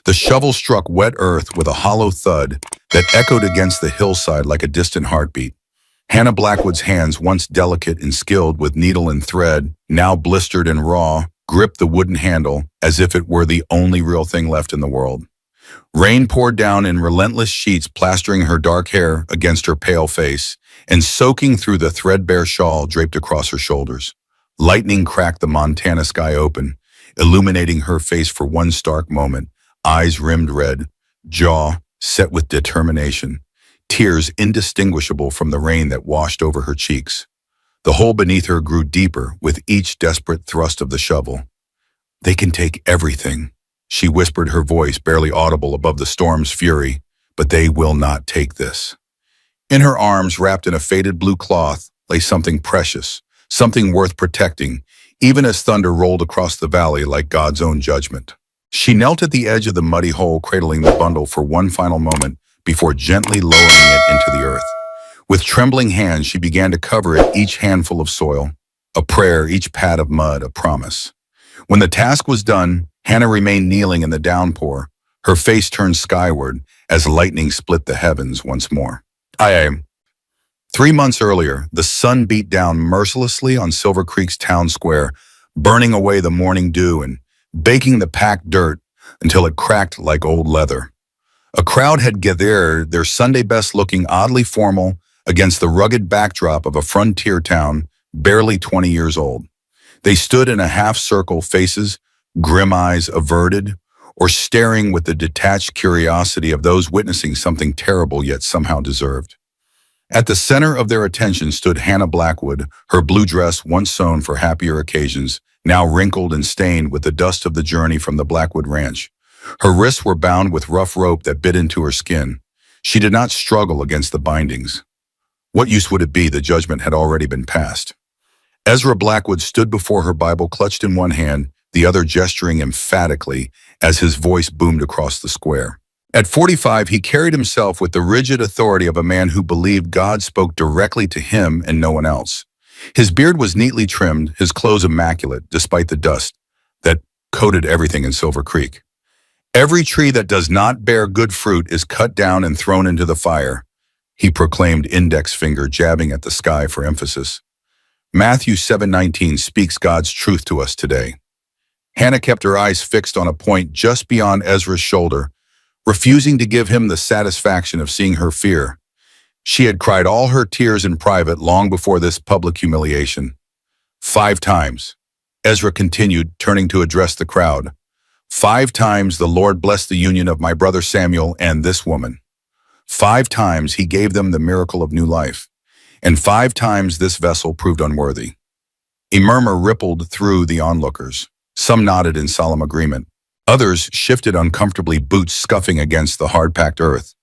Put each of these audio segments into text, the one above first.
The shovel struck wet earth with a hollow thud that echoed against the hillside like a distant heartbeat. Hannah Blackwood's hands, once delicate and skilled with needle and thread, now blistered and raw, gripped the wooden handle as if it were the only real thing left in the world. Rain poured down in relentless sheets, plastering her dark hair against her pale face and soaking through the threadbare shawl draped across her shoulders. Lightning cracked the Montana sky open, illuminating her face for one stark moment, eyes rimmed red, jaw set with determination, tears indistinguishable from the rain that washed over her cheeks. The hole beneath her grew deeper with each desperate thrust of the shovel. "They can take everything," she whispered, her voice barely audible above the storm's fury, "but they will not take this." In her arms, wrapped in a faded blue cloth, lay something precious, something worth protecting, even as thunder rolled across the valley like God's own judgment. She knelt at the edge of the muddy hole, cradling the bundle for one final moment before gently lowering it into the earth. With trembling hands, she began to cover it, each handful of soil, a prayer, each pad of mud, a promise. When the task was done, Hannah remained kneeling in the downpour, her face turned skyward as lightning split the heavens once more. 3 months earlier, the sun beat down mercilessly on Silver Creek's town square, burning away the morning dew and baking the packed dirt until it cracked like old leather. A crowd had gathered, their Sunday best looking oddly formal against the rugged backdrop of a frontier town barely 20 years old. They stood in a half circle, faces, grim eyes averted, or staring with the detached curiosity of those witnessing something terrible yet somehow deserved. At the center of their attention stood Hannah Blackwood, her blue dress once sewn for happier occasions, now wrinkled and stained with the dust of the journey from the Blackwood Ranch. Her wrists were bound with rough rope that bit into her skin. She did not struggle against the bindings. What use would it be? The judgment had already been passed. Ezra Blackwood stood before her, Bible clutched in one hand, the other gesturing emphatically as his voice boomed across the square. At 45, he carried himself with the rigid authority of a man who believed God spoke directly to him and no one else. His beard was neatly trimmed, his clothes immaculate, despite the dust that coated everything in Silver Creek. "Every tree that does not bear good fruit is cut down and thrown into the fire," he proclaimed, index finger jabbing at the sky for emphasis. Matthew 7:19 speaks God's truth to us today. Hannah kept her eyes fixed on a point just beyond Ezra's shoulder, refusing to give him the satisfaction of seeing her fear. She had cried all her tears in private long before this public humiliation. 5 times, Ezra continued, turning to address the crowd. 5 times the Lord blessed the union of my brother Samuel and this woman. 5 times he gave them the miracle of new life. And 5 times this vessel proved unworthy. A murmur rippled through the onlookers. Some nodded in solemn agreement. Others shifted uncomfortably, boots scuffing against the hard-packed earth.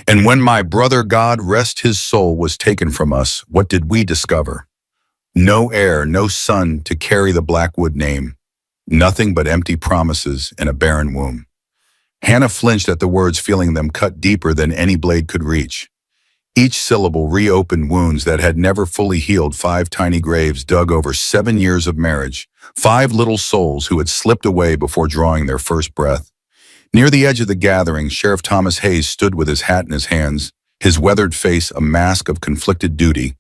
And when my brother, God rest his soul, was taken from us, what did we discover? No heir, no son to carry the Blackwood name. Nothing but empty promises and a barren womb. Hannah flinched at the words, feeling them cut deeper than any blade could reach. Each syllable reopened wounds that had never fully healed. 5 tiny graves dug over 7 years of marriage. 5 little souls who had slipped away before drawing their first breath. Near the edge of the gathering, Sheriff Thomas Hayes stood with his hat in his hands, his weathered face a mask of conflicted duty.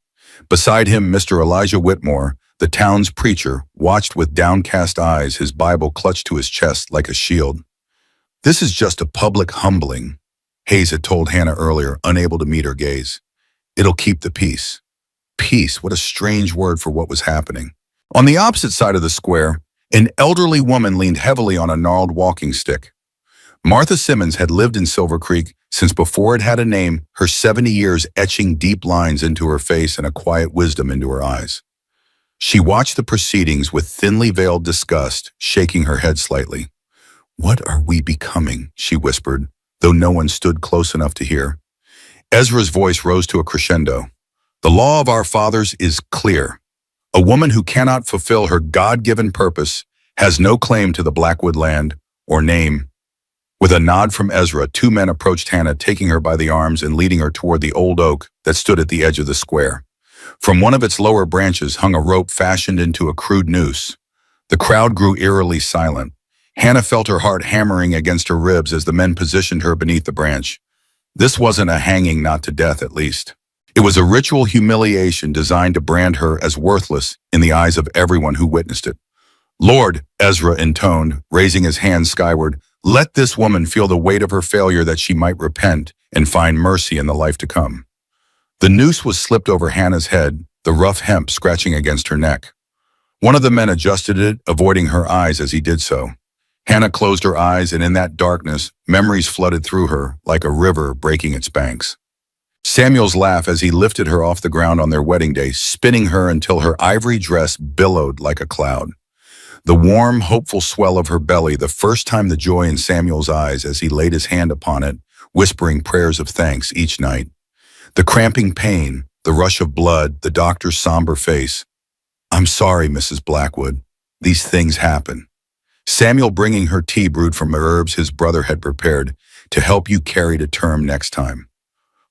Beside him, Mr. Elijah Whitmore, the town's preacher, watched with downcast eyes, his Bible clutched to his chest like a shield. "This is just a public humbling," Hayes had told Hannah earlier, unable to meet her gaze. "It'll keep the peace." Peace, what a strange word for what was happening. On the opposite side of the square, an elderly woman leaned heavily on a gnarled walking stick. Martha Simmons had lived in Silver Creek since before it had a name, her 70 years etching deep lines into her face and a quiet wisdom into her eyes. She watched the proceedings with thinly veiled disgust, shaking her head slightly. "What are we becoming?" she whispered, though no one stood close enough to hear. Ezra's voice rose to a crescendo. "The law of our fathers is clear. A woman who cannot fulfill her God-given purpose has no claim to the Blackwood land or name." With a nod from Ezra, 2 men approached Hannah, taking her by the arms and leading her toward the old oak that stood at the edge of the square. From one of its lower branches hung a rope fashioned into a crude noose. The crowd grew eerily silent. Hannah felt her heart hammering against her ribs as the men positioned her beneath the branch. This wasn't a hanging not to death, at least. It was a ritual humiliation designed to brand her as worthless in the eyes of everyone who witnessed it. "Lord," Ezra intoned, raising his hand skyward, "let this woman feel the weight of her failure that she might repent and find mercy in the life to come." The noose was slipped over Hannah's head, the rough hemp scratching against her neck. One of the men adjusted it, avoiding her eyes as he did so. Hannah closed her eyes, and in that darkness, memories flooded through her like a river breaking its banks. Samuel's laugh as he lifted her off the ground on their wedding day, spinning her until her ivory dress billowed like a cloud. The warm, hopeful swell of her belly, the first time the joy in Samuel's eyes as he laid his hand upon it, whispering prayers of thanks each night. The cramping pain, the rush of blood, the doctor's somber face. "I'm sorry, Mrs. Blackwood. These things happen." Samuel bringing her tea brewed from herbs his brother had prepared to help you carry to term next time.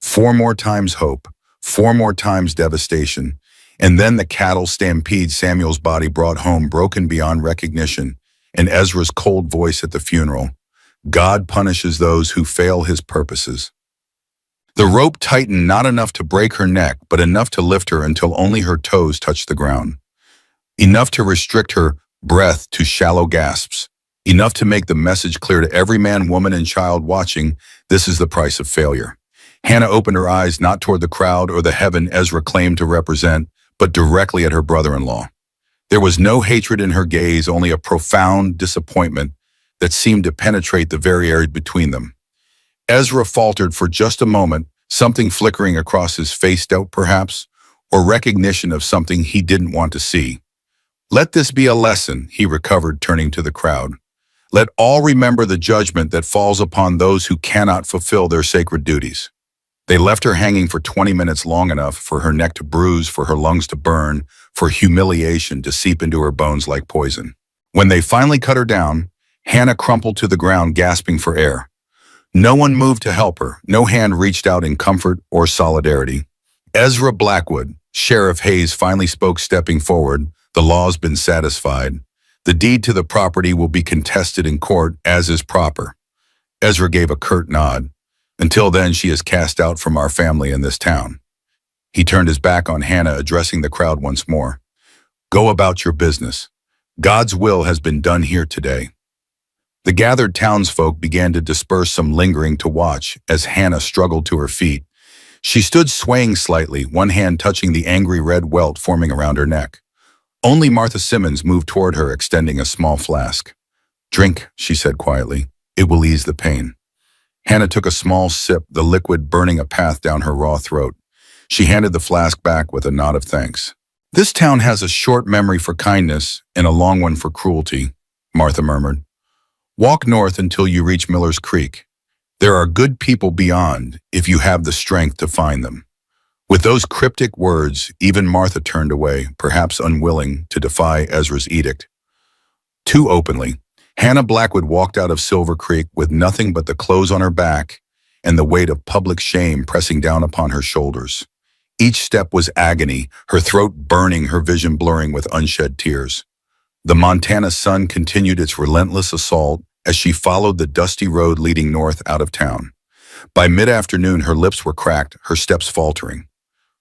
4 more times hope, 4 more times devastation, and then the cattle stampede Samuel's body brought home broken beyond recognition, and Ezra's cold voice at the funeral. God punishes those who fail his purposes. The rope tightened, not enough to break her neck, but enough to lift her until only her toes touched the ground. Enough to restrict her breath to shallow gasps. Enough to make the message clear to every man, woman, and child watching: this is the price of failure. Hannah opened her eyes not toward the crowd or the heaven Ezra claimed to represent, but directly at her brother-in-law. There was no hatred in her gaze, only a profound disappointment that seemed to penetrate the very air between them. Ezra faltered for just a moment, something flickering across his face, doubt perhaps, or recognition of something he didn't want to see. "Let this be a lesson," he recovered, turning to the crowd. "Let all remember the judgment that falls upon those who cannot fulfill their sacred duties." They left her hanging for 20 minutes, long enough for her neck to bruise, for her lungs to burn, for humiliation to seep into her bones like poison. When they finally cut her down, Hannah crumpled to the ground, gasping for air. No one moved to help her. No hand reached out in comfort or solidarity. "Ezra Blackwood," Sheriff Hayes finally spoke, stepping forward, "the law's been satisfied. The deed to the property will be contested in court, as is proper." Ezra gave a curt nod. "Until then, she is cast out from our family in this town." He turned his back on Hannah, addressing the crowd once more. "Go about your business. God's will has been done here today." The gathered townsfolk began to disperse, some lingering to watch as Hannah struggled to her feet. She stood swaying slightly, one hand touching the angry red welt forming around her neck. Only Martha Simmons moved toward her, extending a small flask. "Drink," she said quietly. "It will ease the pain." Hannah took a small sip, the liquid burning a path down her raw throat. She handed the flask back with a nod of thanks. "This town has a short memory for kindness and a long one for cruelty," Martha murmured. "Walk north until you reach Miller's Creek. There are good people beyond if you have the strength to find them." With those cryptic words, even Martha turned away, perhaps unwilling to defy Ezra's edict. Too openly, Hannah Blackwood walked out of Silver Creek with nothing but the clothes on her back and the weight of public shame pressing down upon her shoulders. Each step was agony, her throat burning, her vision blurring with unshed tears. The Montana sun continued its relentless assault as she followed the dusty road leading north out of town. By mid-afternoon, her lips were cracked, her steps faltering.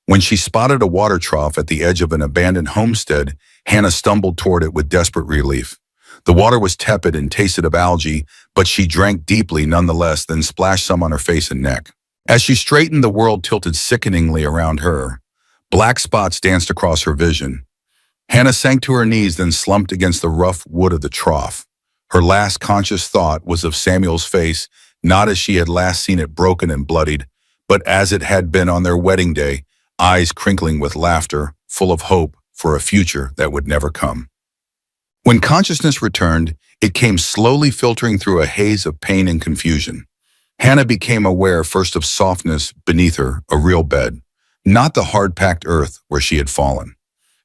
When she spotted a water trough at the edge of an abandoned homestead, Hannah stumbled toward it with desperate relief. The water was tepid and tasted of algae, but she drank deeply nonetheless, then splashed some on her face and neck. As she straightened, the world tilted sickeningly around her. Black spots danced across her vision. Hannah sank to her knees, then slumped against the rough wood of the trough. Her last conscious thought was of Samuel's face, not as she had last seen it, broken and bloodied, but as it had been on their wedding day, eyes crinkling with laughter, full of hope for a future that would never come. When consciousness returned, it came slowly filtering through a haze of pain and confusion. Hannah became aware first of softness beneath her, a real bed, not the hard-packed earth where she had fallen.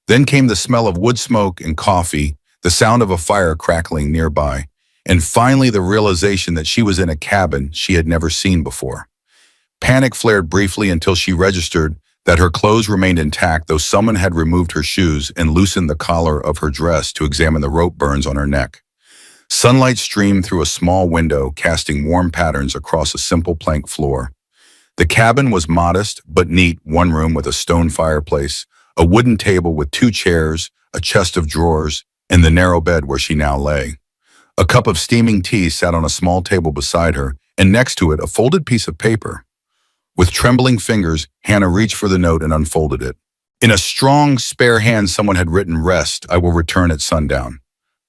Then came the smell of wood smoke and coffee, the sound of a fire crackling nearby, and finally the realization that she was in a cabin she had never seen before. Panic flared briefly until she registered that her clothes remained intact, though someone had removed her shoes and loosened the collar of her dress to examine the rope burns on her neck. Sunlight streamed through a small window, casting warm patterns across a simple plank floor. The cabin was modest but neat, one room with a stone fireplace, a wooden table with two chairs, a chest of drawers, and the narrow bed where she now lay. A cup of steaming tea sat on a small table beside her, and next to it a folded piece of paper. With trembling fingers, Hannah reached for the note and unfolded it. In a strong, spare hand, someone had written, "Rest, I will return at sundown."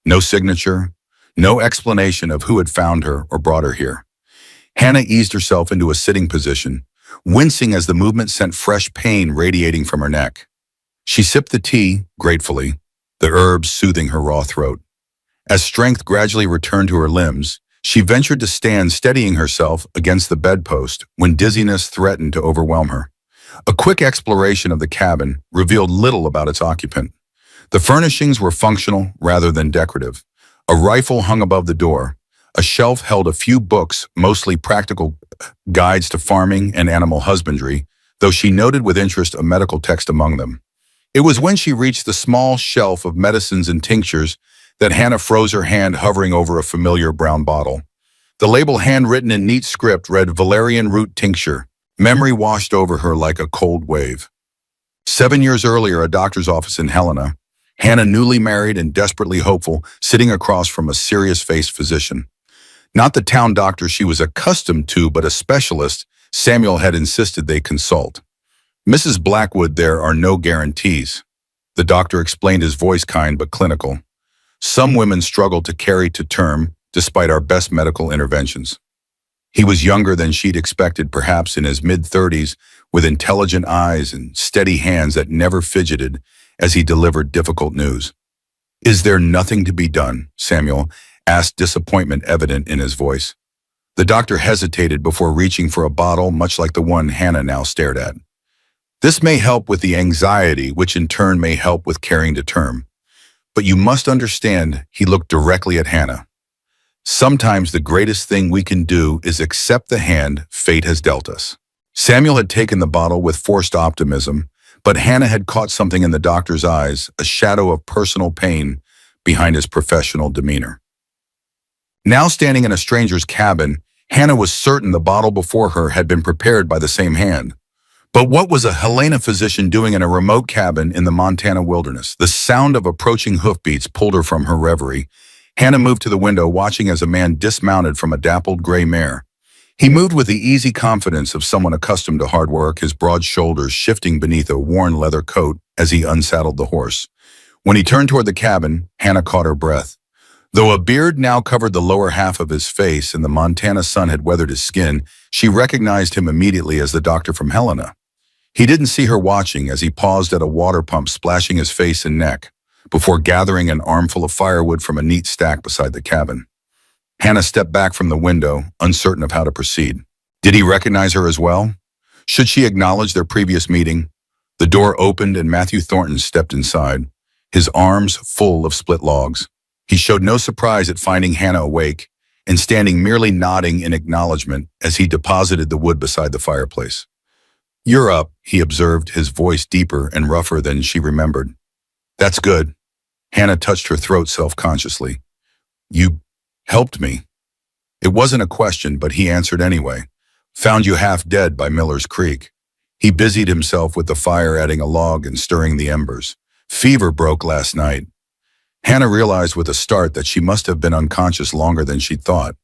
No signature, no explanation of who had found her or brought her here. Hannah eased herself into a sitting position, wincing as the movement sent fresh pain radiating from her neck. She sipped the tea, gratefully, the herbs soothing her raw throat. As strength gradually returned to her limbs, she ventured to stand, steadying herself against the bedpost when dizziness threatened to overwhelm her. A quick exploration of the cabin revealed little about its occupant. The furnishings were functional rather than decorative. A rifle hung above the door. A shelf held a few books, mostly practical guides to farming and animal husbandry, though she noted with interest a medical text among them. It was when she reached the small shelf of medicines and tinctures that Hannah froze her hand, hovering over a familiar brown bottle. The label, handwritten in neat script, read "Valerian Root Tincture." Memory washed over her like a cold wave. 7 years earlier, a doctor's office in Helena, Hannah, newly married and desperately hopeful, sitting across from a serious-faced physician. Not the town doctor she was accustomed to, but a specialist Samuel had insisted they consult. "Mrs. Blackwood, there are no guarantees." The doctor explained, his voice kind but clinical. "Some women struggle to carry to term despite our best medical interventions." He was younger than she'd expected, perhaps in his mid-30s, with intelligent eyes and steady hands that never fidgeted as he delivered difficult news. "Is there nothing to be done?" Samuel asked, disappointment evident in his voice. The doctor hesitated before reaching for a bottle, much like the one Hannah now stared at. "This may help with the anxiety, which in turn may help with carrying to term. But you must understand," he looked directly at Hannah. "Sometimes the greatest thing we can do is accept the hand fate has dealt us." Samuel had taken the bottle with forced optimism, but Hannah had caught something in the doctor's eyes, a shadow of personal pain behind his professional demeanor. Now standing in a stranger's cabin, Hannah was certain the bottle before her had been prepared by the same hand. But what was a Helena physician doing in a remote cabin in the Montana wilderness? The sound of approaching hoofbeats pulled her from her reverie. Hannah moved to the window, watching as a man dismounted from a dappled gray mare. He moved with the easy confidence of someone accustomed to hard work, his broad shoulders shifting beneath a worn leather coat as he unsaddled the horse. When he turned toward the cabin, Hannah caught her breath. Though a beard now covered the lower half of his face and the Montana sun had weathered his skin, she recognized him immediately as the doctor from Helena. He didn't see her watching as he paused at a water pump, splashing his face and neck, before gathering an armful of firewood from a neat stack beside the cabin. Hannah stepped back from the window, uncertain of how to proceed. Did he recognize her as well? Should she acknowledge their previous meeting? The door opened and Matthew Thornton stepped inside, his arms full of split logs. He showed no surprise at finding Hannah awake and standing, merely nodding in acknowledgement as he deposited the wood beside the fireplace. "You're up," he observed, his voice deeper and rougher than she remembered. "That's good." Hannah touched her throat self-consciously. "You helped me." It wasn't a question, but he answered anyway. "Found you half dead by Miller's Creek." He busied himself with the fire, adding a log and stirring the embers. "Fever broke last night." Hannah realized with a start that she must have been unconscious longer than she'd thought.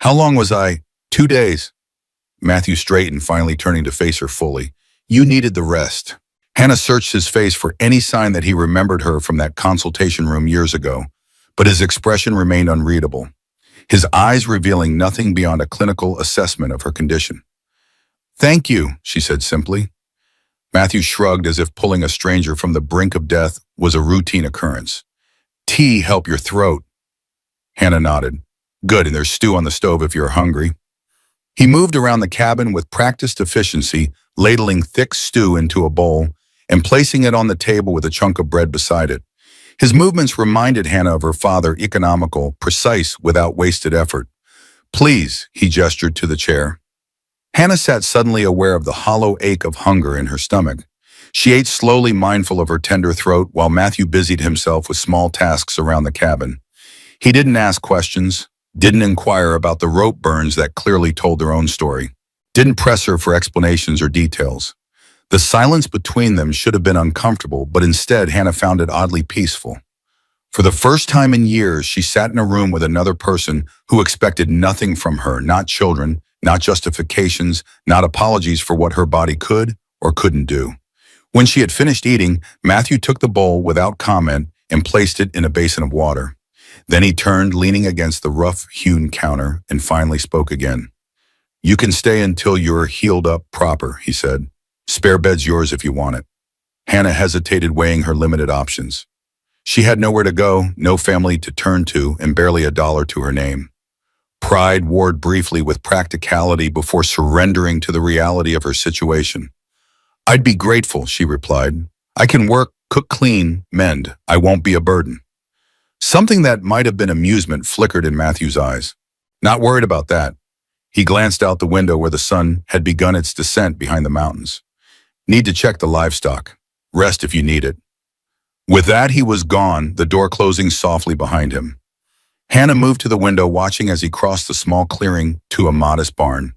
"How long was I?" "2 days." Matthew straightened, finally turning to face her fully. "You needed the rest." Hannah searched his face for any sign that he remembered her from that consultation room years ago, but his expression remained unreadable, his eyes revealing nothing beyond a clinical assessment of her condition. "Thank you," she said simply. Matthew shrugged, as if pulling a stranger from the brink of death was a routine occurrence. "Tea help your throat." Hannah nodded. "Good, and there's stew on the stove if you're hungry." He moved around the cabin with practiced efficiency, ladling thick stew into a bowl and placing it on the table with a chunk of bread beside it. His movements reminded Hannah of her father, economical, precise, without wasted effort. "Please," he gestured to the chair. Hannah sat, suddenly aware of the hollow ache of hunger in her stomach. She ate slowly, mindful of her tender throat, while Matthew busied himself with small tasks around the cabin. He didn't ask questions, didn't inquire about the rope burns that clearly told their own story, didn't press her for explanations or details. The silence between them should have been uncomfortable, but instead Hannah found it oddly peaceful. For the first time in years, she sat in a room with another person who expected nothing from her, not children, not justifications, not apologies for what her body could or couldn't do. When she had finished eating, Matthew took the bowl without comment and placed it in a basin of water. Then he turned, leaning against the rough-hewn counter, and finally spoke again. "You can stay until you're healed up proper," he said. "Spare bed's yours if you want it." Hannah hesitated, weighing her limited options. She had nowhere to go, no family to turn to, and barely $1 to her name. Pride warred briefly with practicality before surrendering to the reality of her situation. "I'd be grateful," she replied. "I can work, cook, clean, mend. I won't be a burden." Something that might have been amusement flickered in Matthew's eyes. Not worried about that. He glanced out the window where the sun had begun its descent behind the mountains. "Need to check the livestock. Rest if you need it." With that, he was gone, the door closing softly behind him. Hannah moved to the window, watching as he crossed the small clearing to a modest barn.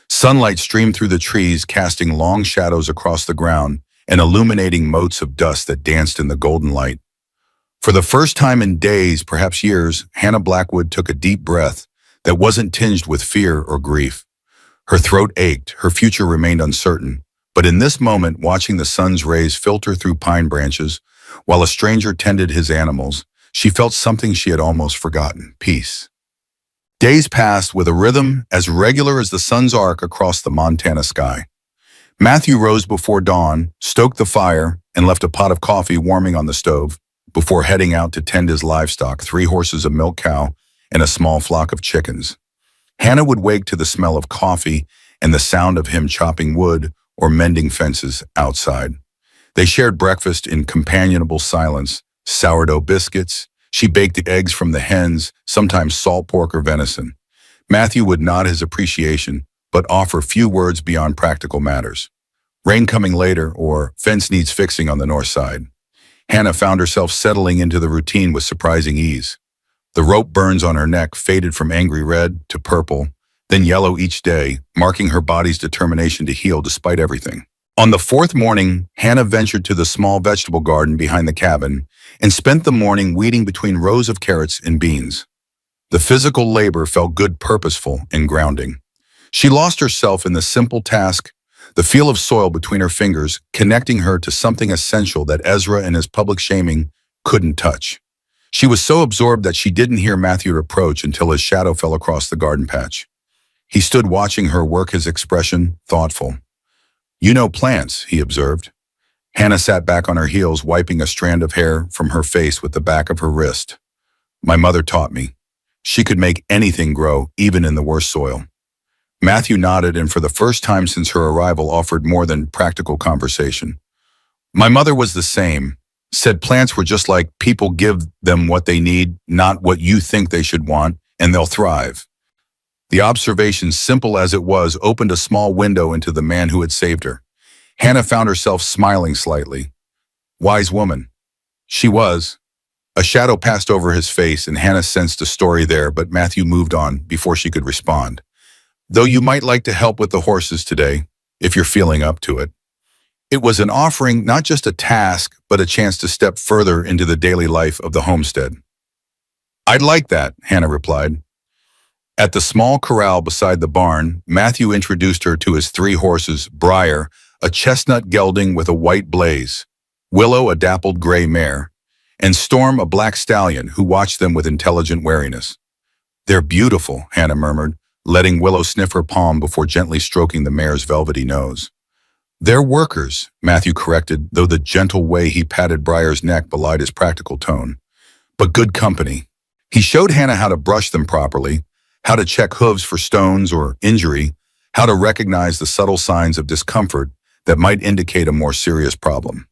Sunlight streamed through the trees, casting long shadows across the ground and illuminating motes of dust that danced in the golden light. For the first time in days, perhaps years, Hannah Blackwood took a deep breath that wasn't tinged with fear or grief. Her throat ached, her future remained uncertain, but in this moment, watching the sun's rays filter through pine branches, while a stranger tended his animals, she felt something she had almost forgotten: peace. Days passed with a rhythm as regular as the sun's arc across the Montana sky. Matthew rose before dawn, stoked the fire, and left a pot of coffee warming on the stove before heading out to tend his livestock, 3 horses, a milk cow, and a small flock of chickens. Hannah would wake to the smell of coffee and the sound of him chopping wood or mending fences outside. They shared breakfast in companionable silence, sourdough biscuits. She baked the eggs from the hens, sometimes salt pork or venison. Matthew would nod his appreciation, but offer few words beyond practical matters. Rain coming later, or fence needs fixing on the north side. Hannah found herself settling into the routine with surprising ease. The rope burns on her neck faded from angry red to purple, then yellow each day, marking her body's determination to heal despite everything. On the 4th morning, Hannah ventured to the small vegetable garden behind the cabin and spent the morning weeding between rows of carrots and beans. The physical labor felt good, purposeful, and grounding. She lost herself in the simple task, the feel of soil between her fingers, connecting her to something essential that Ezra and his public shaming couldn't touch. She was so absorbed that she didn't hear Matthew approach until his shadow fell across the garden patch. He stood watching her work, his expression thoughtful. "You know plants," he observed. Hannah sat back on her heels, wiping a strand of hair from her face with the back of her wrist. "My mother taught me. She could make anything grow, even in the worst soil." Matthew nodded and for the first time since her arrival offered more than practical conversation. "My mother was the same. Said plants were just like people, give them what they need, not what you think they should want, and they'll thrive." The observation, simple as it was, opened a small window into the man who had saved her. Hannah found herself smiling slightly. Wise woman. She was. A shadow passed over his face and Hannah sensed a story there, but Matthew moved on before she could respond. "Though you might like to help with the horses today, if you're feeling up to it." It was an offering, not just a task, but a chance to step further into the daily life of the homestead. "I'd like that," Hannah replied. At the small corral beside the barn, Matthew introduced her to his 3 horses, Briar, a chestnut gelding with a white blaze, Willow, a dappled gray mare, and Storm, a black stallion, who watched them with intelligent wariness. "They're beautiful," Hannah murmured, letting Willow sniff her palm before gently stroking the mare's velvety nose. "They're workers," Matthew corrected, though the gentle way he patted Briar's neck belied his practical tone. "But good company." He showed Hannah how to brush them properly, how to check hooves for stones or injury, how to recognize the subtle signs of discomfort that might indicate a more serious problem.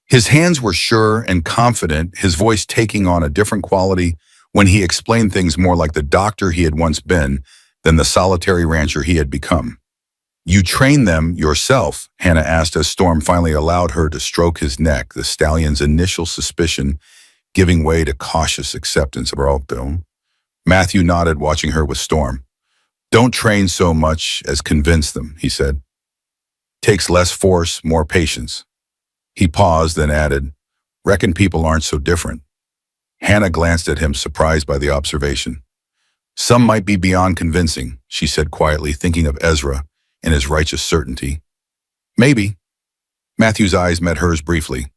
His hands were sure and confident, his voice taking on a different quality when he explained things more like the doctor he had once been than the solitary rancher he had become. "You train them yourself?" Hannah asked as Storm finally allowed her to stroke his neck, the stallion's initial suspicion giving way to cautious acceptance of her outcome. Matthew nodded, watching her with Storm. Don't train so much as convince them, he said. Takes less force, more patience. He paused, then added, reckon people aren't so different. Hannah glanced at him, surprised by the observation. Some might be beyond convincing, she said quietly, thinking of Ezra and his righteous certainty. Maybe. Matthew's eyes met hers briefly.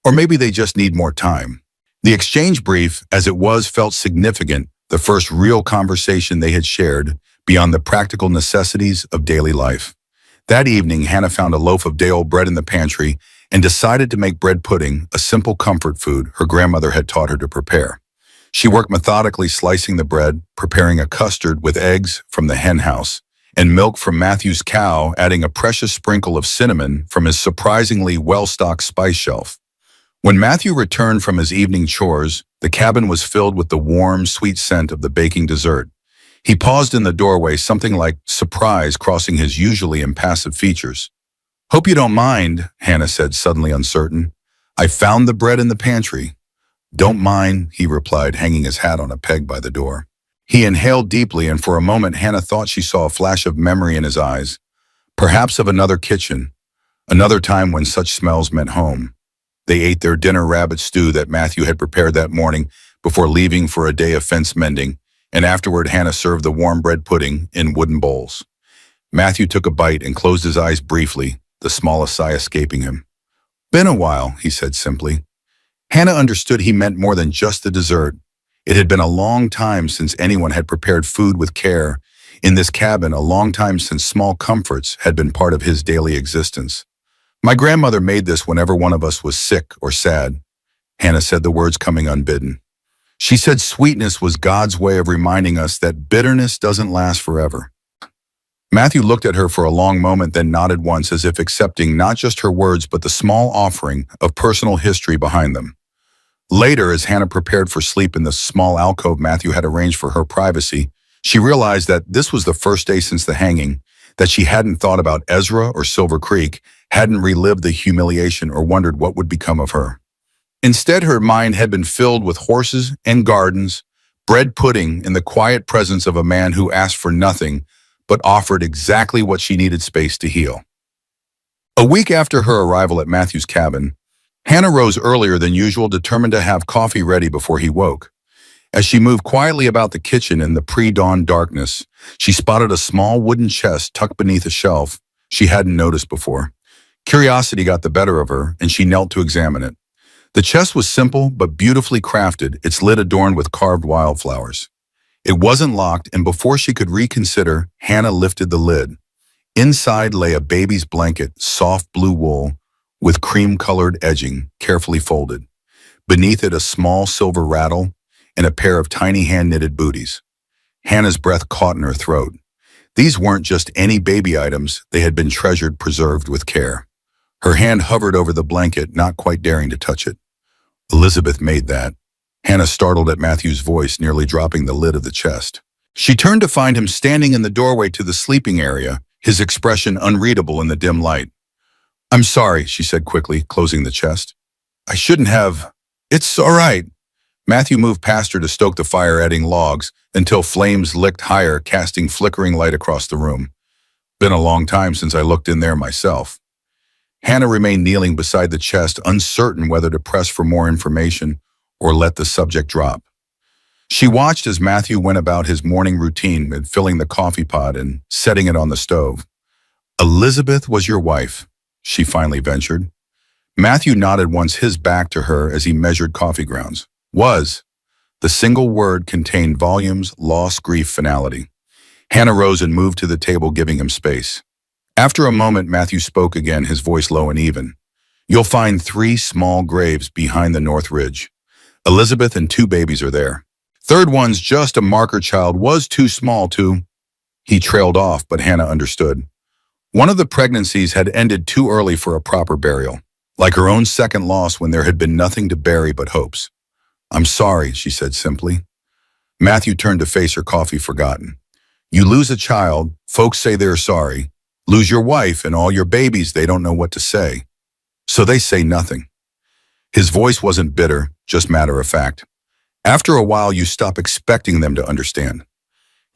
Or maybe they just need more time. The exchange brief, as it was, felt significant, the first real conversation they had shared beyond the practical necessities of daily life. That evening, Hannah found a loaf of day-old bread in the pantry and decided to make bread pudding, a simple comfort food her grandmother had taught her to prepare. She worked methodically, slicing the bread, preparing a custard with eggs from the hen house and milk from Matthew's cow, adding a precious sprinkle of cinnamon from his surprisingly well-stocked spice shelf. When Matthew returned from his evening chores, the cabin was filled with the warm, sweet scent of the baking dessert. He paused in the doorway, something like surprise crossing his usually impassive features. Hope you don't mind, Hannah said, suddenly uncertain. I found the bread in the pantry. Don't mind, he replied, hanging his hat on a peg by the door. He inhaled deeply, and for a moment Hannah thought she saw a flash of memory in his eyes, perhaps of another kitchen, another time when such smells meant home. They ate their dinner rabbit stew that Matthew had prepared that morning before leaving for a day of fence mending, and afterward Hannah served the warm bread pudding in wooden bowls. Matthew took a bite and closed his eyes briefly, the smallest sigh escaping him. Been a while, he said simply. Hannah understood he meant more than just the dessert. It had been a long time since anyone had prepared food with care. In this cabin, a long time since small comforts had been part of his daily existence. My grandmother made this whenever one of us was sick or sad. Hannah said, the words coming unbidden. She said sweetness was God's way of reminding us that bitterness doesn't last forever. Matthew looked at her for a long moment, then nodded once, as if accepting not just her words but the small offering of personal history behind them. Later, as Hannah prepared for sleep in the small alcove Matthew had arranged for her privacy, she realized that this was the first day since the hanging, that she hadn't thought about Ezra or Silver Creek, hadn't relived the humiliation or wondered what would become of her. Instead, her mind had been filled with horses and gardens, bread pudding, and the quiet presence of a man who asked for nothing but offered exactly what she needed: space to heal. A week after her arrival at Matthew's cabin, Hannah rose earlier than usual, determined to have coffee ready before he woke. As she moved quietly about the kitchen in the pre-dawn darkness, she spotted a small wooden chest tucked beneath a shelf she hadn't noticed before. Curiosity got the better of her, and she knelt to examine it. The chest was simple but beautifully crafted, its lid adorned with carved wildflowers. It wasn't locked, and before she could reconsider, Hannah lifted the lid. Inside lay a baby's blanket, soft blue wool, with cream-colored edging, carefully folded. Beneath it, a small silver rattle and a pair of tiny hand-knitted booties. Hannah's breath caught in her throat. These weren't just any baby items, they had been treasured, preserved with care. Her hand hovered over the blanket, not quite daring to touch it. Elizabeth made that. Hannah startled at Matthew's voice, nearly dropping the lid of the chest. She turned to find him standing in the doorway to the sleeping area, his expression unreadable in the dim light. I'm sorry, she said quickly, closing the chest. I shouldn't have. It's all right. Matthew moved past her to stoke the fire, adding logs until flames licked higher, casting flickering light across the room. Been a long time since I looked in there myself. Hannah remained kneeling beside the chest, uncertain whether to press for more information or let the subject drop. She watched as Matthew went about his morning routine, filling the coffee pot and setting it on the stove. Elizabeth was your wife, she finally ventured. Matthew nodded once, his back to her as he measured coffee grounds. Was. The single word contained volumes, loss, grief, finality. Hannah rose and moved to the table, giving him space. After a moment, Matthew spoke again, his voice low and even. You'll find 3 small graves behind the north ridge. Elizabeth and 2 babies are there. Third one's just a marker child, was too small to... He trailed off, but Hannah understood. One of the pregnancies had ended too early for a proper burial, like her own second loss when there had been nothing to bury but hopes. I'm sorry, she said simply. Matthew turned to face her, coffee forgotten. You lose a child, folks say they're sorry. Lose your wife and all your babies, they don't know what to say. So they say nothing. His voice wasn't bitter, just matter of fact. After a while, you stop expecting them to understand.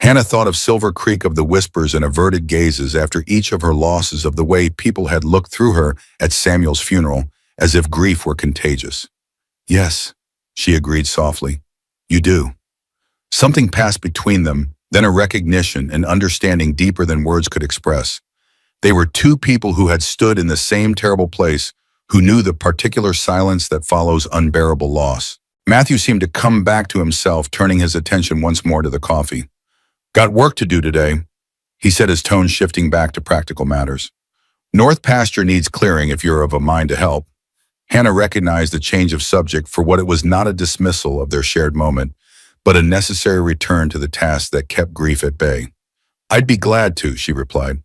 Hannah thought of Silver Creek, of the whispers and averted gazes after each of her losses, of the way people had looked through her at Samuel's funeral, as if grief were contagious. Yes, she agreed softly. You do. Something passed between them, then a recognition and understanding deeper than words could express. They were two people who had stood in the same terrible place, who knew the particular silence that follows unbearable loss. Matthew seemed to come back to himself, turning his attention once more to the coffee. Got work to do today, he said, his tone shifting back to practical matters. North Pasture needs clearing if you're of a mind to help. Hannah recognized the change of subject for what it was, not a dismissal of their shared moment, but a necessary return to the task that kept grief at bay. I'd be glad to, she replied.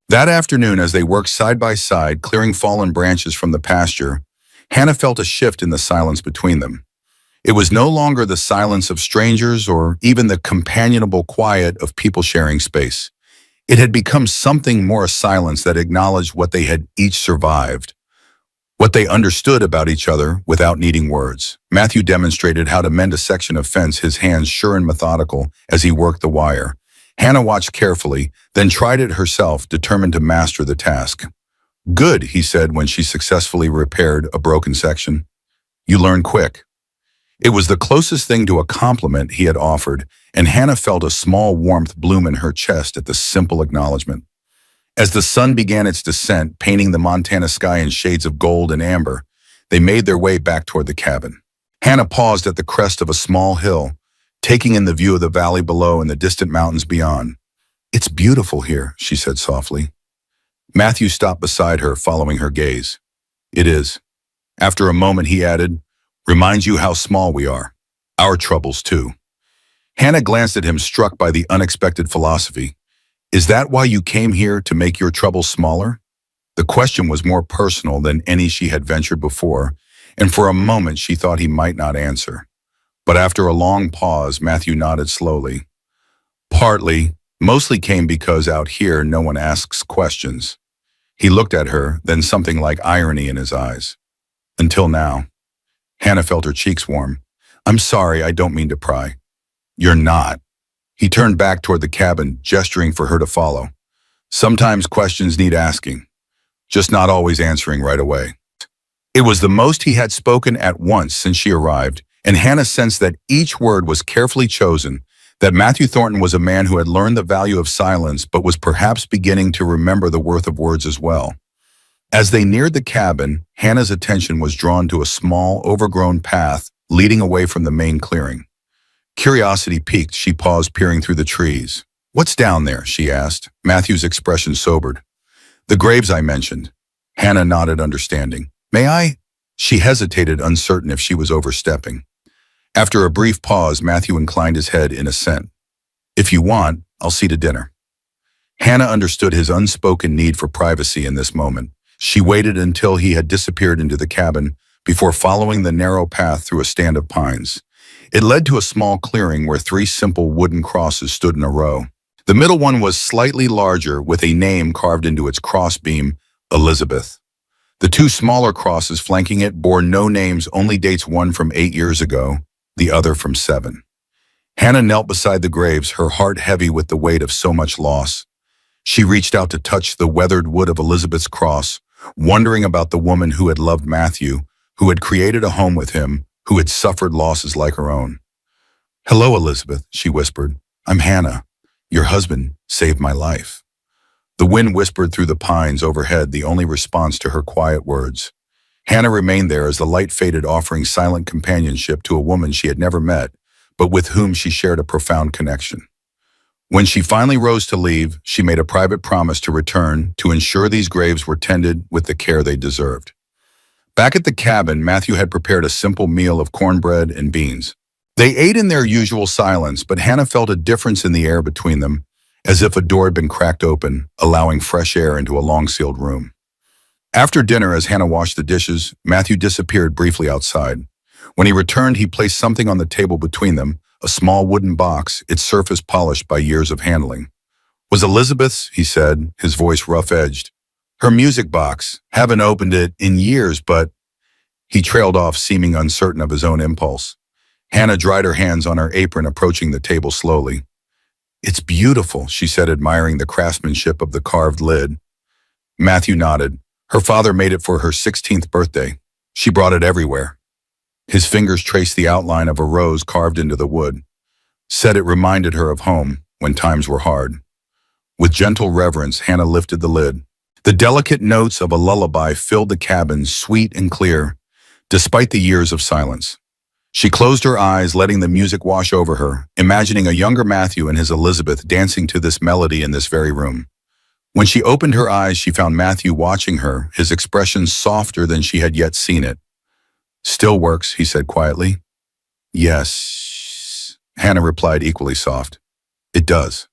That afternoon, as they worked side by side, clearing fallen branches from the pasture, Hannah felt a shift in the silence between them. It was no longer the silence of strangers or even the companionable quiet of people sharing space. It had become something more, a silence that acknowledged what they had each survived, what they understood about each other without needing words. Matthew demonstrated how to mend a section of fence, his hands sure and methodical as he worked the wire. Hannah watched carefully, then tried it herself, determined to master the task. Good, he said when she successfully repaired a broken section. You learn quick. It was the closest thing to a compliment he had offered, and Hannah felt a small warmth bloom in her chest at the simple acknowledgement. As the sun began its descent, painting the Montana sky in shades of gold and amber, they made their way back toward the cabin. Hannah paused at the crest of a small hill, taking in the view of the valley below and the distant mountains beyond. It's beautiful here, she said softly. Matthew stopped beside her, following her gaze. It is. After a moment, he added, reminds you how small we are. Our troubles, too. Hannah glanced at him, struck by the unexpected philosophy. Is that why you came here, to make your troubles smaller? The question was more personal than any she had ventured before, and for a moment she thought he might not answer. But after a long pause, Matthew nodded slowly. Partly, mostly came because out here no one asks questions. He looked at her, then something like irony in his eyes. Until now. Hannah felt her cheeks warm. I'm sorry, I don't mean to pry. You're not. He turned back toward the cabin, gesturing for her to follow. Sometimes questions need asking, just not always answering right away. It was the most he had spoken at once since she arrived, and Hannah sensed that each word was carefully chosen, that Matthew Thornton was a man who had learned the value of silence but was perhaps beginning to remember the worth of words as well. As they neared the cabin, Hannah's attention was drawn to a small, overgrown path leading away from the main clearing. Curiosity piqued, she paused, peering through the trees. What's down there? She asked. Matthew's expression sobered. The graves I mentioned. Hannah nodded, understanding. May I? She hesitated, uncertain if she was overstepping. After a brief pause, Matthew inclined his head in assent. If you want, I'll see to dinner. Hannah understood his unspoken need for privacy in this moment. She waited until he had disappeared into the cabin before following the narrow path through a stand of pines. It led to a small clearing where 3 simple wooden crosses stood in a row. The middle one was slightly larger, with a name carved into its crossbeam, Elizabeth. The 2 smaller crosses flanking it bore no names, only dates, one from 8 years ago, the other from 7. Hannah knelt beside the graves, her heart heavy with the weight of so much loss. She reached out to touch the weathered wood of Elizabeth's cross, wondering about the woman who had loved Matthew, who had created a home with him, who had suffered losses like her own. Hello, Elizabeth, she whispered. I'm Hannah. Your husband saved my life. The wind whispered through the pines overhead, the only response to her quiet words. Hannah remained there as the light faded, offering silent companionship to a woman she had never met, but with whom she shared a profound connection. When she finally rose to leave, she made a private promise to return to ensure these graves were tended with the care they deserved. Back at the cabin, Matthew had prepared a simple meal of cornbread and beans. They ate in their usual silence, but Hannah felt a difference in the air between them, as if a door had been cracked open, allowing fresh air into a long-sealed room. After dinner, as Hannah washed the dishes, Matthew disappeared briefly outside. When he returned, he placed something on the table between them, a small wooden box, its surface polished by years of handling. Was Elizabeth's, he said, his voice rough-edged. Her music box. Haven't opened it in years, but He trailed off, seeming uncertain of his own impulse. Hannah dried her hands on her apron, approaching the table slowly. "It's beautiful," she said, admiring the craftsmanship of the carved lid. Matthew nodded. Her father made it for her 16th birthday. She brought it everywhere. His fingers traced the outline of a rose carved into the wood. Said it reminded her of home when times were hard. With gentle reverence, Hannah lifted the lid. The delicate notes of a lullaby filled the cabin, sweet and clear, despite the years of silence. She closed her eyes, letting the music wash over her, imagining a younger Matthew and his Elizabeth dancing to this melody in this very room. When she opened her eyes, she found Matthew watching her, his expression softer than she had yet seen it. "Still works," he said quietly. "Yes," Hannah replied, equally soft. "It does."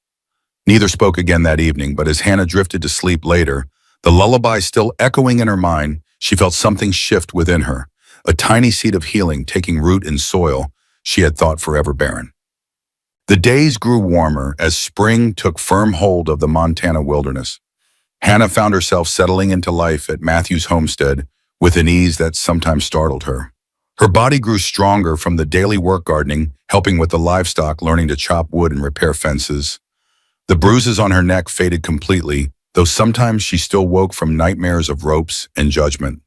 Neither spoke again that evening, but as Hannah drifted to sleep later, the lullaby still echoing in her mind, she felt something shift within her, a tiny seed of healing taking root in soil she had thought forever barren. The days grew warmer as spring took firm hold of the Montana wilderness. Hannah found herself settling into life at Matthew's homestead with an ease that sometimes startled her. Her body grew stronger from the daily work gardening, helping with the livestock, learning to chop wood and repair fences. The bruises on her neck faded completely, though sometimes she still woke from nightmares of ropes and judgment.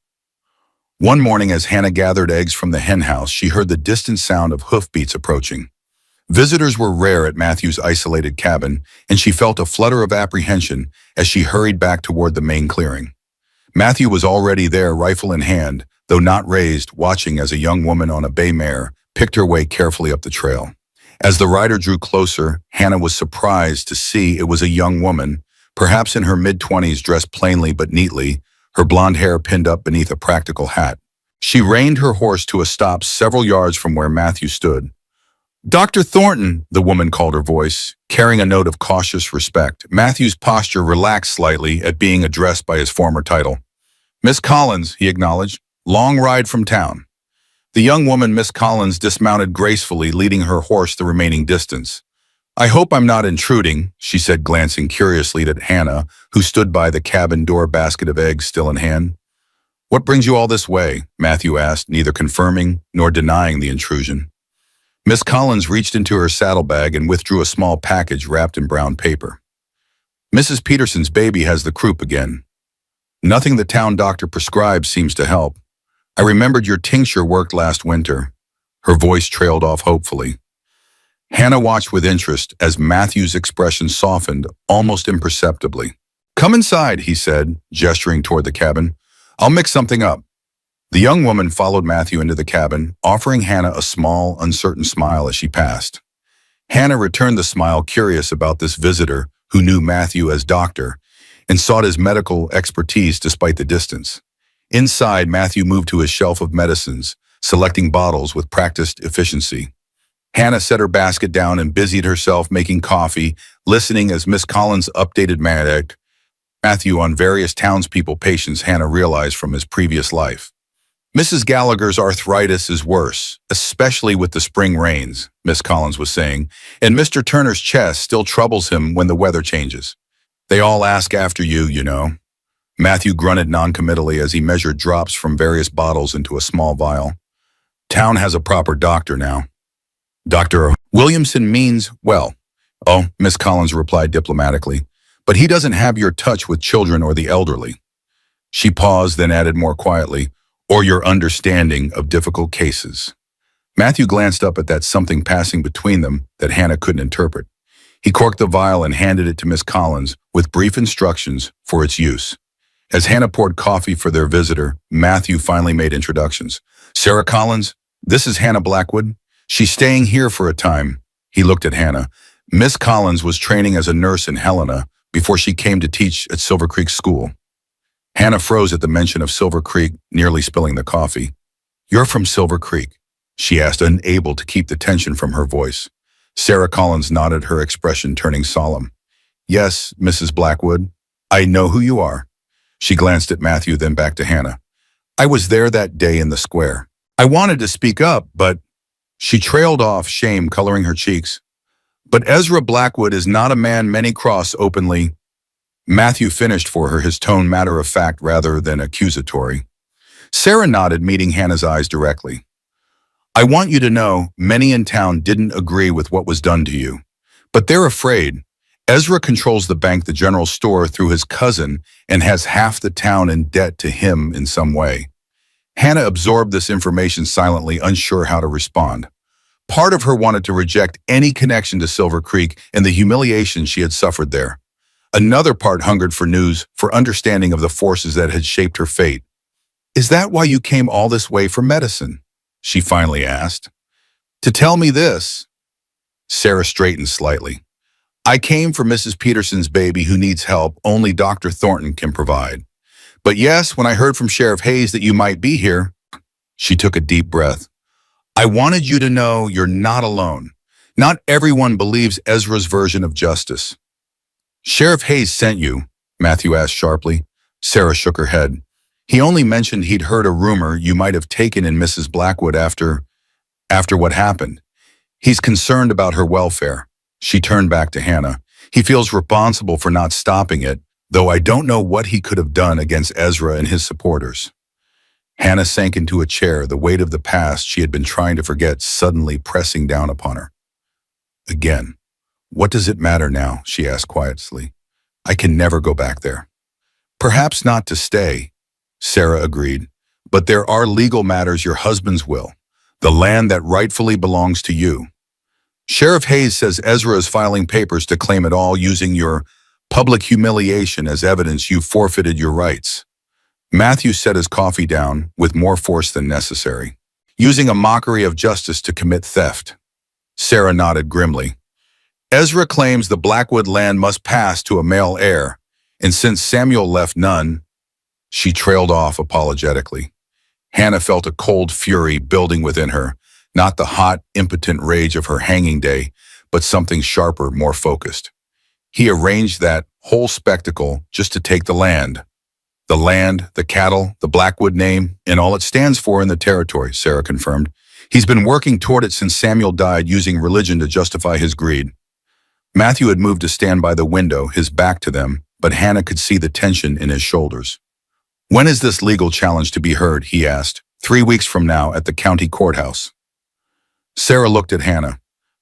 One morning, as Hannah gathered eggs from the hen house, she heard the distant sound of hoofbeats approaching. Visitors were rare at Matthew's isolated cabin, and she felt a flutter of apprehension as she hurried back toward the main clearing. Matthew was already there, rifle in hand, though not raised, watching as a young woman on a bay mare picked her way carefully up the trail. As the rider drew closer, Hannah was surprised to see it was a young woman, perhaps in her mid-20s, dressed plainly but neatly, her blonde hair pinned up beneath a practical hat. She reined her horse to a stop several yards from where Matthew stood. "Dr. Thornton," the woman called, her voice carrying a note of cautious respect. Matthew's posture relaxed slightly at being addressed by his former title. "Miss Collins," he acknowledged. "Long ride from town." The young woman, Miss Collins, dismounted gracefully, leading her horse the remaining distance. "I hope I'm not intruding," she said, glancing curiously at Hannah, who stood by the cabin door, basket of eggs still in hand. "What brings you all this way?" Matthew asked, neither confirming nor denying the intrusion. Miss Collins reached into her saddlebag and withdrew a small package wrapped in brown paper. "Mrs. Peterson's baby has the croup again. Nothing the town doctor prescribed seems to help. I remembered your tincture worked last winter." Her voice trailed off hopefully. Hannah watched with interest as Matthew's expression softened almost imperceptibly. "Come inside," he said, gesturing toward the cabin. "I'll mix something up." The young woman followed Matthew into the cabin, offering Hannah a small, uncertain smile as she passed. Hannah returned the smile, curious about this visitor who knew Matthew as doctor and sought his medical expertise despite the distance. Inside, Matthew moved to his shelf of medicines, selecting bottles with practiced efficiency. Hannah set her basket down and busied herself making coffee, listening as Miss Collins updated Matthew on various townspeople patients Hannah realized from his previous life. "Mrs. Gallagher's arthritis is worse, especially with the spring rains," Miss Collins was saying, "and Mr. Turner's chest still troubles him when the weather changes. They all ask after you, you know." Matthew grunted noncommittally as he measured drops from various bottles into a small vial. "Town has a proper doctor now." "Dr. Williamson means well." "Oh," Miss Collins replied diplomatically, "but he doesn't have your touch with children or the elderly." She paused, then added more quietly, "or your understanding of difficult cases." Matthew glanced up at that something passing between them that Hannah couldn't interpret. He corked the vial and handed it to Miss Collins with brief instructions for its use. As Hannah poured coffee for their visitor, Matthew finally made introductions. "Sarah Collins, this is Hannah Blackwood. She's staying here for a time." He looked at Hannah. Miss Collins was training as a nurse in Helena before she came to teach at Silver Creek School. Hannah froze at the mention of Silver Creek, nearly spilling the coffee. "You're from Silver Creek?" she asked, unable to keep the tension from her voice. Sarah Collins nodded, her expression turning solemn. "Yes, Mrs. Blackwood, I know who you are." She glanced at Matthew, then back to Hannah. "I was there that day in the square. I wanted to speak up, but—" She trailed off, shame coloring her cheeks. "But Ezra Blackwood is not a man many cross openly." Matthew finished for her, his tone matter-of-fact rather than accusatory. Sarah nodded, meeting Hannah's eyes directly. I want you to know many in town didn't agree with what was done to you. But they're afraid. Ezra controls the bank, the general store, through his cousin and has half the town in debt to him in some way. Hannah absorbed this information silently, unsure how to respond. Part of her wanted to reject any connection to Silver Creek and the humiliation she had suffered there. Another part hungered for news, for understanding of the forces that had shaped her fate. Is that why you came all this way for medicine? She finally asked. To tell me this. Sarah straightened slightly. I came for Mrs. Peterson's baby who needs help only Dr. Thornton can provide. But yes, when I heard from Sheriff Hayes that you might be here, she took a deep breath. I wanted you to know you're not alone. Not everyone believes Ezra's version of justice. Sheriff Hayes sent you, Matthew asked sharply. Sarah shook her head. He only mentioned he'd heard a rumor you might have taken in Mrs. Blackwood after what happened. He's concerned about her welfare. She turned back to Hannah. He feels responsible for not stopping it, though I don't know what he could have done against Ezra and his supporters. Hannah sank into a chair, the weight of the past she had been trying to forget suddenly pressing down upon her. Again, what does it matter now? She asked quietly. I can never go back there. Perhaps not to stay, Sarah agreed, but there are legal matters your husband's will, the land that rightfully belongs to you. Sheriff Hayes says Ezra is filing papers to claim it all, using your public humiliation as evidence you forfeited your rights. Matthew set his coffee down with more force than necessary, using a mockery of justice to commit theft. Sarah nodded grimly. Ezra claims the Blackwood land must pass to a male heir, and since Samuel left none, she trailed off apologetically. Hannah felt a cold fury building within her, not the hot, impotent rage of her hanging day, but something sharper, more focused. He arranged that whole spectacle just to take the land. The land, the cattle, the Blackwood name, and all it stands for in the territory, Sarah confirmed. He's been working toward it since Samuel died, using religion to justify his greed. Matthew had moved to stand by the window, his back to them, but Hannah could see the tension in his shoulders. When is this legal challenge to be heard? He asked. 3 weeks from now at the county courthouse. Sarah looked at Hannah.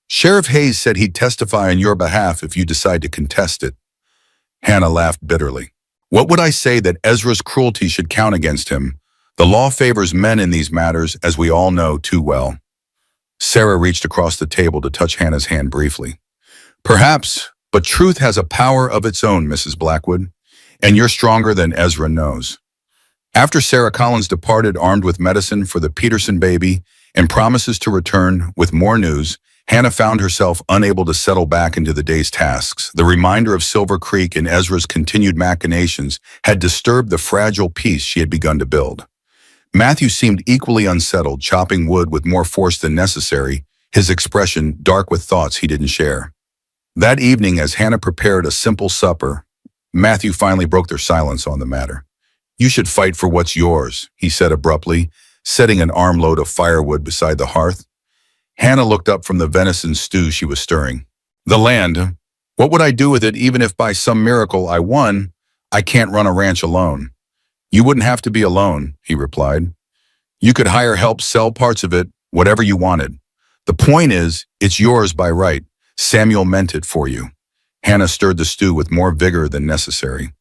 Sheriff Hayes said he'd testify on your behalf if you decide to contest it. Hannah laughed bitterly. What would I say that Ezra's cruelty should count against him? The law favors men in these matters, as we all know too well. Sarah reached across the table to touch Hannah's hand briefly. Perhaps, but truth has a power of its own, Mrs. Blackwood, and you're stronger than Ezra knows. After Sarah Collins departed armed with medicine for the Peterson baby and promises to return with more news, Hannah found herself unable to settle back into the day's tasks. The reminder of Silver Creek and Ezra's continued machinations had disturbed the fragile peace she had begun to build. Matthew seemed equally unsettled, chopping wood with more force than necessary, his expression dark with thoughts he didn't share. That evening, as Hannah prepared a simple supper, Matthew finally broke their silence on the matter. You should fight for what's yours, he said abruptly, setting an armload of firewood beside the hearth. Hannah looked up from the venison stew she was stirring. The land. What would I do with it even if by some miracle I won? I can't run a ranch alone. You wouldn't have to be alone, he replied. You could hire help sell parts of it, whatever you wanted. The point is, it's yours by right. Samuel meant it for you. Hannah stirred the stew with more vigor than necessary.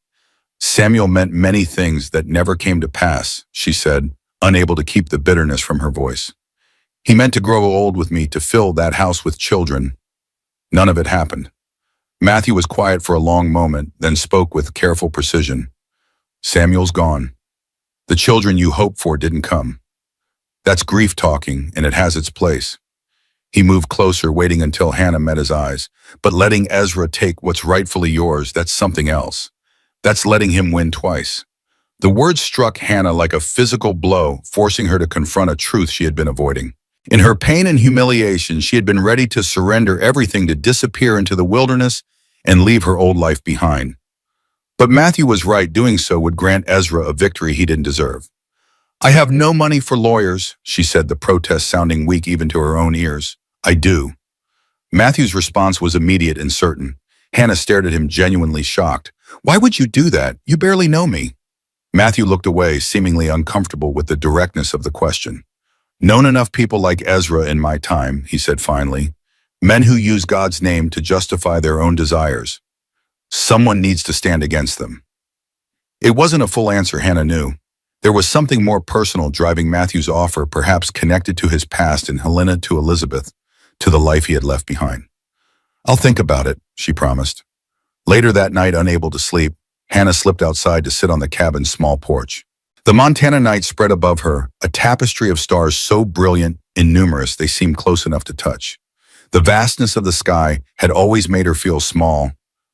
Samuel meant many things that never came to pass, she said, unable to keep the bitterness from her voice. He meant to grow old with me, to fill that house with children. None of it happened. Matthew was quiet for a long moment, then spoke with careful precision. Samuel's gone. The children you hoped for didn't come. That's grief talking, and it has its place. He moved closer, waiting until Hannah met his eyes. But letting Ezra take what's rightfully yours, that's something else. That's letting him win twice. The words struck Hannah like a physical blow, forcing her to confront a truth she had been avoiding. In her pain and humiliation, she had been ready to surrender everything, to disappear into the wilderness and leave her old life behind. But Matthew was right. Doing so would grant Ezra a victory he didn't deserve. I have no money for lawyers, she said, the protest sounding weak even to her own ears. I do. Matthew's response was immediate and certain. Hannah stared at him, genuinely shocked. Why would you do that? You barely know me. Matthew looked away, seemingly uncomfortable with the directness of the question. Known enough people like Ezra in my time, he said finally. Men who use God's name to justify their own desires. Someone needs to stand against them. It wasn't a full answer, Hannah knew. There was something more personal driving Matthew's offer, perhaps connected to his past and Helena to Elizabeth, to the life he had left behind. I'll think about it, she promised. Later that night, unable to sleep, Hannah slipped outside to sit on the cabin's small porch. The Montana night spread above her, a tapestry of stars so brilliant and numerous they seemed close enough to touch. The vastness of the sky had always made her feel small,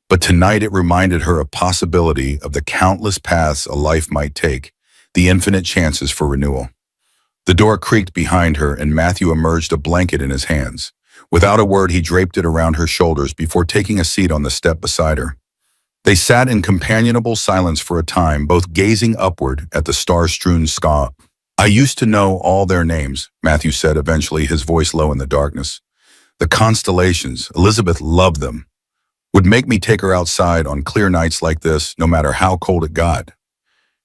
but tonight it reminded her of possibility of the countless paths a life might take, the infinite chances for renewal. The door creaked behind her and Matthew emerged, a blanket in his hands. Without a word, he draped it around her shoulders before taking a seat on the step beside her. They sat in companionable silence for a time, both gazing upward at the star-strewn sky. I used to know all their names, Matthew said eventually, his voice low in the darkness. The constellations, Elizabeth loved them. Would make me take her outside on clear nights like this, no matter how cold it got.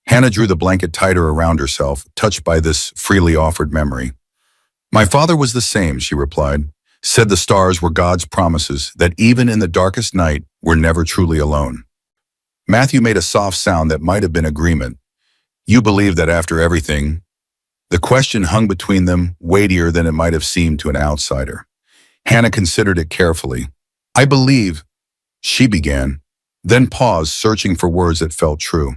Hannah drew the blanket tighter around herself, touched by this freely offered memory. My father was the same, she replied. Said the stars were God's promises, that even in the darkest night, we're never truly alone. Matthew made a soft sound that might have been agreement. You believe that after everything? The question hung between them, weightier than it might have seemed to an outsider. Hannah considered it carefully. I believe, she began, then paused, searching for words that felt true.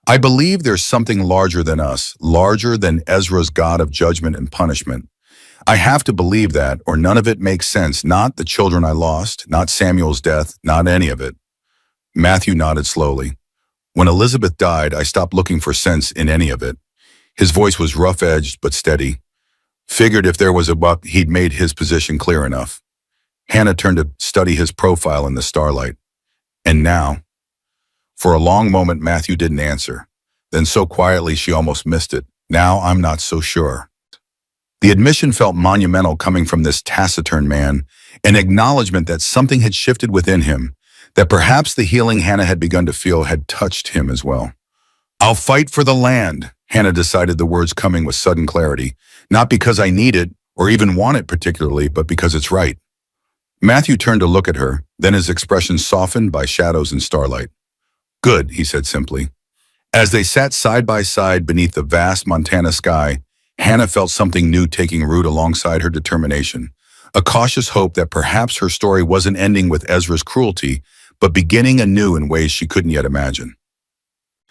I believe there's something larger than us, larger than Ezra's God of judgment and punishment. I have to believe that, or none of it makes sense. Not the children I lost, not Samuel's death, not any of it. Matthew nodded slowly. When Elizabeth died, I stopped looking for sense in any of it. His voice was rough-edged but steady. Figured if there was a buck, he'd made his position clear enough. Hannah turned to study his profile in the starlight. And now? For a long moment, Matthew didn't answer. Then so quietly she almost missed it. Now I'm not so sure. The admission felt monumental coming from this taciturn man, an acknowledgement that something had shifted within him, that perhaps the healing Hannah had begun to feel had touched him as well. I'll fight for the land, Hannah decided, the words coming with sudden clarity, not because I need it or even want it particularly, but because it's right. Matthew turned to look at her, then his expression softened by shadows and starlight. Good, he said simply. As they sat side by side beneath the vast Montana sky, Hannah felt something new taking root alongside her determination, a cautious hope that perhaps her story wasn't ending with Ezra's cruelty, but beginning anew in ways she couldn't yet imagine.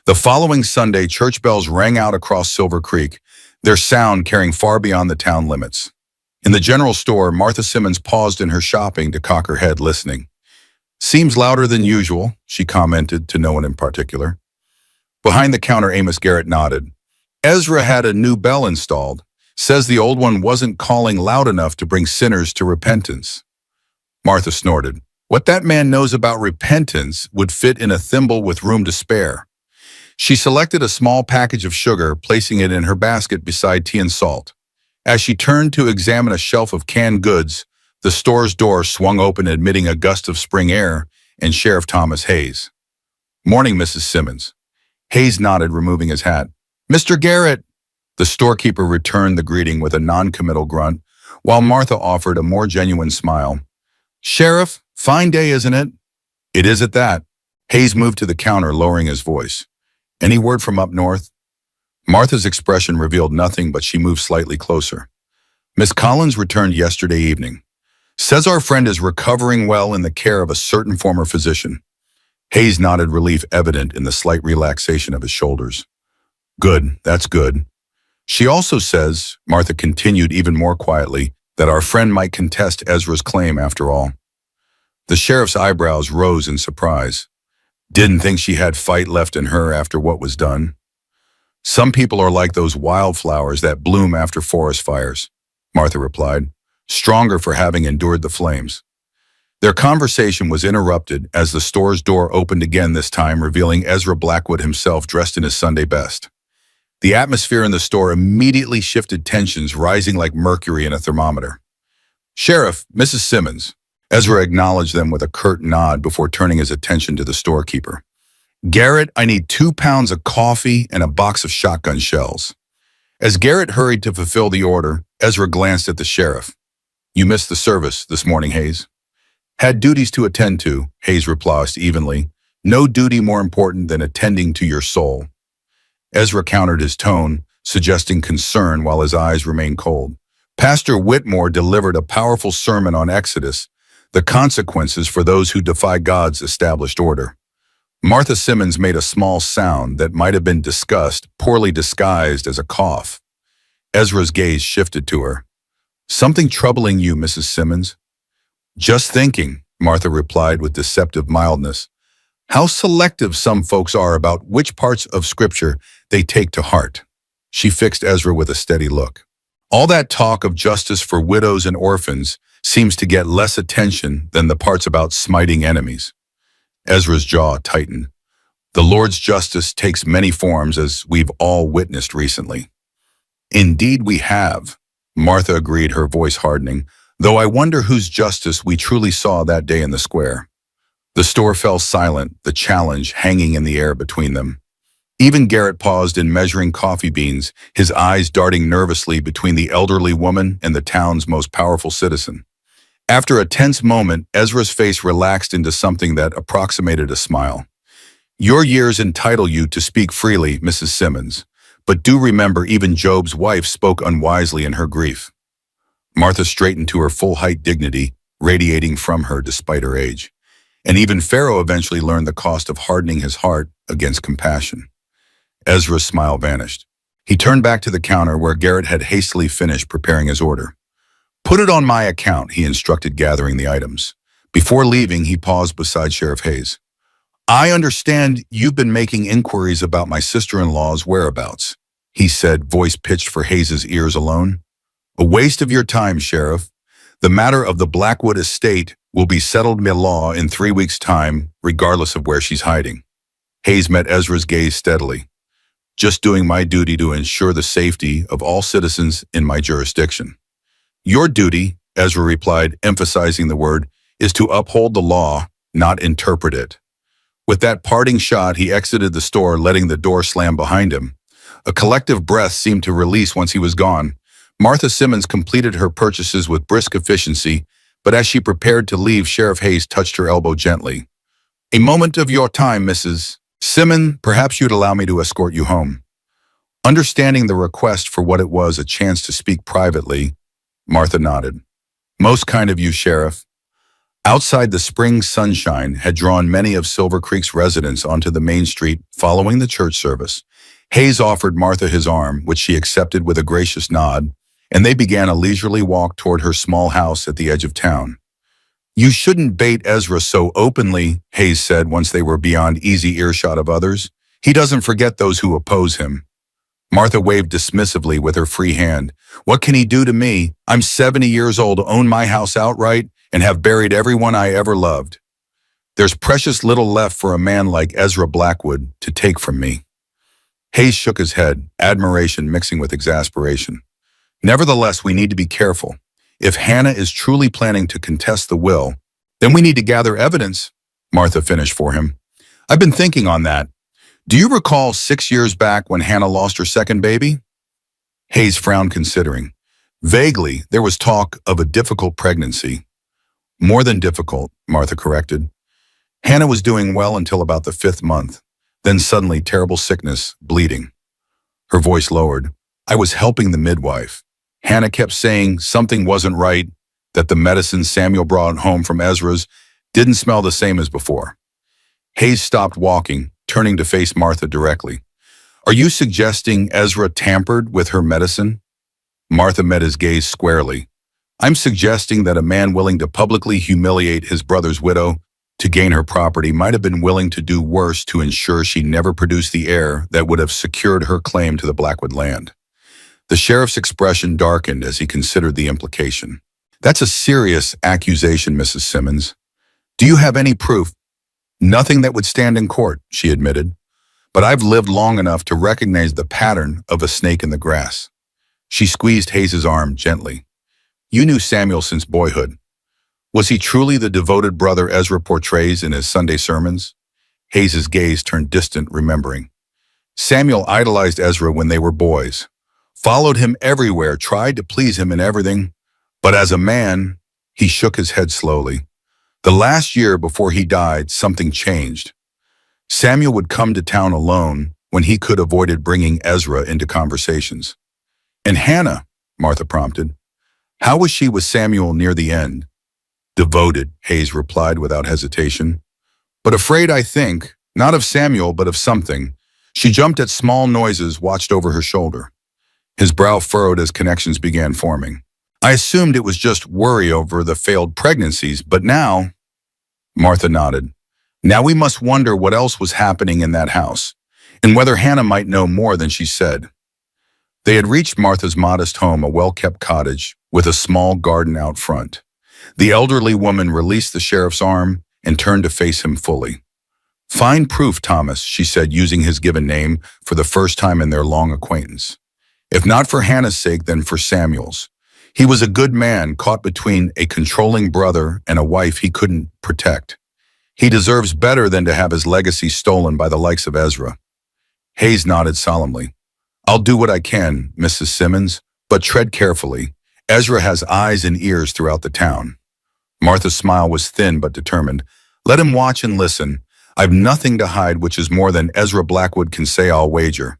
The following Sunday, church bells rang out across Silver Creek, their sound carrying far beyond the town limits. In the general store, Martha Simmons paused in her shopping to cock her head, listening. Seems louder than usual, she commented to no one in particular. Behind the counter, Amos Garrett nodded. Ezra had a new bell installed. Says the old one wasn't calling loud enough to bring sinners to repentance. Martha snorted. What that man knows about repentance would fit in a thimble with room to spare. She selected a small package of sugar, placing it in her basket beside tea and salt. As she turned to examine a shelf of canned goods, the store's door swung open, admitting a gust of spring air and Sheriff Thomas Hayes. Morning, Mrs. Simmons. Hayes nodded, removing his hat. Mr. Garrett. The storekeeper returned the greeting with a non-committal grunt, while Martha offered a more genuine smile. Sheriff, fine day, isn't it? It is at that. Hayes moved to the counter, lowering his voice. Any word from up north? Martha's expression revealed nothing, but she moved slightly closer. Miss Collins returned yesterday evening. Says our friend is recovering well in the care of a certain former physician. Hayes nodded, relief evident in the slight relaxation of his shoulders. Good, that's good. She also says, Martha continued even more quietly, that our friend might contest Ezra's claim after all. The sheriff's eyebrows rose in surprise. Didn't think she had fight left in her after what was done. Some people are like those wildflowers that bloom after forest fires, Martha replied, stronger for having endured the flames. Their conversation was interrupted as the store's door opened again, this time revealing Ezra Blackwood himself dressed in his Sunday best. The atmosphere in the store immediately shifted, tensions rising like mercury in a thermometer. Sheriff, Mrs. Simmons. Ezra acknowledged them with a curt nod before turning his attention to the storekeeper. Garrett, I need 2 pounds of coffee and a box of shotgun shells. As Garrett hurried to fulfill the order, Ezra glanced at the sheriff. You missed the service this morning, Hayes. Had duties to attend to, Hayes replied evenly. No duty more important than attending to your soul. Ezra countered his tone, suggesting concern while his eyes remained cold. Pastor Whitmore delivered a powerful sermon on Exodus, the consequences for those who defy God's established order. Martha Simmons made a small sound that might have been disgust, poorly disguised as a cough. Ezra's gaze shifted to her. Something troubling you, Mrs. Simmons? Just thinking, Martha replied with deceptive mildness. How selective some folks are about which parts of Scripture they take to heart. She fixed Ezra with a steady look. All that talk of justice for widows and orphans seems to get less attention than the parts about smiting enemies. Ezra's jaw tightened. The Lord's justice takes many forms, as we've all witnessed recently. Indeed we have, Martha agreed, her voice hardening, though I wonder whose justice we truly saw that day in the square. The store fell silent, the challenge hanging in the air between them. Even Garrett paused in measuring coffee beans, his eyes darting nervously between the elderly woman and the town's most powerful citizen. After a tense moment, Ezra's face relaxed into something that approximated a smile. Your years entitle you to speak freely, Mrs. Simmons, but do remember even Job's wife spoke unwisely in her grief. Martha straightened to her full-height dignity, radiating from her despite her age. And even Pharaoh eventually learned the cost of hardening his heart against compassion. Ezra's smile vanished. He turned back to the counter where Garrett had hastily finished preparing his order. Put it on my account, he instructed, gathering the items. Before leaving, he paused beside Sheriff Hayes. I understand you've been making inquiries about my sister-in-law's whereabouts, he said, voice pitched for Hayes's ears alone. A waste of your time, Sheriff. The matter of the Blackwood estate will be settled by law in 3 weeks' time, regardless of where she's hiding. Hayes met Ezra's gaze steadily. Just doing my duty to ensure the safety of all citizens in my jurisdiction. Your duty, Ezra replied, emphasizing the word, is to uphold the law, not interpret it. With that parting shot, he exited the store, letting the door slam behind him. A collective breath seemed to release once he was gone. Martha Simmons completed her purchases with brisk efficiency, but as she prepared to leave, Sheriff Hayes touched her elbow gently. A moment of your time, Mrs. Simmons, perhaps you'd allow me to escort you home. Understanding the request for what it was, a chance to speak privately, Martha nodded. Most kind of you, Sheriff. Outside, the spring sunshine had drawn many of Silver Creek's residents onto the main street following the church service. Hayes offered Martha his arm, which she accepted with a gracious nod, and they began a leisurely walk toward her small house at the edge of town. You shouldn't bait Ezra so openly, Hayes said once they were beyond easy earshot of others. He doesn't forget those who oppose him. Martha waved dismissively with her free hand. What can he do to me? I'm 70 years old, own my house outright, and have buried everyone I ever loved. There's precious little left for a man like Ezra Blackwood to take from me. Hayes shook his head, admiration mixing with exasperation. Nevertheless, we need to be careful. If Hannah is truly planning to contest the will, then we need to gather evidence, Martha finished for him. I've been thinking on that. Do you recall 6 years back when Hannah lost her second baby? Hayes frowned, considering. Vaguely, there was talk of a difficult pregnancy. More than difficult, Martha corrected. Hannah was doing well until about the 5th month. Then suddenly, terrible sickness, bleeding. Her voice lowered. I was helping the midwife. Hannah kept saying something wasn't right, that the medicine Samuel brought home from Ezra's didn't smell the same as before. Hayes stopped walking, turning to face Martha directly. Are you suggesting Ezra tampered with her medicine? Martha met his gaze squarely. I'm suggesting that a man willing to publicly humiliate his brother's widow to gain her property might have been willing to do worse to ensure she never produced the heir that would have secured her claim to the Blackwood land. The sheriff's expression darkened as he considered the implication. That's a serious accusation, Mrs. Simmons. Do you have any proof? Nothing that would stand in court, she admitted. But I've lived long enough to recognize the pattern of a snake in the grass. She squeezed Hayes's arm gently. You knew Samuel since boyhood. Was he truly the devoted brother Ezra portrays in his Sunday sermons? Hayes's gaze turned distant, remembering. Samuel idolized Ezra when they were boys, followed him everywhere, tried to please him in everything. But as a man, he shook his head slowly. The last year before he died, something changed. Samuel would come to town alone when he could avoided bringing Ezra into conversations. And Hannah, Martha prompted. How was she with Samuel near the end? Devoted, Hayes replied without hesitation. But afraid, I think, not of Samuel, but of something. She jumped at small noises, watched over her shoulder. His brow furrowed as connections began forming. I assumed it was just worry over the failed pregnancies, but now… Martha nodded. Now we must wonder what else was happening in that house, and whether Hannah might know more than she said. They had reached Martha's modest home, a well-kept cottage, with a small garden out front. The elderly woman released the sheriff's arm and turned to face him fully. Fine proof, Thomas, she said, using his given name for the first time in their long acquaintance. If not for Hannah's sake, then for Samuel's. He was a good man caught between a controlling brother and a wife he couldn't protect. He deserves better than to have his legacy stolen by the likes of Ezra. Hayes nodded solemnly. I'll do what I can, Mrs. Simmons, but tread carefully. Ezra has eyes and ears throughout the town. Martha's smile was thin but determined. Let him watch and listen. I've nothing to hide, which is more than Ezra Blackwood can say, I'll wager.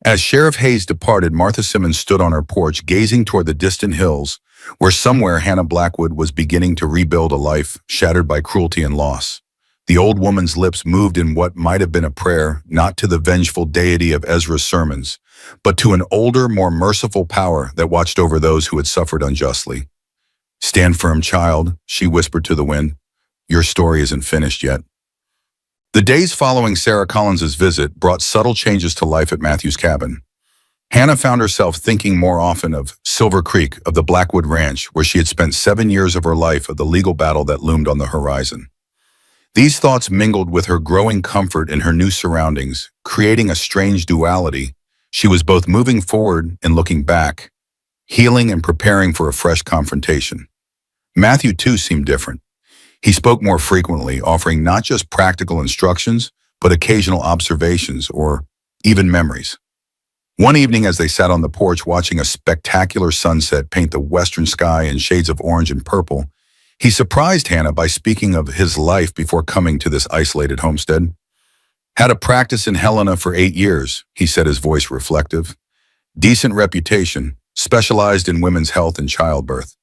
As Sheriff Hayes departed, Martha Simmons stood on her porch, gazing toward the distant hills, where somewhere Hannah Blackwood was beginning to rebuild a life shattered by cruelty and loss. The old woman's lips moved in what might have been a prayer, not to the vengeful deity of Ezra's sermons, but to an older, more merciful power that watched over those who had suffered unjustly. Stand firm, child, she whispered to the wind. Your story isn't finished yet. The days following Sarah Collins's visit brought subtle changes to life at Matthew's cabin. Hannah found herself thinking more often of Silver Creek, of the Blackwood Ranch, where she had spent 7 years of her life, of the legal battle that loomed on the horizon. These thoughts mingled with her growing comfort in her new surroundings, creating a strange duality. She was both moving forward and looking back, healing and preparing for a fresh confrontation. Matthew, too, seemed different. He spoke more frequently, offering not just practical instructions, but occasional observations or even memories. One evening, as they sat on the porch watching a spectacular sunset paint the western sky in shades of orange and purple, he surprised Hannah by speaking of his life before coming to this isolated homestead. Had a practice in Helena for 8 years, he said, his voice reflective. Decent reputation, specialized in women's health and childbirth.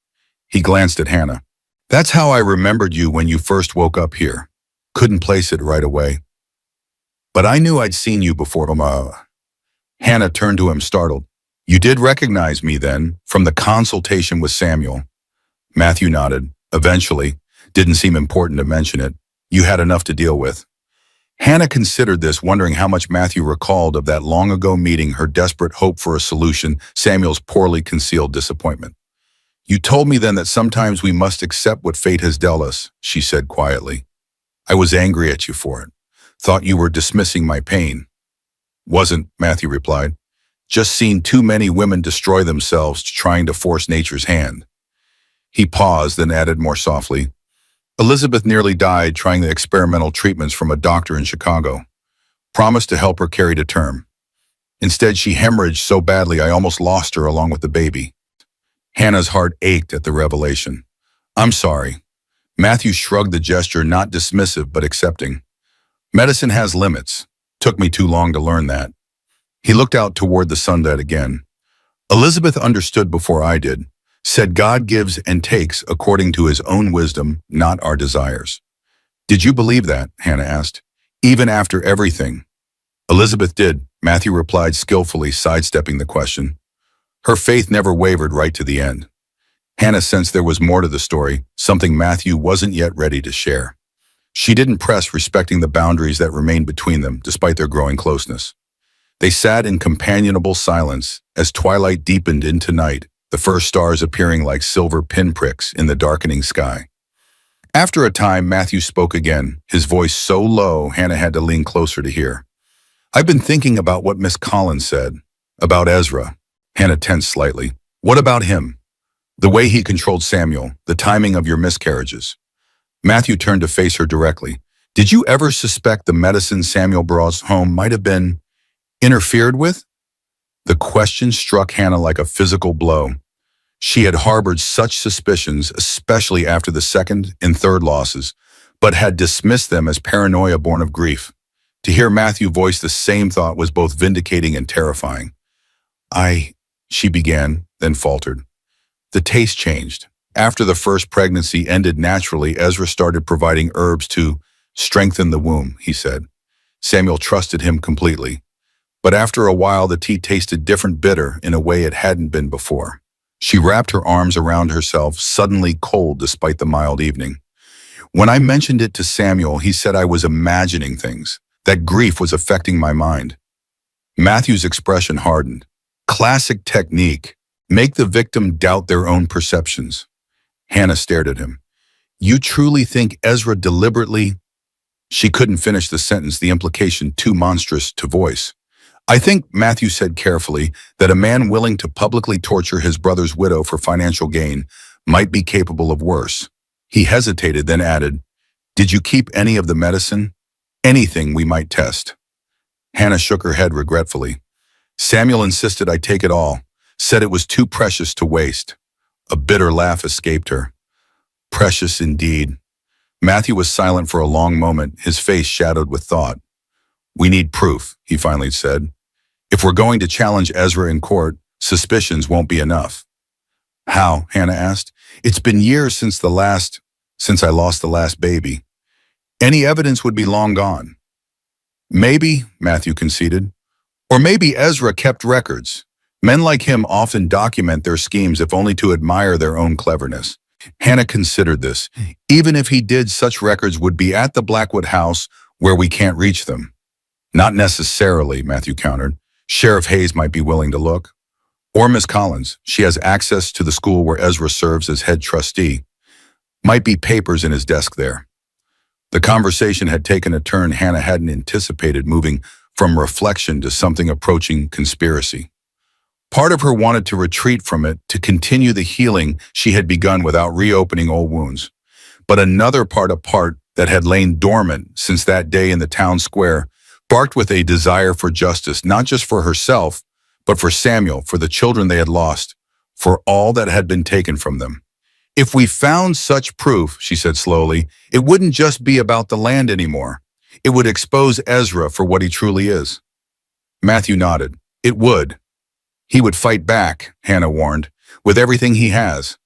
He glanced at Hannah. That's how I remembered you when you first woke up here. Couldn't place it right away. But I knew I'd seen you before. Hannah turned to him, startled. You did recognize me then, from the consultation with Samuel. Matthew nodded. Eventually. Didn't seem important to mention it. You had enough to deal with. Hannah considered this, wondering how much Matthew recalled of that long-ago meeting, her desperate hope for a solution, Samuel's poorly concealed disappointment. You told me then that sometimes we must accept what fate has dealt us, she said quietly. I was angry at you for it. Thought you were dismissing my pain. Wasn't, Matthew replied. Just seen too many women destroy themselves trying to force nature's hand. He paused, then added more softly. Elizabeth nearly died trying the experimental treatments from a doctor in Chicago. Promised to help her carry to term. Instead, she hemorrhaged so badly I almost lost her along with the baby. Hannah's heart ached at the revelation. I'm sorry. Matthew shrugged the gesture, not dismissive but accepting. Medicine has limits. Took me too long to learn that. He looked out toward the sunset again. Elizabeth understood before I did. Said God gives and takes according to his own wisdom, not our desires. Did you believe that? Hannah asked. Even after everything? Elizabeth did, Matthew replied skillfully, sidestepping the question. Her faith never wavered right to the end. Hannah sensed there was more to the story, something Matthew wasn't yet ready to share. She didn't press, respecting the boundaries that remained between them, despite their growing closeness. They sat in companionable silence as twilight deepened into night, the first stars appearing like silver pinpricks in the darkening sky. After a time, Matthew spoke again, his voice so low Hannah had to lean closer to hear. I've been thinking about what Miss Collins said, about Ezra. Hannah tensed slightly. What about him? The way he controlled Samuel, the timing of your miscarriages. Matthew turned to face her directly. Did you ever suspect the medicine Samuel brought home might have been interfered with? The question struck Hannah like a physical blow. She had harbored such suspicions, especially after the second and third losses, but had dismissed them as paranoia born of grief. To hear Matthew voice the same thought was both vindicating and terrifying. She began, then faltered. The taste changed. After the first pregnancy ended naturally, Ezra started providing herbs to strengthen the womb, he said. Samuel trusted him completely. But after a while, the tea tasted different, bitter in a way it hadn't been before. She wrapped her arms around herself, suddenly cold despite the mild evening. When I mentioned it to Samuel, he said I was imagining things, that grief was affecting my mind. Matthew's expression hardened. Classic technique. Make the victim doubt their own perceptions. Hannah stared at him. You truly think Ezra deliberately? She couldn't finish the sentence, the implication too monstrous to voice. I think, Matthew said carefully, that a man willing to publicly torture his brother's widow for financial gain might be capable of worse. He hesitated, then added, Did you keep any of the medicine? Anything we might test? Hannah shook her head regretfully. Samuel insisted I take it all, said it was too precious to waste. A bitter laugh escaped her. Precious indeed. Matthew was silent for a long moment, his face shadowed with thought. We need proof, he finally said. If we're going to challenge Ezra in court, suspicions won't be enough. How? Hannah asked. It's been years since I lost the last baby. Any evidence would be long gone. Maybe, Matthew conceded. Or maybe Ezra kept records. Men like him often document their schemes if only to admire their own cleverness. Hannah considered this. Even if he did, such records would be at the Blackwood house where we can't reach them. Not necessarily, Matthew countered. Sheriff Hayes might be willing to look. Or Miss Collins. She has access to the school where Ezra serves as head trustee. Might be papers in his desk there. The conversation had taken a turn Hannah hadn't anticipated, moving from reflection to something approaching conspiracy. Part of her wanted to retreat from it, to continue the healing she had begun without reopening old wounds. But another part that had lain dormant since that day in the town square, barked with a desire for justice, not just for herself, but for Samuel, for the children they had lost, for all that had been taken from them. If we found such proof, she said slowly, it wouldn't just be about the land anymore. It would expose Ezra for what he truly is. Matthew nodded. It would. He would fight back, Hannah warned, with everything he has.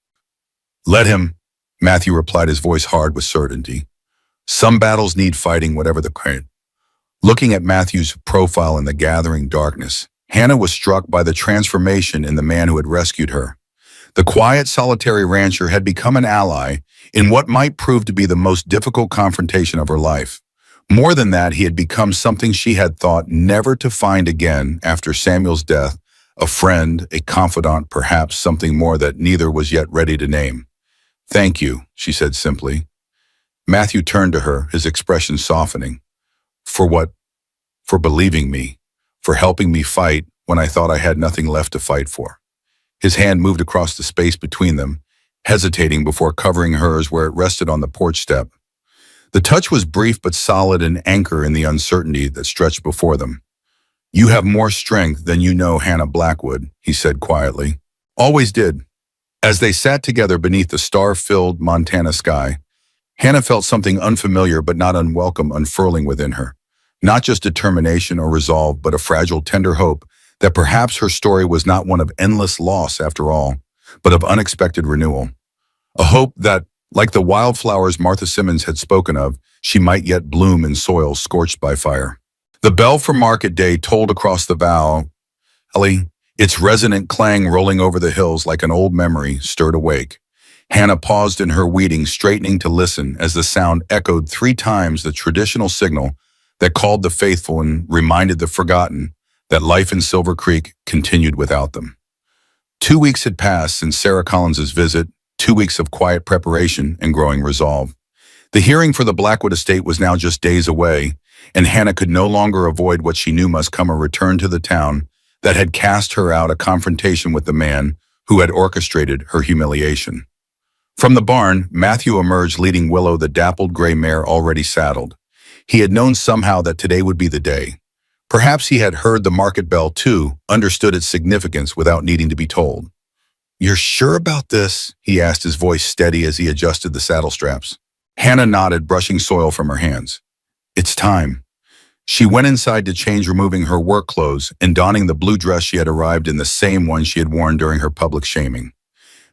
Let him, Matthew replied, his voice hard with certainty. Some battles need fighting, whatever the kind. Looking at Matthew's profile in the gathering darkness, Hannah was struck by the transformation in the man who had rescued her. The quiet, solitary rancher had become an ally in what might prove to be the most difficult confrontation of her life. More than that, he had become something she had thought never to find again after Samuel's death, a friend, a confidant, perhaps something more that neither was yet ready to name. Thank you, she said simply. Matthew turned to her, his expression softening. For what? For believing me, for helping me fight when I thought I had nothing left to fight for. His hand moved across the space between them, hesitating before covering hers where it rested on the porch step. The touch was brief but solid, an anchor in the uncertainty that stretched before them. You have more strength than you know, Hannah Blackwood, he said quietly. Always did. As they sat together beneath the star-filled Montana sky, Hannah felt something unfamiliar but not unwelcome unfurling within her. Not just determination or resolve, but a fragile, tender hope that perhaps her story was not one of endless loss after all, but of unexpected renewal. A hope that, like the wildflowers Martha Simmons had spoken of, she might yet bloom in soil scorched by fire. The bell for market day tolled across the valley, its resonant clang rolling over the hills like an old memory stirred awake. Hannah paused in her weeding, straightening to listen as the sound echoed 3 times the traditional signal that called the faithful and reminded the forgotten that life in Silver Creek continued without them. 2 weeks had passed since Sarah Collins's visit, 2 weeks of quiet preparation and growing resolve. The hearing for the Blackwood estate was now just days away, and Hannah could no longer avoid what she knew must come, a return to the town that had cast her out, a confrontation with the man who had orchestrated her humiliation. From the barn, Matthew emerged leading Willow, the dappled gray mare already saddled. He had known somehow that today would be the day. Perhaps he had heard the market bell too, understood its significance without needing to be told. "You're sure about this?" he asked, his voice steady as he adjusted the saddle straps. Hannah nodded, brushing soil from her hands. "It's time." She went inside to change, removing her work clothes and donning the blue dress she had arrived in, the same one she had worn during her public shaming.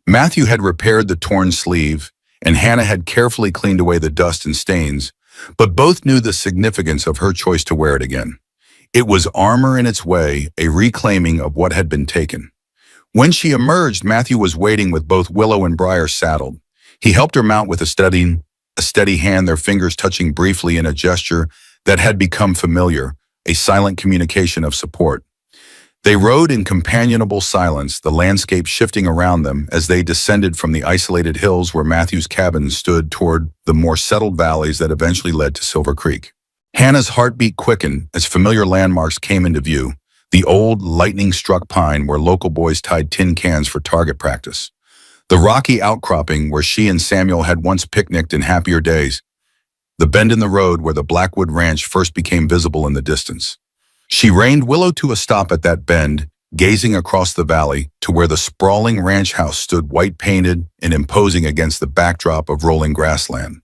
Matthew had repaired the torn sleeve, and Hannah had carefully cleaned away the dust and stains, but both knew the significance of her choice to wear it again. It was armor in its way, a reclaiming of what had been taken. When she emerged, Matthew was waiting with both Willow and Briar saddled. He helped her mount with a steady hand, their fingers touching briefly in a gesture that had become familiar, a silent communication of support. They rode in companionable silence, the landscape shifting around them as they descended from the isolated hills where Matthew's cabin stood toward the more settled valleys that eventually led to Silver Creek. Hannah's heartbeat quickened as familiar landmarks came into view, the old lightning-struck pine where local boys tied tin cans for target practice, the rocky outcropping where she and Samuel had once picnicked in happier days, the bend in the road where the Blackwood Ranch first became visible in the distance. She reined Willow to a stop at that bend, gazing across the valley to where the sprawling ranch house stood white-painted and imposing against the backdrop of rolling grassland.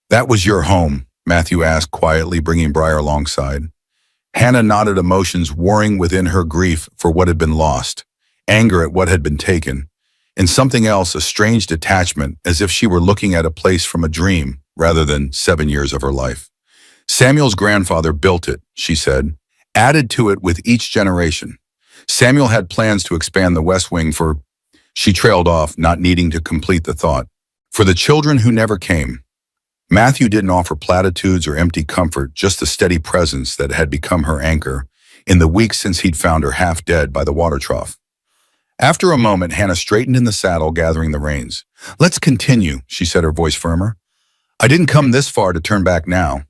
"That was your home?" Matthew asked quietly, bringing Briar alongside. Hannah nodded, emotions warring within her, grief for what had been lost, anger at what had been taken, and something else, a strange detachment, as if she were looking at a place from a dream rather than 7 years of her life. "Samuel's grandfather built it," she said, "added to it with each generation. Samuel had plans to expand the West Wing for—" She trailed off, not needing to complete the thought. "For the children who never came." Matthew didn't offer platitudes or empty comfort, just the steady presence that had become her anchor in the weeks since he'd found her half dead by the water trough. After a moment, Hannah straightened in the saddle, gathering the reins. "Let's continue," she said, her voice firmer. "I didn't come this far to turn back now."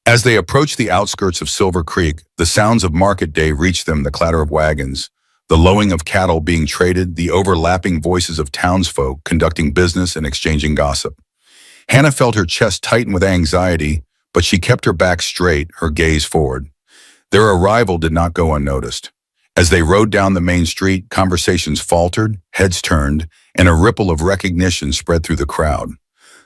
As they approached the outskirts of Silver Creek, the sounds of market day reached them, the clatter of wagons, the lowing of cattle being traded, the overlapping voices of townsfolk conducting business and exchanging gossip. Hannah felt her chest tighten with anxiety, but she kept her back straight, her gaze forward. Their arrival did not go unnoticed. As they rode down the main street, conversations faltered, heads turned, and a ripple of recognition spread through the crowd.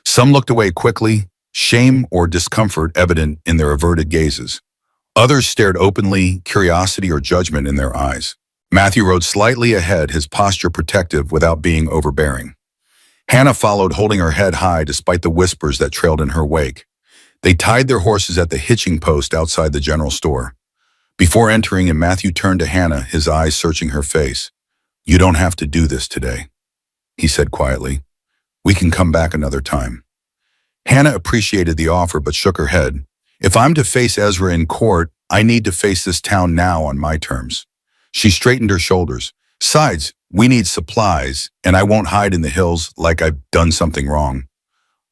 Some looked away quickly, shame or discomfort evident in their averted gazes. Others stared openly, curiosity or judgment in their eyes. Matthew rode slightly ahead, his posture protective without being overbearing. Hannah followed, holding her head high despite the whispers that trailed in her wake. They tied their horses at the hitching post outside the general store. Before entering, and Matthew turned to Hannah, his eyes searching her face. "You don't have to do this today," he said quietly. "We can come back another time." Hannah appreciated the offer but shook her head. "If I'm to face Ezra in court, I need to face this town now on my terms." She straightened her shoulders. "Besides, we need supplies, and I won't hide in the hills like I've done something wrong."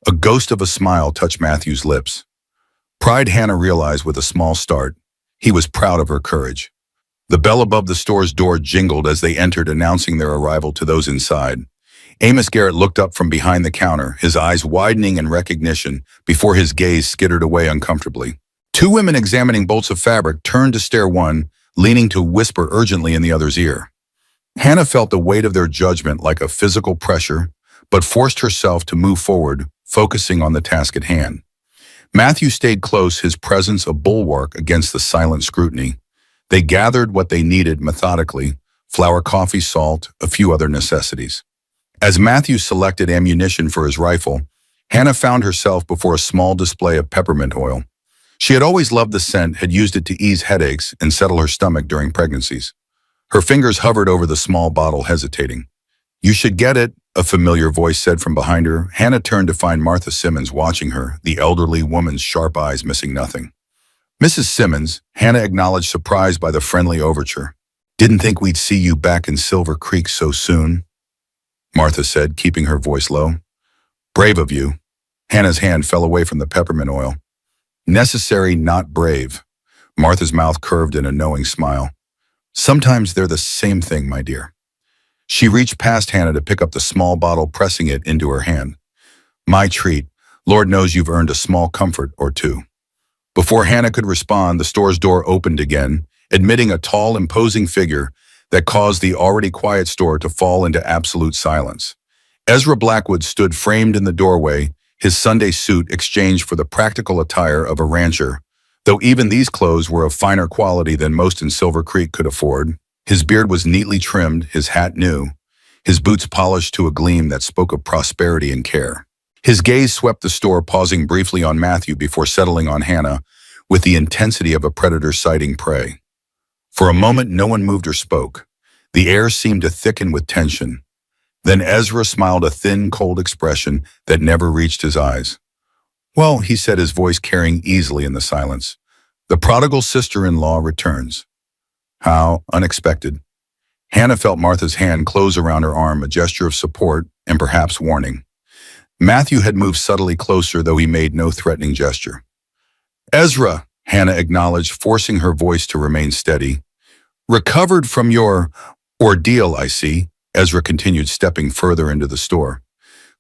A ghost of a smile touched Matthew's lips. Pride, Hannah realized with a small start. He was proud of her courage. The bell above the store's door jingled as they entered, announcing their arrival to those inside. Amos Garrett looked up from behind the counter, his eyes widening in recognition before his gaze skittered away uncomfortably. Two women examining bolts of fabric turned to stare, one leaning to whisper urgently in the other's ear. Hannah felt the weight of their judgment like a physical pressure, but forced herself to move forward, focusing on the task at hand. Matthew stayed close, his presence a bulwark against the silent scrutiny. They gathered what they needed methodically: flour, coffee, salt, a few other necessities. As Matthew selected ammunition for his rifle, Hannah found herself before a small display of peppermint oil. She had always loved the scent, had used it to ease headaches and settle her stomach during pregnancies. Her fingers hovered over the small bottle, hesitating. "You should get it," a familiar voice said from behind her. Hannah turned to find Martha Simmons watching her, the elderly woman's sharp eyes missing nothing. "Mrs. Simmons," Hannah acknowledged, surprised by the friendly overture. "Didn't think we'd see you back in Silver Creek so soon," Martha said, keeping her voice low. "Brave of you." Hannah's hand fell away from the peppermint oil. "Necessary, not brave." Martha's mouth curved in a knowing smile. "Sometimes they're the same thing, my dear." She reached past Hannah to pick up the small bottle, pressing it into her hand. "My treat. Lord knows you've earned a small comfort or two." Before Hannah could respond, the store's door opened again, admitting a tall, imposing figure that caused the already quiet store to fall into absolute silence. Ezra Blackwood stood framed in the doorway, his Sunday suit exchanged for the practical attire of a rancher. Though even these clothes were of finer quality than most in Silver Creek could afford, his beard was neatly trimmed, his hat new, his boots polished to a gleam that spoke of prosperity and care. His gaze swept the store, pausing briefly on Matthew before settling on Hannah with the intensity of a predator sighting prey. For a moment, no one moved or spoke. The air seemed to thicken with tension. Then Ezra smiled, a thin, cold expression that never reached his eyes. "Well," he said, his voice carrying easily in the silence, "the prodigal sister-in-law returns." How unexpected. Hannah felt Martha's hand close around her arm, a gesture of support and perhaps warning. Matthew had moved subtly closer, though he made no threatening gesture. "Ezra," Hannah acknowledged, forcing her voice to remain steady. "Recovered from your ordeal, I see," Ezra continued, stepping further into the store.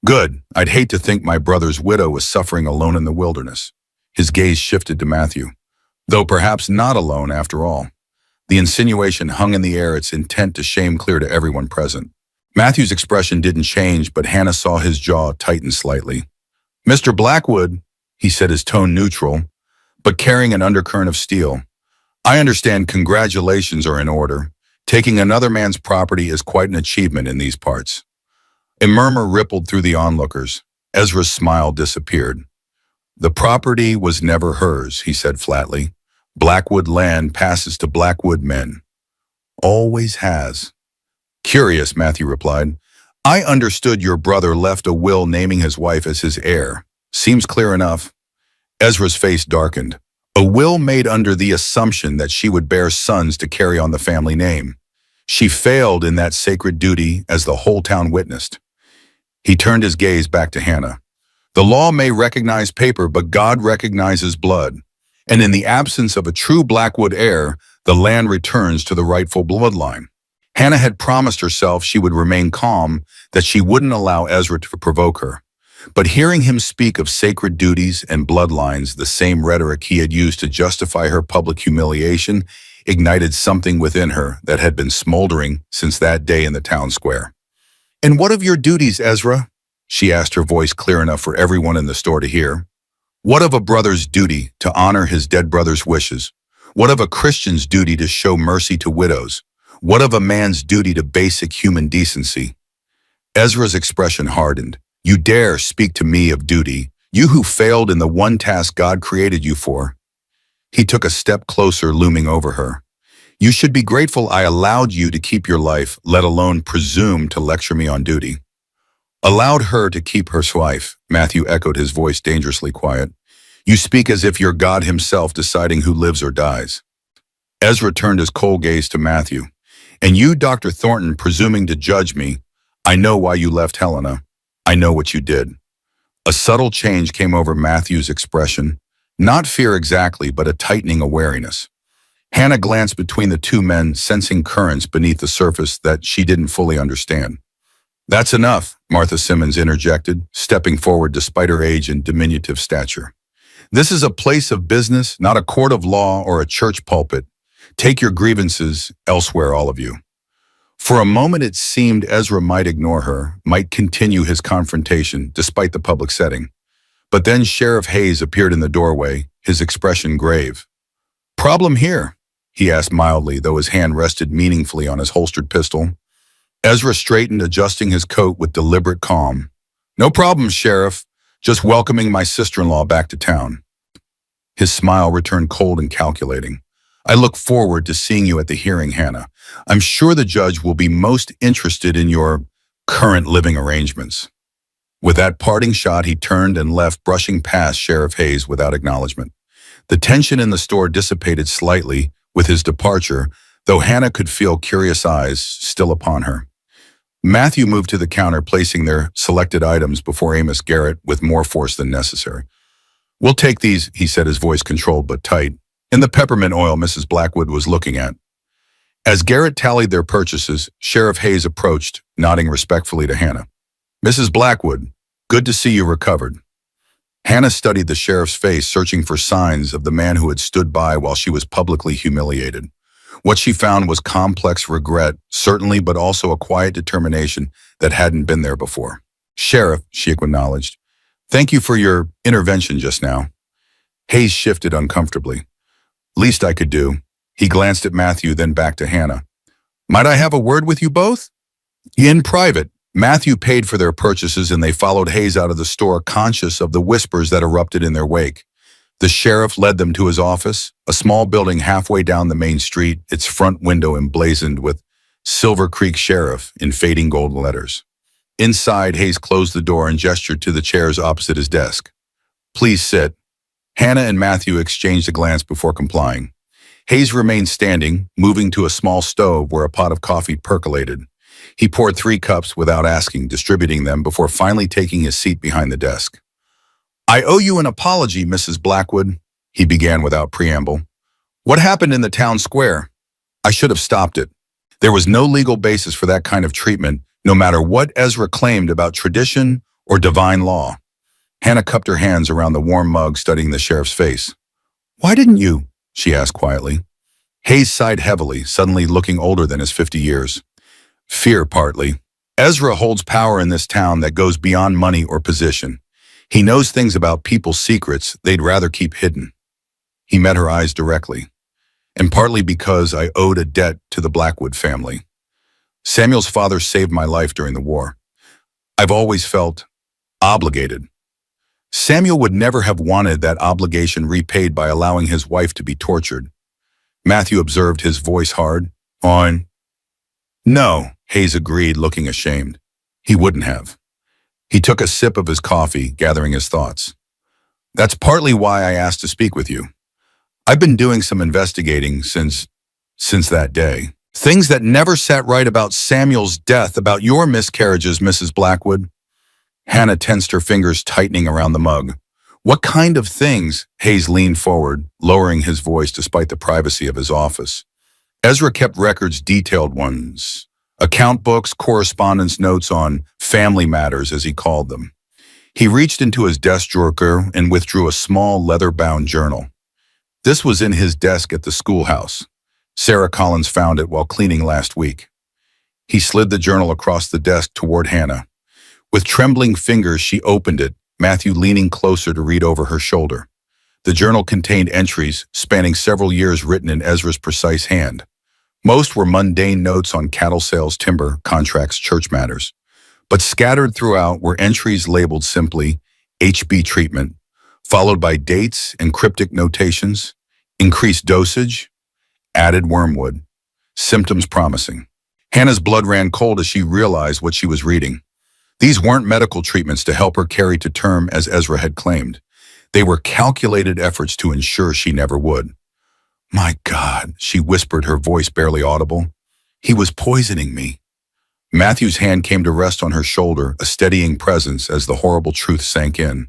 "Good. I'd hate to think my brother's widow was suffering alone in the wilderness." His gaze shifted to Matthew. Though perhaps not alone after all. The insinuation hung in the air, its intent to shame clear to everyone present. Matthew's expression didn't change, but Hannah saw his jaw tighten slightly. "Mr. Blackwood," he said, his tone neutral, but carrying an undercurrent of steel. "I understand congratulations are in order. Taking another man's property is quite an achievement in these parts." A murmur rippled through the onlookers. Ezra's smile disappeared. "The property was never hers," he said flatly. "Blackwood land passes to Blackwood men. Always has." "Curious," Matthew replied. "I understood your brother left a will naming his wife as his heir. Seems clear enough." Ezra's face darkened. A will made under the assumption that she would bear sons to carry on the family name. She failed in that sacred duty, as the whole town witnessed. He turned his gaze back to Hannah. "The law may recognize paper, but God recognizes blood. And in the absence of a true Blackwood heir, the land returns to the rightful bloodline." Hannah had promised herself she would remain calm, that she wouldn't allow Ezra to provoke her. But hearing him speak of sacred duties and bloodlines, the same rhetoric he had used to justify her public humiliation, ignited something within her that had been smoldering since that day in the town square. "And what of your duties, Ezra?" she asked, her voice clear enough for everyone in the store to hear. "What of a brother's duty to honor his dead brother's wishes? What of a Christian's duty to show mercy to widows? What of a man's duty to basic human decency?" Ezra's expression hardened. "You dare speak to me of duty, you who failed in the one task God created you for?" He took a step closer, looming over her. "You should be grateful I allowed you to keep your life, let alone presume to lecture me on duty." "Allowed her to keep her wife," Matthew echoed, his voice dangerously quiet. "You speak as if you're God himself deciding who lives or dies." Ezra turned his cold gaze to Matthew. "And you, Dr. Thornton, presuming to judge me, I know why you left Helena. I know what you did." A subtle change came over Matthew's expression. Not fear exactly, but a tightening of wariness. Hannah glanced between the two men, sensing currents beneath the surface that she didn't fully understand. "That's enough," Martha Simmons interjected, stepping forward despite her age and diminutive stature. "This is a place of business, not a court of law or a church pulpit. Take your grievances elsewhere, all of you." For a moment it seemed Ezra might ignore her, might continue his confrontation despite the public setting. But then Sheriff Hayes appeared in the doorway, his expression grave. "Problem here?" he asked mildly, though his hand rested meaningfully on his holstered pistol. Ezra straightened, adjusting his coat with deliberate calm. "No problem, Sheriff. Just welcoming my sister-in-law back to town." His smile returned cold and calculating. "I look forward to seeing you at the hearing, Hannah. I'm sure the judge will be most interested in your current living arrangements." With that parting shot, he turned and left, brushing past Sheriff Hayes without acknowledgement. The tension in the store dissipated slightly with his departure, though Hannah could feel curious eyes still upon her. Matthew moved to the counter, placing their selected items before Amos Garrett with more force than necessary. "We'll take these," he said, his voice controlled but tight, "in the peppermint oil Mrs. Blackwood was looking at." As Garrett tallied their purchases, Sheriff Hayes approached, nodding respectfully to Hannah. "Mrs. Blackwood, good to see you recovered." Hannah studied the sheriff's face, searching for signs of the man who had stood by while she was publicly humiliated. What she found was complex regret, certainly, but also a quiet determination that hadn't been there before. "Sheriff," she acknowledged, "thank you for your intervention just now." Hayes shifted uncomfortably. "Least I could do." He glanced at Matthew, then back to Hannah. "Might I have a word with you both?" In private, Matthew paid for their purchases and they followed Hayes out of the store, conscious of the whispers that erupted in their wake. The sheriff led them to his office, a small building halfway down the main street, its front window emblazoned with Silver Creek Sheriff in fading gold letters. Inside, Hayes closed the door and gestured to the chairs opposite his desk. "Please sit." Hannah and Matthew exchanged a glance before complying. Hayes remained standing, moving to a small stove where a pot of coffee percolated. He poured 3 cups without asking, distributing them before finally taking his seat behind the desk. "I owe you an apology, Mrs. Blackwood," he began without preamble. "What happened in the town square? I should have stopped it. There was no legal basis for that kind of treatment, no matter what Ezra claimed about tradition or divine law." Hannah cupped her hands around the warm mug, studying the sheriff's face. "Why didn't you?" she asked quietly. Hayes sighed heavily, suddenly looking older than his 50 years. "Fear, partly. Ezra holds power in this town that goes beyond money or position. He knows things about people's secrets they'd rather keep hidden." He met her eyes directly. "And partly because I owed a debt to the Blackwood family. Samuel's father saved my life during the war. I've always felt obligated. Samuel would never have wanted that obligation repaid by allowing his wife to be tortured." Matthew observed, his voice hard. "No," Hayes agreed, looking ashamed. "He wouldn't have." He took a sip of his coffee, gathering his thoughts. "That's partly why I asked to speak with you. I've been doing some investigating since that day. Things that never sat right about Samuel's death, about your miscarriages, Mrs. Blackwood." Hannah tensed her fingers, tightening around the mug. "What kind of things?" Hayes leaned forward, lowering his voice despite the privacy of his office. "Ezra kept records, detailed ones. Account books, correspondence notes on family matters, as he called them." He reached into his desk drawer and withdrew a small leather-bound journal. "This was in his desk at the schoolhouse. Sarah Collins found it while cleaning last week." He slid the journal across the desk toward Hannah. With trembling fingers, she opened it, Matthew leaning closer to read over her shoulder. The journal contained entries spanning several years written in Ezra's precise hand. Most were mundane notes on cattle sales, timber, contracts, church matters. But scattered throughout were entries labeled simply HB treatment, followed by dates and cryptic notations, increased dosage, added wormwood, symptoms promising. Hannah's blood ran cold as she realized what she was reading. These weren't medical treatments to help her carry to term as Ezra had claimed. They were calculated efforts to ensure she never would. "My God," she whispered, her voice barely audible. "He was poisoning me." Matthew's hand came to rest on her shoulder, a steadying presence as the horrible truth sank in.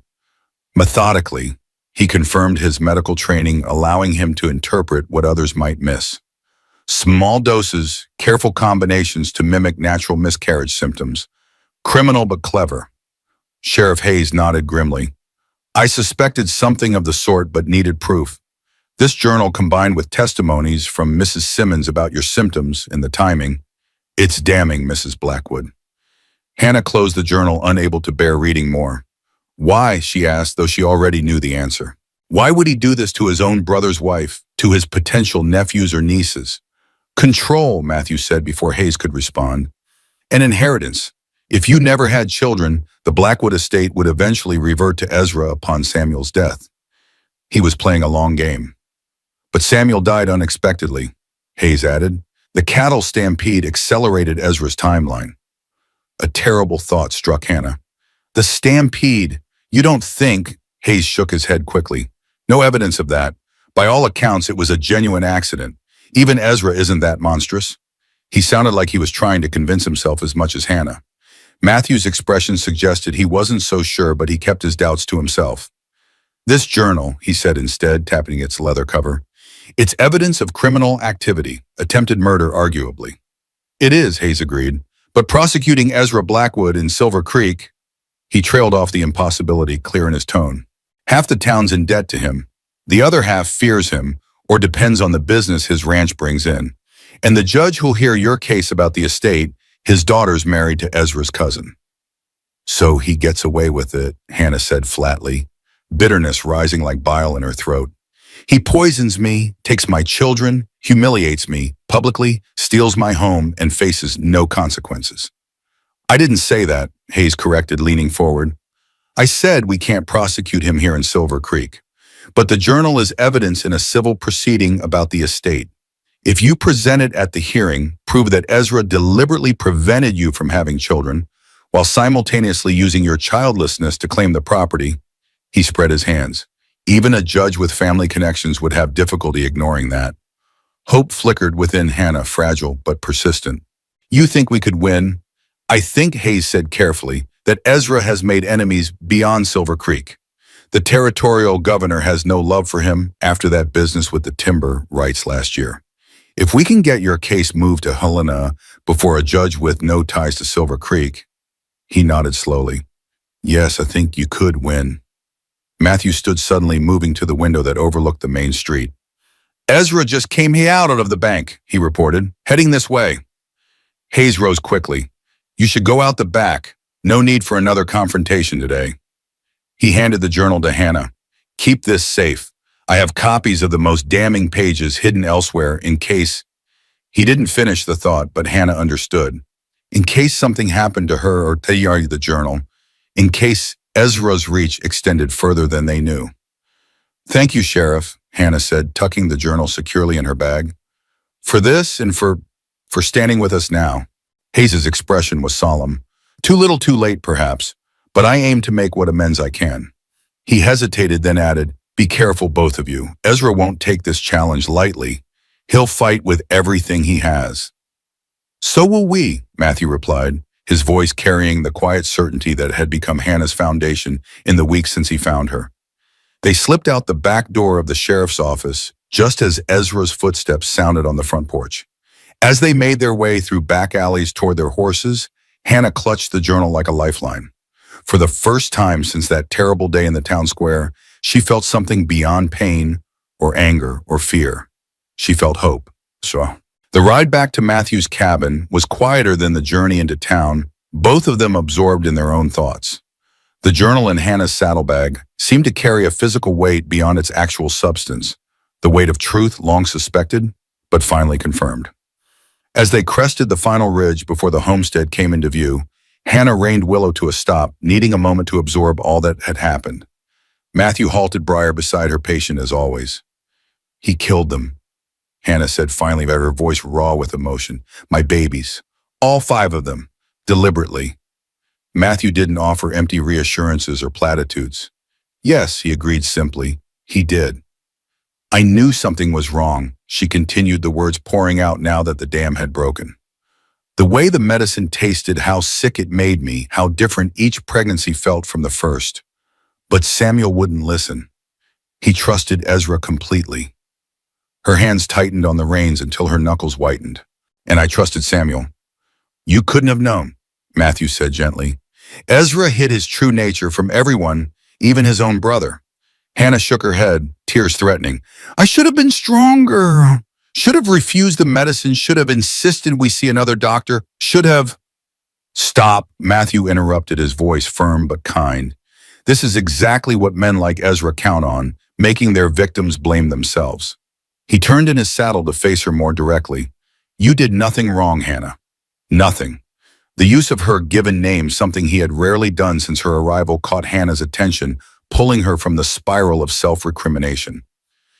Methodically, he confirmed his medical training, allowing him to interpret what others might miss. Small doses, careful combinations to mimic natural miscarriage symptoms. Criminal but clever. Sheriff Hayes nodded grimly. "I suspected something of the sort but needed proof. This journal, combined with testimonies from Mrs. Simmons about your symptoms and the timing, it's damning, Mrs. Blackwood." Hannah closed the journal, unable to bear reading more. "Why?" she asked, though she already knew the answer. "Why would he do this to his own brother's wife, to his potential nephews or nieces?" "Control," Matthew said before Hayes could respond. "An inheritance. If you never had children, the Blackwood estate would eventually revert to Ezra upon Samuel's death." He was playing a long game. "But Samuel died unexpectedly," Hayes added. "The cattle stampede accelerated Ezra's timeline." A terrible thought struck Hannah. "The stampede? You don't think—" Hayes shook his head quickly. "No evidence of that. By all accounts, it was a genuine accident. Even Ezra isn't that monstrous." He sounded like he was trying to convince himself as much as Hannah. Matthew's expression suggested he wasn't so sure, but he kept his doubts to himself. "This journal," he said instead, tapping its leather cover, "it's evidence of criminal activity, attempted murder arguably." "It is," Hayes agreed, "but prosecuting Ezra Blackwood in Silver Creek—" He trailed off, the impossibility clear in his tone. Half the town's in debt to him. The other half fears him or depends on the business his ranch brings in. And the judge who'll hear your case about the estate, his daughter's married to Ezra's cousin. So he gets away with it, Hannah said flatly, bitterness rising like bile in her throat. He poisons me, takes my children, humiliates me, publicly, steals my home, and faces no consequences. I didn't say that, Hayes corrected, leaning forward. I said we can't prosecute him here in Silver Creek. But the journal is evidence in a civil proceeding about the estate. If you present it at the hearing, prove that Ezra deliberately prevented you from having children, while simultaneously using your childlessness to claim the property, he spread his hands. Even a judge with family connections would have difficulty ignoring that. Hope flickered within Hannah, fragile but persistent. You think we could win? I think, Hayes said carefully, that Ezra has made enemies beyond Silver Creek. The territorial governor has no love for him after that business with the timber rights last year. If we can get your case moved to Helena before a judge with no ties to Silver Creek, he nodded slowly. Yes, I think you could win. Matthew stood suddenly, moving to the window that overlooked the main street. Ezra just came out of the bank, he reported, heading this way. Hayes rose quickly. You should go out the back. No need for another confrontation today. He handed the journal to Hannah. Keep this safe. I have copies of the most damning pages hidden elsewhere in case... He didn't finish the thought, but Hannah understood. In case something happened to her or to the journal. In case Ezra's reach extended further than they knew. Thank you, Sheriff, Hannah said, tucking the journal securely in her bag. For this and for standing with us now. Hayes's expression was solemn. Too little too late, perhaps, but I aim to make what amends I can. He hesitated, then added, be careful, both of you. Ezra won't take this challenge lightly. He'll fight with everything he has. So will we, Matthew replied, his voice carrying the quiet certainty that had become Hannah's foundation in the weeks since he found her. They slipped out the back door of the sheriff's office just as Ezra's footsteps sounded on the front porch. As they made their way through back alleys toward their horses, Hannah clutched the journal like a lifeline. For the first time since that terrible day in the town square, she felt something beyond pain or anger or fear. She felt hope. So, the ride back to Matthew's cabin was quieter than the journey into town, both of them absorbed in their own thoughts. The journal in Hannah's saddlebag seemed to carry a physical weight beyond its actual substance, the weight of truth long suspected, but finally confirmed. As they crested the final ridge before the homestead came into view, Hannah reined Willow to a stop, needing a moment to absorb all that had happened. Matthew halted Briar beside her, patient as always. He killed them, Hannah said finally, her voice raw with emotion. My babies. All 5 of them. Deliberately. Matthew didn't offer empty reassurances or platitudes. Yes, he agreed simply. He did. I knew something was wrong, she continued, the words pouring out now that the dam had broken. The way the medicine tasted, how sick it made me, how different each pregnancy felt from the first. But Samuel wouldn't listen. He trusted Ezra completely. Her hands tightened on the reins until her knuckles whitened. And I trusted Samuel. You couldn't have known, Matthew said gently. Ezra hid his true nature from everyone, even his own brother. Hannah shook her head, tears threatening. I should have been stronger. Should have refused the medicine, should have insisted we see another doctor, should have... Stop, Matthew interrupted, his voice firm but kind. This is exactly what men like Ezra count on, making their victims blame themselves. He turned in his saddle to face her more directly. You did nothing wrong, Hannah. Nothing. The use of her given name, something he had rarely done since her arrival, caught Hannah's attention, pulling her from the spiral of self-recrimination.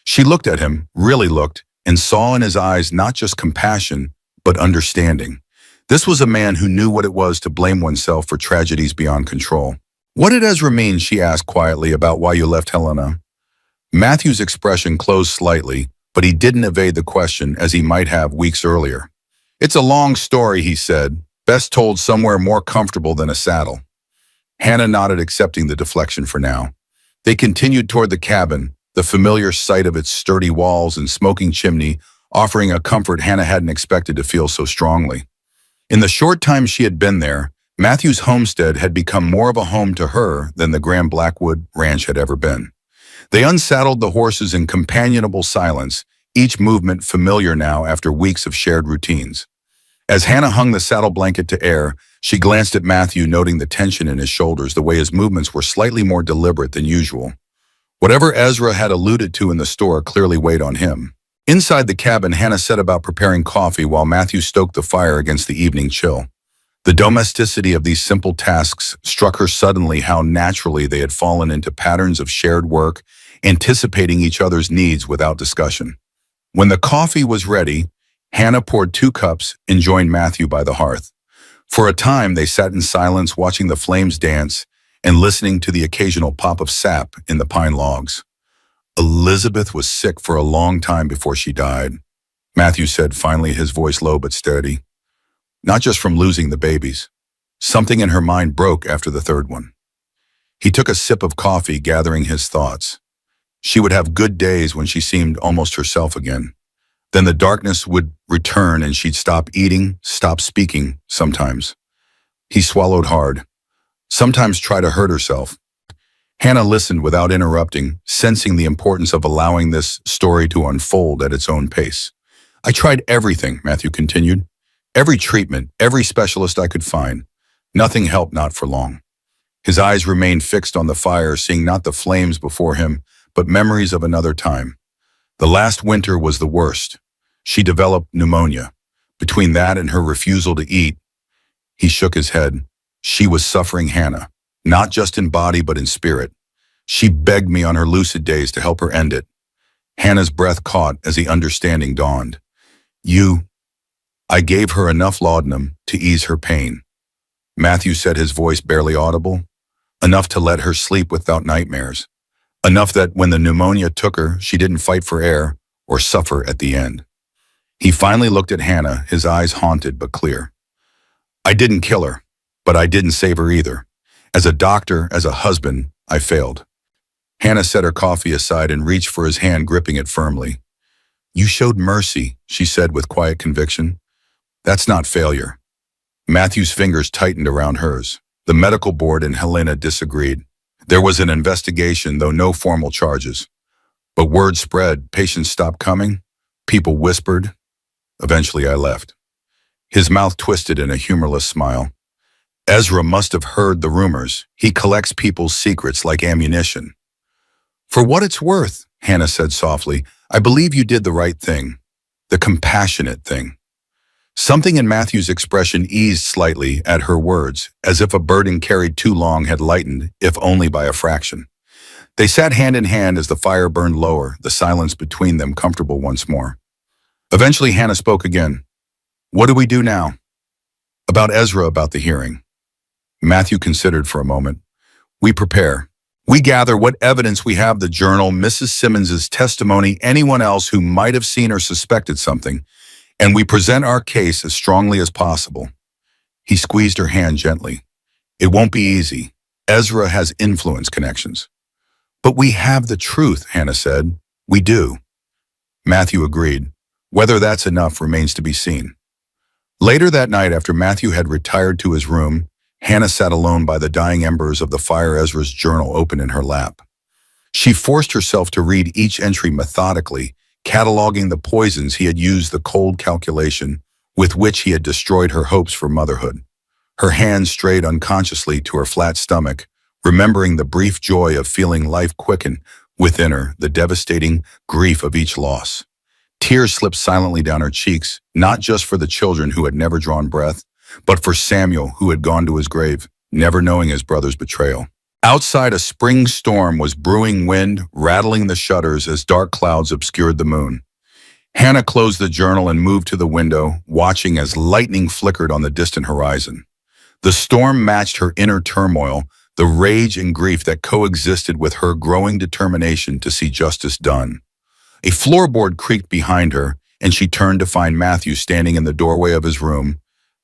She looked at him, really looked, and saw in his eyes not just compassion, but understanding. This was a man who knew what it was to blame oneself for tragedies beyond control. What did Ezra mean, she asked quietly, about why you left Helena? Matthew's expression closed slightly, but he didn't evade the question as he might have weeks earlier. It's a long story, he said, best told somewhere more comfortable than a saddle. Hannah nodded, accepting the deflection for now. They continued toward the cabin, the familiar sight of its sturdy walls and smoking chimney offering a comfort Hannah hadn't expected to feel so strongly. In the short time she had been there, Matthew's homestead had become more of a home to her than the Grand Blackwood Ranch had ever been. They unsaddled the horses in companionable silence, each movement familiar now after weeks of shared routines. As Hannah hung the saddle blanket to air, she glanced at Matthew, noting the tension in his shoulders, the way his movements were slightly more deliberate than usual. Whatever Ezra had alluded to in the store clearly weighed on him. Inside the cabin, Hannah set about preparing coffee while Matthew stoked the fire against the evening chill. The domesticity of these simple tasks struck her suddenly how naturally they had fallen into patterns of shared work, anticipating each other's needs without discussion. When the coffee was ready, Hannah poured 2 cups and joined Matthew by the hearth. For a time, they sat in silence, watching the flames dance and listening to the occasional pop of sap in the pine logs. Elizabeth was sick for a long time before she died, Matthew said, finally, his voice low but steady. Not just from losing the babies. Something in her mind broke after the 3rd one. He took a sip of coffee, gathering his thoughts. She would have good days when she seemed almost herself again. Then the darkness would return and she'd stop eating, stop speaking, sometimes. He swallowed hard. Sometimes try to hurt herself. Hannah listened without interrupting, sensing the importance of allowing this story to unfold at its own pace. I tried everything, Matthew continued. Every treatment, every specialist I could find. Nothing helped, not for long. His eyes remained fixed on the fire, seeing not the flames before him, but memories of another time. The last winter was the worst. She developed pneumonia. Between that and her refusal to eat, he shook his head. She was suffering, Hannah, not just in body but in spirit. She begged me on her lucid days to help her end it. Hannah's breath caught as the understanding dawned. I gave her enough laudanum to ease her pain. Matthew said, his voice barely audible. Enough to let her sleep without nightmares. Enough that when the pneumonia took her, she didn't fight for air or suffer at the end. He finally looked at Hannah, his eyes haunted but clear. I didn't kill her, but I didn't save her either. As a doctor, as a husband, I failed. Hannah set her coffee aside and reached for his hand, gripping it firmly. You showed mercy, she said with quiet conviction. That's not failure. Matthew's fingers tightened around hers. The medical board and Helena disagreed. There was an investigation, though no formal charges. But word spread, patients stopped coming, people whispered. Eventually I left. His mouth twisted in a humorless smile. Ezra must have heard the rumors. He collects people's secrets like ammunition. For what it's worth, Hannah said softly, I believe you did the right thing. The compassionate thing. Something in Matthew's expression eased slightly at her words, as if a burden carried too long had lightened, if only by a fraction. They sat hand in hand as the fire burned lower, the silence between them comfortable once more. Eventually Hannah spoke again. What do we do now? About Ezra, about the hearing. Matthew considered for a moment. We prepare. We gather what evidence we have, the journal, Mrs. Simmons's testimony, anyone else who might have seen or suspected something, and we present our case as strongly as possible. He squeezed her hand gently. It won't be easy. Ezra has influence connections. But we have the truth, Hannah said. We do. Matthew agreed. Whether that's enough remains to be seen. Later that night, after Matthew had retired to his room, Hannah sat alone by the dying embers of the fire, Ezra's journal open in her lap. She forced herself to read each entry methodically, cataloging the poisons he had used, the cold calculation with which he had destroyed her hopes for motherhood. Her hands strayed unconsciously to her flat stomach, remembering the brief joy of feeling life quicken within her, the devastating grief of each loss. Tears slipped silently down her cheeks, not just for the children who had never drawn breath, but for Samuel, who had gone to his grave, never knowing his brother's betrayal. Outside, a spring storm was brewing, wind rattling the shutters as dark clouds obscured the moon. Hannah closed the journal and moved to the window, watching as lightning flickered on the distant horizon. The storm matched her inner turmoil, the rage and grief that coexisted with her growing determination to see justice done. A floorboard creaked behind her, and she turned to find Matthew standing in the doorway of his room,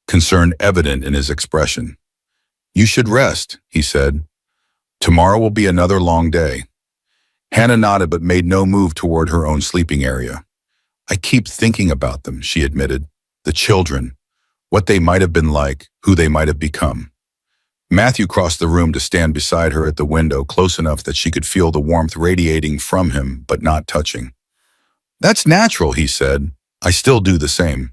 concern evident in his expression. You should rest, he said. Tomorrow will be another long day. Hannah nodded but made no move toward her own sleeping area. I keep thinking about them, she admitted. The children, what they might have been like, who they might have become. Matthew crossed the room to stand beside her at the window, close enough that she could feel the warmth radiating from him, but not touching. "That's natural," he said. "I still do the same."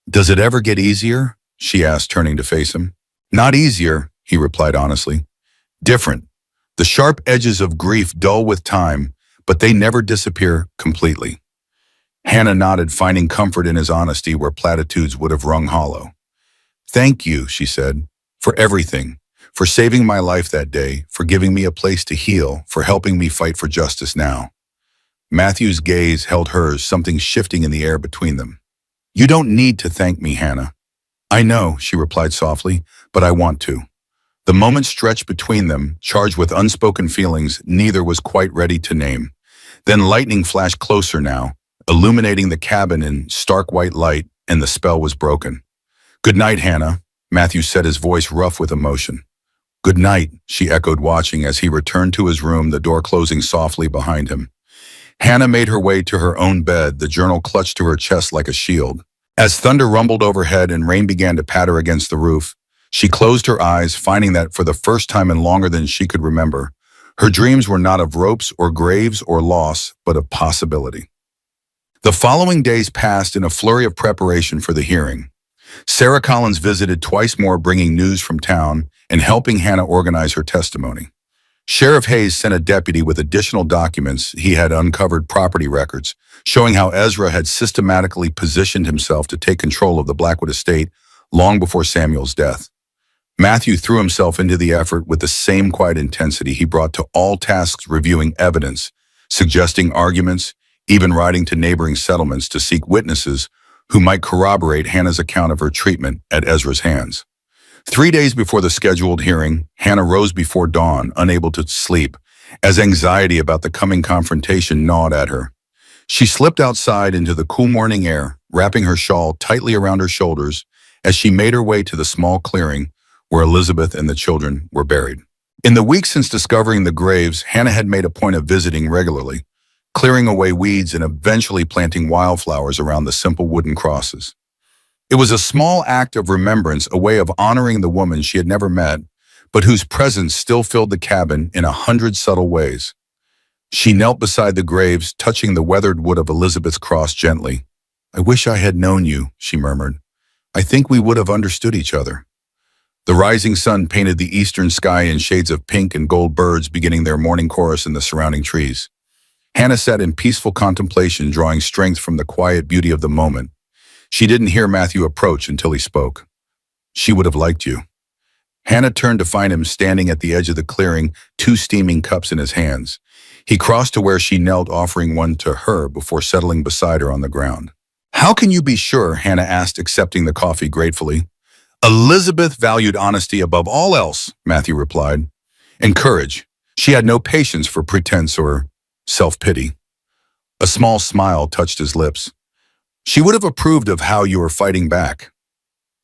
"Does it ever get easier?" she asked, turning to face him. "Not easier," he replied honestly. "Different. The sharp edges of grief dull with time, but they never disappear completely." Hannah nodded, finding comfort in his honesty where platitudes would have rung hollow. "Thank you," she said, "for everything, for saving my life that day, for giving me a place to heal, for helping me fight for justice now." Matthew's gaze held hers, something shifting in the air between them. "You don't need to thank me, Hannah." "I know," she replied softly, "but I want to." The moment stretched between them, charged with unspoken feelings neither was quite ready to name. Then lightning flashed closer now, illuminating the cabin in stark white light, and the spell was broken. "Good night, Hannah," Matthew said, his voice rough with emotion. "Good night," she echoed, watching as he returned to his room, the door closing softly behind him. Hannah made her way to her own bed, the journal clutched to her chest like a shield. As thunder rumbled overhead and rain began to patter against the roof, she closed her eyes, finding that for the first time in longer than she could remember, her dreams were not of ropes or graves or loss, but of possibility. The following days passed in a flurry of preparation for the hearing. Sarah Collins visited twice more, bringing news from town and helping Hannah organize her testimony. Sheriff Hayes sent a deputy with additional documents. He had uncovered property records, showing how Ezra had systematically positioned himself to take control of the Blackwood estate long before Samuel's death. Matthew threw himself into the effort with the same quiet intensity he brought to all tasks, reviewing evidence, suggesting arguments, even writing to neighboring settlements to seek witnesses who might corroborate Hannah's account of her treatment at Ezra's hands. 3 days before the scheduled hearing, Hannah rose before dawn, unable to sleep, as anxiety about the coming confrontation gnawed at her. She slipped outside into the cool morning air, wrapping her shawl tightly around her shoulders as she made her way to the small clearing where Elizabeth and the children were buried. In the weeks since discovering the graves, Hannah had made a point of visiting regularly, clearing away weeds and eventually planting wildflowers around the simple wooden crosses. It was a small act of remembrance, a way of honoring the woman she had never met, but whose presence still filled the cabin in 100 subtle ways. She knelt beside the graves, touching the weathered wood of Elizabeth's cross gently. "I wish I had known you," she murmured. "I think we would have understood each other." The rising sun painted the eastern sky in shades of pink, and gold birds beginning their morning chorus in the surrounding trees. Hannah sat in peaceful contemplation, drawing strength from the quiet beauty of the moment. She didn't hear Matthew approach until he spoke. "She would have liked you." Hannah turned to find him standing at the edge of the clearing, 2 steaming cups in his hands. He crossed to where she knelt, offering one to her before settling beside her on the ground. "How can you be sure?" Hannah asked, accepting the coffee gratefully. "Elizabeth valued honesty above all else," Matthew replied, "and courage. She had no patience for pretense or self-pity." A small smile touched his lips. "She would have approved of how you were fighting back."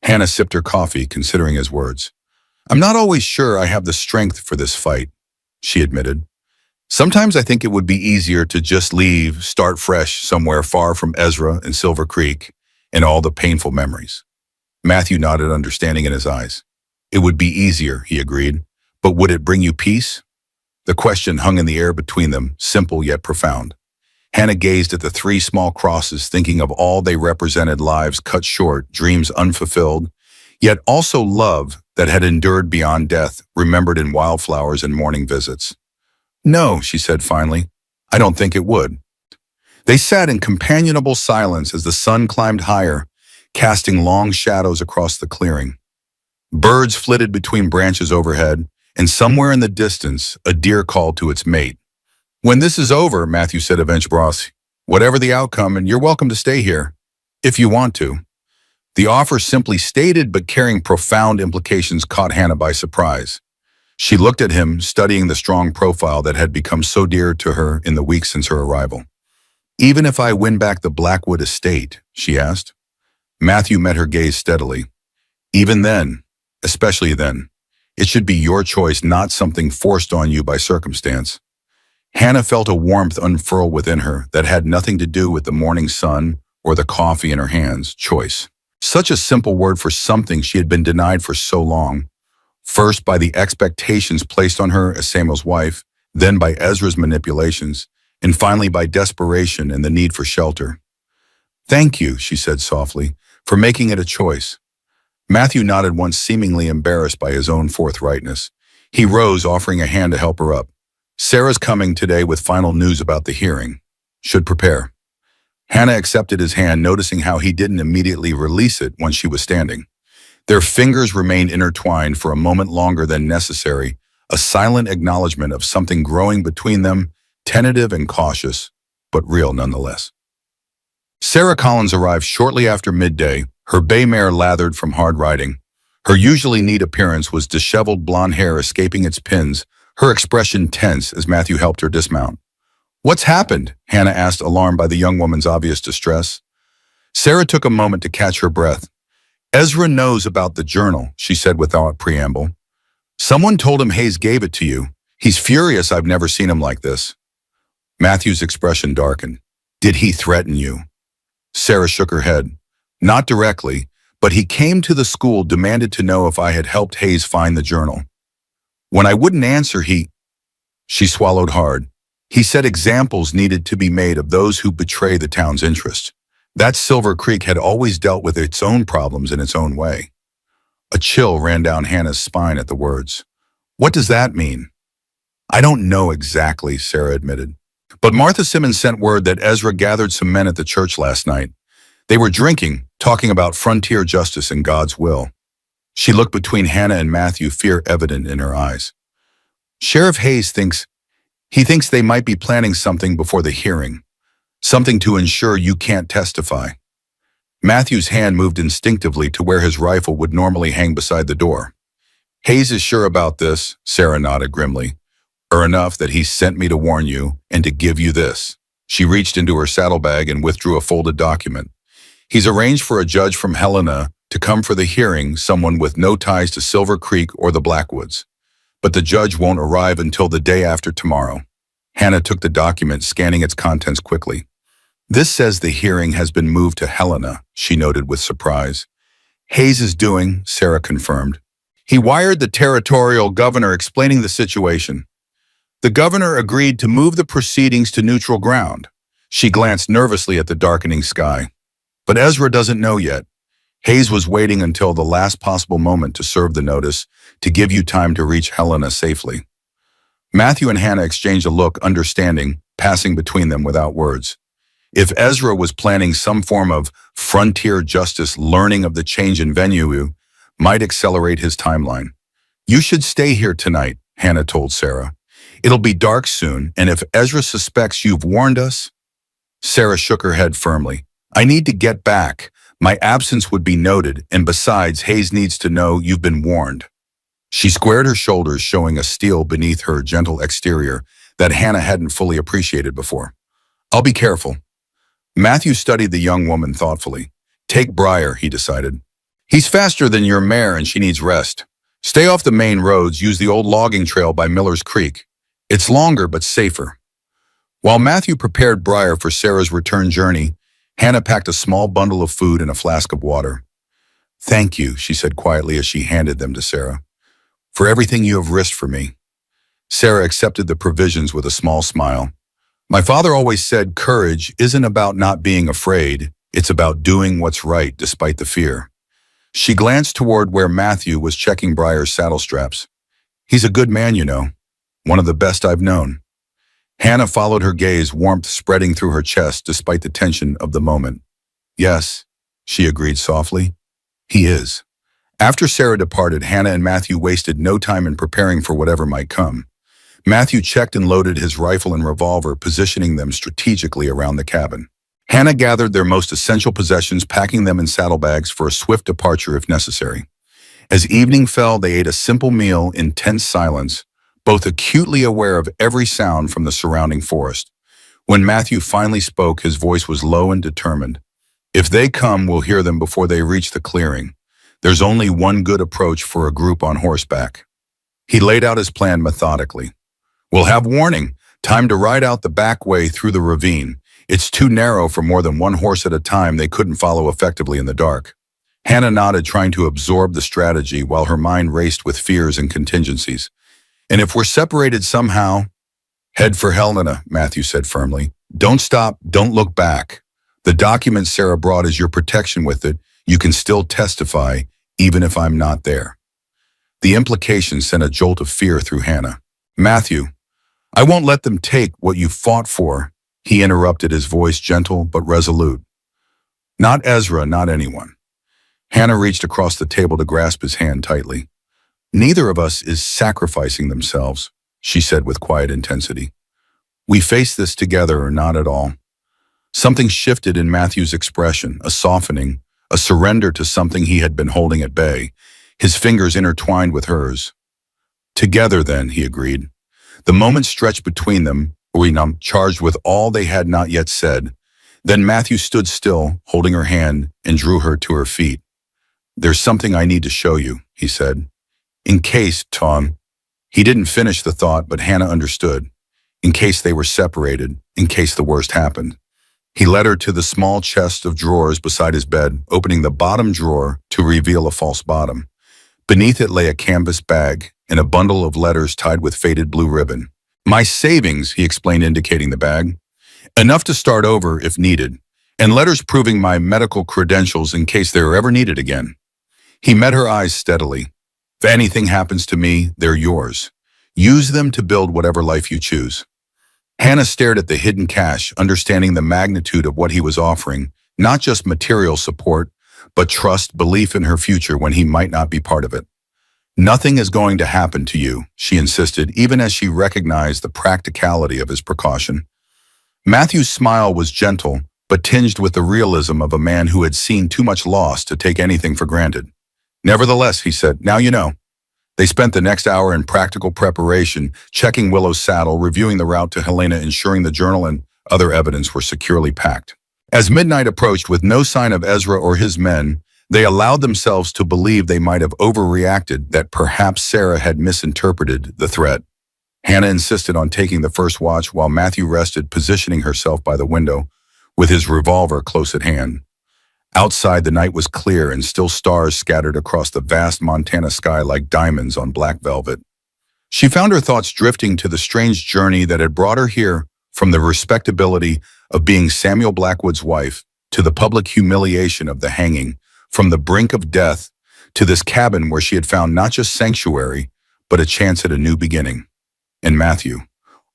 Hannah sipped her coffee, considering his words. "I'm not always sure I have the strength for this fight," she admitted. "Sometimes I think it would be easier to just leave, start fresh somewhere far from Ezra and Silver Creek and all the painful memories." Matthew nodded, understanding in his eyes. "It would be easier," he agreed, "but would it bring you peace?" The question hung in the air between them, simple yet profound. Hannah gazed at the 3 small crosses, thinking of all they represented: lives cut short, dreams unfulfilled, yet also love that had endured beyond death, remembered in wildflowers and morning visits. "No," she said finally, "I don't think it would." They sat in companionable silence as the sun climbed higher, casting long shadows across the clearing. Birds flitted between branches overhead, and somewhere in the distance, a deer called to its mate. "When this is over," Matthew said eventually, "whatever the outcome, and you're welcome to stay here, if you want to." The offer, simply stated but carrying profound implications, caught Hannah by surprise. She looked at him, studying the strong profile that had become so dear to her in the weeks since her arrival. "Even if I win back the Blackwood estate?" she asked. Matthew met her gaze steadily. "Even then, especially then, it should be your choice, not something forced on you by circumstance." Hannah felt a warmth unfurl within her that had nothing to do with the morning sun or the coffee in her hands. Choice. Such a simple word for something she had been denied for so long. first by the expectations placed on her as Samuel's wife, then by Ezra's manipulations, and finally by desperation and the need for shelter. "Thank you," she said softly, "for making it a choice." Matthew nodded once, seemingly embarrassed by his own forthrightness. He rose, offering a hand to help her up. "Sarah's coming today with final news about the hearing. Should prepare." Hannah accepted his hand, noticing how he didn't immediately release it when she was standing. Their fingers remained intertwined for a moment longer than necessary, a silent acknowledgement of something growing between them, tentative and cautious, but real nonetheless. Sarah Collins arrived shortly after midday, her bay mare lathered from hard riding. Her usually neat appearance was disheveled blonde hair escaping its pins, her expression tense as Matthew helped her dismount. "What's happened?" Hannah asked, alarmed by the young woman's obvious distress. Sarah took a moment to catch her breath. "Ezra knows about the journal," she said without preamble. "Someone told him Hayes gave it to you. He's furious. I've never seen him like this." Matthew's expression darkened. "Did he threaten you?" Sarah shook her head. "Not directly, but he came to the school, demanded to know if I had helped Hayes find the journal. When I wouldn't answer, She swallowed hard. "He said examples needed to be made of those who betray the town's interest. That Silver Creek had always dealt with its own problems in its own way." A chill ran down Hannah's spine at the words. "What does that mean?" "I don't know exactly," Sarah admitted. "But Martha Simmons sent word that Ezra gathered some men at the church last night. They were drinking, talking about frontier justice and God's will." She looked between Hannah and Matthew, fear evident in her eyes. "Sheriff Hayes thinks they might be planning something before the hearing. Something to ensure you can't testify." Matthew's hand moved instinctively to where his rifle would normally hang beside the door. "Hayes is sure about this," Sarah nodded grimly. "Or enough that he sent me to warn you and to give you this." She reached into her saddlebag and withdrew a folded document. "He's arranged for a judge from Helena to come for the hearing, someone with no ties to Silver Creek or the Blackwoods. But the judge won't arrive until the day after tomorrow." Hannah took the document, scanning its contents quickly. "This says the hearing has been moved to Helena," she noted with surprise. "Hayes is doing," Sarah confirmed. "He wired the territorial governor explaining the situation. The governor agreed to move the proceedings to neutral ground." She glanced nervously at the darkening sky. "But Ezra doesn't know yet. Hayes was waiting until the last possible moment to serve the notice, to give you time to reach Helena safely." Matthew and Hannah exchanged a look, understanding, passing between them without words. If Ezra was planning some form of frontier justice, learning of the change in venue might accelerate his timeline. "You should stay here tonight," Hannah told Sarah. "It'll be dark soon, and if Ezra suspects you've warned us..." Sarah shook her head firmly. "I need to get back. My absence would be noted, and besides, Hayes needs to know you've been warned." She squared her shoulders, showing a steel beneath her gentle exterior that Hannah hadn't fully appreciated before. "I'll be careful." Matthew studied the young woman thoughtfully. "Take Briar," he decided. "He's faster than your mare and she needs rest. Stay off the main roads, use the old logging trail by Miller's Creek. It's longer but safer." While Matthew prepared Briar for Sarah's return journey, Hannah packed a small bundle of food and a flask of water. "Thank you," she said quietly as she handed them to Sarah, "for everything you have risked for me." Sarah accepted the provisions with a small smile. "My father always said courage isn't about not being afraid, it's about doing what's right despite the fear." She glanced toward where Matthew was checking Briar's saddle straps. "He's a good man, you know. One of the best I've known." Hannah followed her gaze, warmth spreading through her chest despite the tension of the moment. "Yes," she agreed softly. "He is." After Sarah departed, Hannah and Matthew wasted no time in preparing for whatever might come. Matthew checked and loaded his rifle and revolver, positioning them strategically around the cabin. Hannah gathered their most essential possessions, packing them in saddlebags for a swift departure if necessary. As evening fell, they ate a simple meal in tense silence, both acutely aware of every sound from the surrounding forest. When Matthew finally spoke, his voice was low and determined. "If they come, we'll hear them before they reach the clearing. There's only one good approach for a group on horseback." He laid out his plan methodically. "We'll have warning. Time to ride out the back way through the ravine. It's too narrow for more than one horse at a time. They couldn't follow effectively in the dark. Hannah nodded, trying to absorb the strategy while her mind raced with fears and contingencies. And if we're separated somehow, head for hell, Nana, Matthew said firmly. Don't stop, don't look back. The document Sarah brought is your protection with it. You can still testify, even if I'm not there. The implication sent a jolt of fear through Hannah. Matthew, I won't let them take what you fought for, he interrupted, his voice gentle but resolute. Not Ezra, not anyone. Hannah reached across the table to grasp his hand tightly. Neither of us is sacrificing themselves, she said with quiet intensity. We face this together or not at all. Something shifted in Matthew's expression, a softening, a surrender to something he had been holding at bay, his fingers intertwined with hers. Together then, he agreed. The moment stretched between them, charged with all they had not yet said. Then Matthew stood still, holding her hand, and drew her to her feet. There's something I need to show you, he said. In case, Tom. He didn't finish the thought, but Hannah understood. In case they were separated, in case the worst happened. He led her to the small chest of drawers beside his bed, opening the bottom drawer to reveal a false bottom. Beneath it lay a canvas bag and a bundle of letters tied with faded blue ribbon. My savings, he explained, indicating the bag. Enough to start over if needed, and letters proving my medical credentials in case they were ever needed again. He met her eyes steadily. If anything happens to me, they're yours. Use them to build whatever life you choose. Hannah stared at the hidden cash, understanding the magnitude of what he was offering, not just material support, but trust, belief in her future when he might not be part of it. Nothing is going to happen to you, she insisted, even as she recognized the practicality of his precaution. Matthew's smile was gentle, but tinged with the realism of a man who had seen too much loss to take anything for granted. Nevertheless, he said, now you know. They spent the next hour in practical preparation, checking Willow's saddle, reviewing the route to Helena, ensuring the journal and other evidence were securely packed. As midnight approached with no sign of Ezra or his men, they allowed themselves to believe they might have overreacted, that perhaps Sarah had misinterpreted the threat. Hannah insisted on taking the first watch while Matthew rested, positioning herself by the window with his revolver close at hand. Outside, the night was clear and still stars scattered across the vast Montana sky like diamonds on black velvet. She found her thoughts drifting to the strange journey that had brought her here, from the respectability of being Samuel Blackwood's wife to the public humiliation of the hanging, from the brink of death to this cabin where she had found not just sanctuary, but a chance at a new beginning. And Matthew,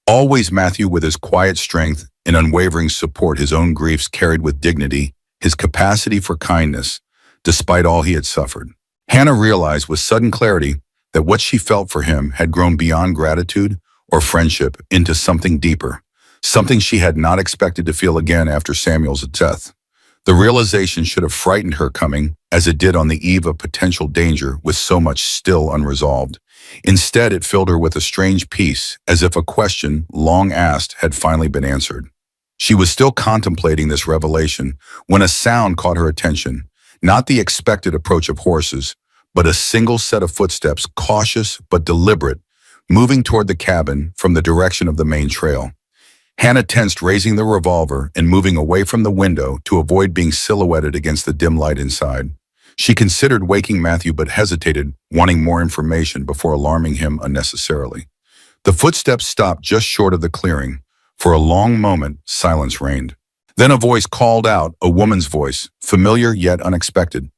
always Matthew, with his quiet strength and unwavering support, his own griefs carried with dignity, his capacity for kindness, despite all he had suffered. Hannah realized with sudden clarity that what she felt for him had grown beyond gratitude or friendship into something deeper, something she had not expected to feel again after Samuel's death. The realization should have frightened her, coming, as it did on the eve of potential danger, with so much still unresolved. Instead, it filled her with a strange peace, as if a question long asked had finally been answered. She was still contemplating this revelation when a sound caught her attention, not the expected approach of horses, but a single set of footsteps, cautious but deliberate, moving toward the cabin from the direction of the main trail. Hannah tensed, raising the revolver and moving away from the window to avoid being silhouetted against the dim light inside. She considered waking Matthew but hesitated, wanting more information before alarming him unnecessarily. The footsteps stopped just short of the clearing. For a long moment, silence reigned. Then a voice called out, a woman's voice, familiar yet unexpected.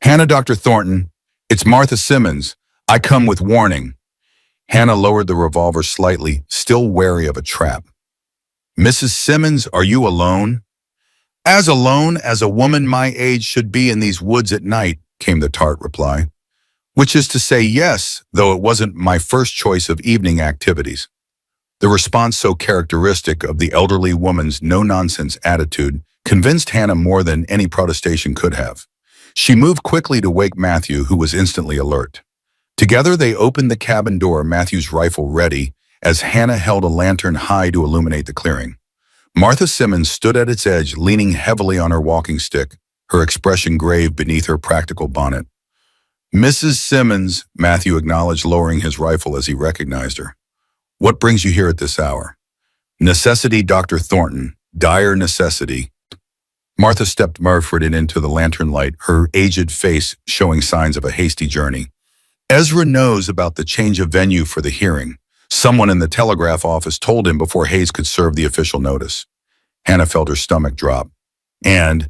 Hannah, Dr. Thornton, it's Martha Simmons. I come with warning. Hannah lowered the revolver slightly, still wary of a trap. Mrs. Simmons, are you alone? As alone as a woman my age should be in these woods at night, came the tart reply. Which is to say yes, though it wasn't my first choice of evening activities. The response, so characteristic of the elderly woman's no-nonsense attitude, convinced Hannah more than any protestation could have. She moved quickly to wake Matthew, who was instantly alert. Together they opened the cabin door, Matthew's rifle ready, as Hannah held a lantern high to illuminate the clearing. Martha Simmons stood at its edge, leaning heavily on her walking stick, her expression grave beneath her practical bonnet. Mrs. Simmons, Matthew acknowledged, lowering his rifle as he recognized her. What brings you here at this hour? Necessity, Dr. Thornton. Dire necessity. Martha stepped barefooted into the lantern light, her aged face showing signs of a hasty journey. Ezra knows about the change of venue for the hearing. Someone in the telegraph office told him before Hayes could serve the official notice. Hannah felt her stomach drop. And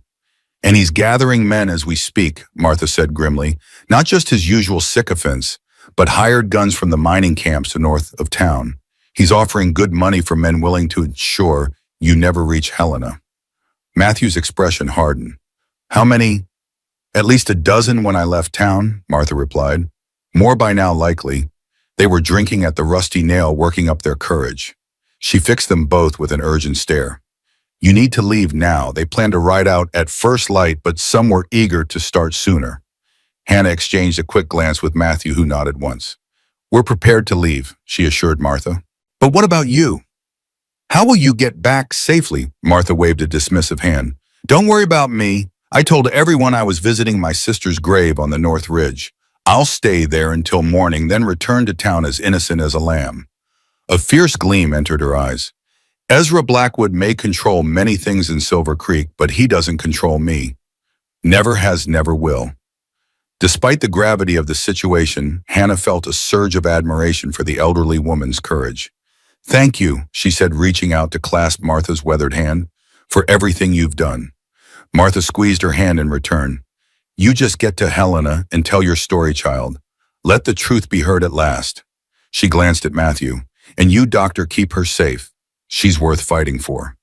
he's gathering men as we speak, Martha said grimly. Not just his usual sycophants, but hired guns from the mining camps north of town. He's offering good money for men willing to ensure you never reach Helena. Matthew's expression hardened. How many? At least a dozen when I left town, Martha replied. More by now likely. They were drinking at the Rusty Nail, working up their courage. She fixed them both with an urgent stare. You need to leave now. They plan to ride out at first light, but some were eager to start sooner. Hannah exchanged a quick glance with Matthew, who nodded once. We're prepared to leave, she assured Martha. But what about you? How will you get back safely? Martha waved a dismissive hand. Don't worry about me. I told everyone I was visiting my sister's grave on the North Ridge. I'll stay there until morning, then return to town as innocent as a lamb. A fierce gleam entered her eyes. Ezra Blackwood may control many things in Silver Creek, but he doesn't control me. Never has, never will. Despite the gravity of the situation, Hannah felt a surge of admiration for the elderly woman's courage. Thank you, she said, reaching out to clasp Martha's weathered hand, for everything you've done. Martha squeezed her hand in return. You just get to Helena and tell your story, child. Let the truth be heard at last. She glanced at Matthew. And you, doctor, keep her safe. She's worth fighting for.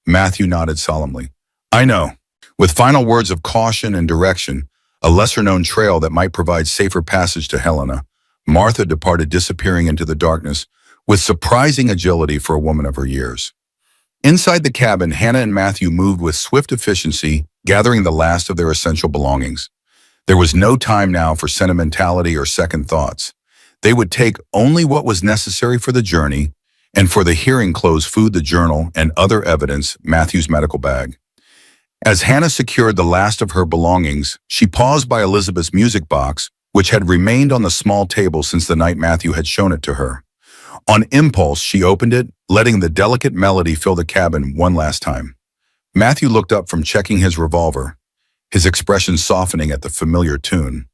Matthew nodded solemnly. I know. With final words of caution and direction, a lesser-known trail that might provide safer passage to Helena, Martha departed, disappearing into the darkness with surprising agility for a woman of her years. Inside the cabin, Hannah and Matthew moved with swift efficiency, gathering the last of their essential belongings. There was no time now for sentimentality or second thoughts. They would take only what was necessary for the journey, and for the hearing clothes, food, the journal, and other evidence, Matthew's medical bag. As Hannah secured the last of her belongings, she paused by Elizabeth's music box, which had remained on the small table since the night Matthew had shown it to her. On impulse, she opened it, letting the delicate melody fill the cabin one last time. Matthew looked up from checking his revolver, his expression softening at the familiar tune.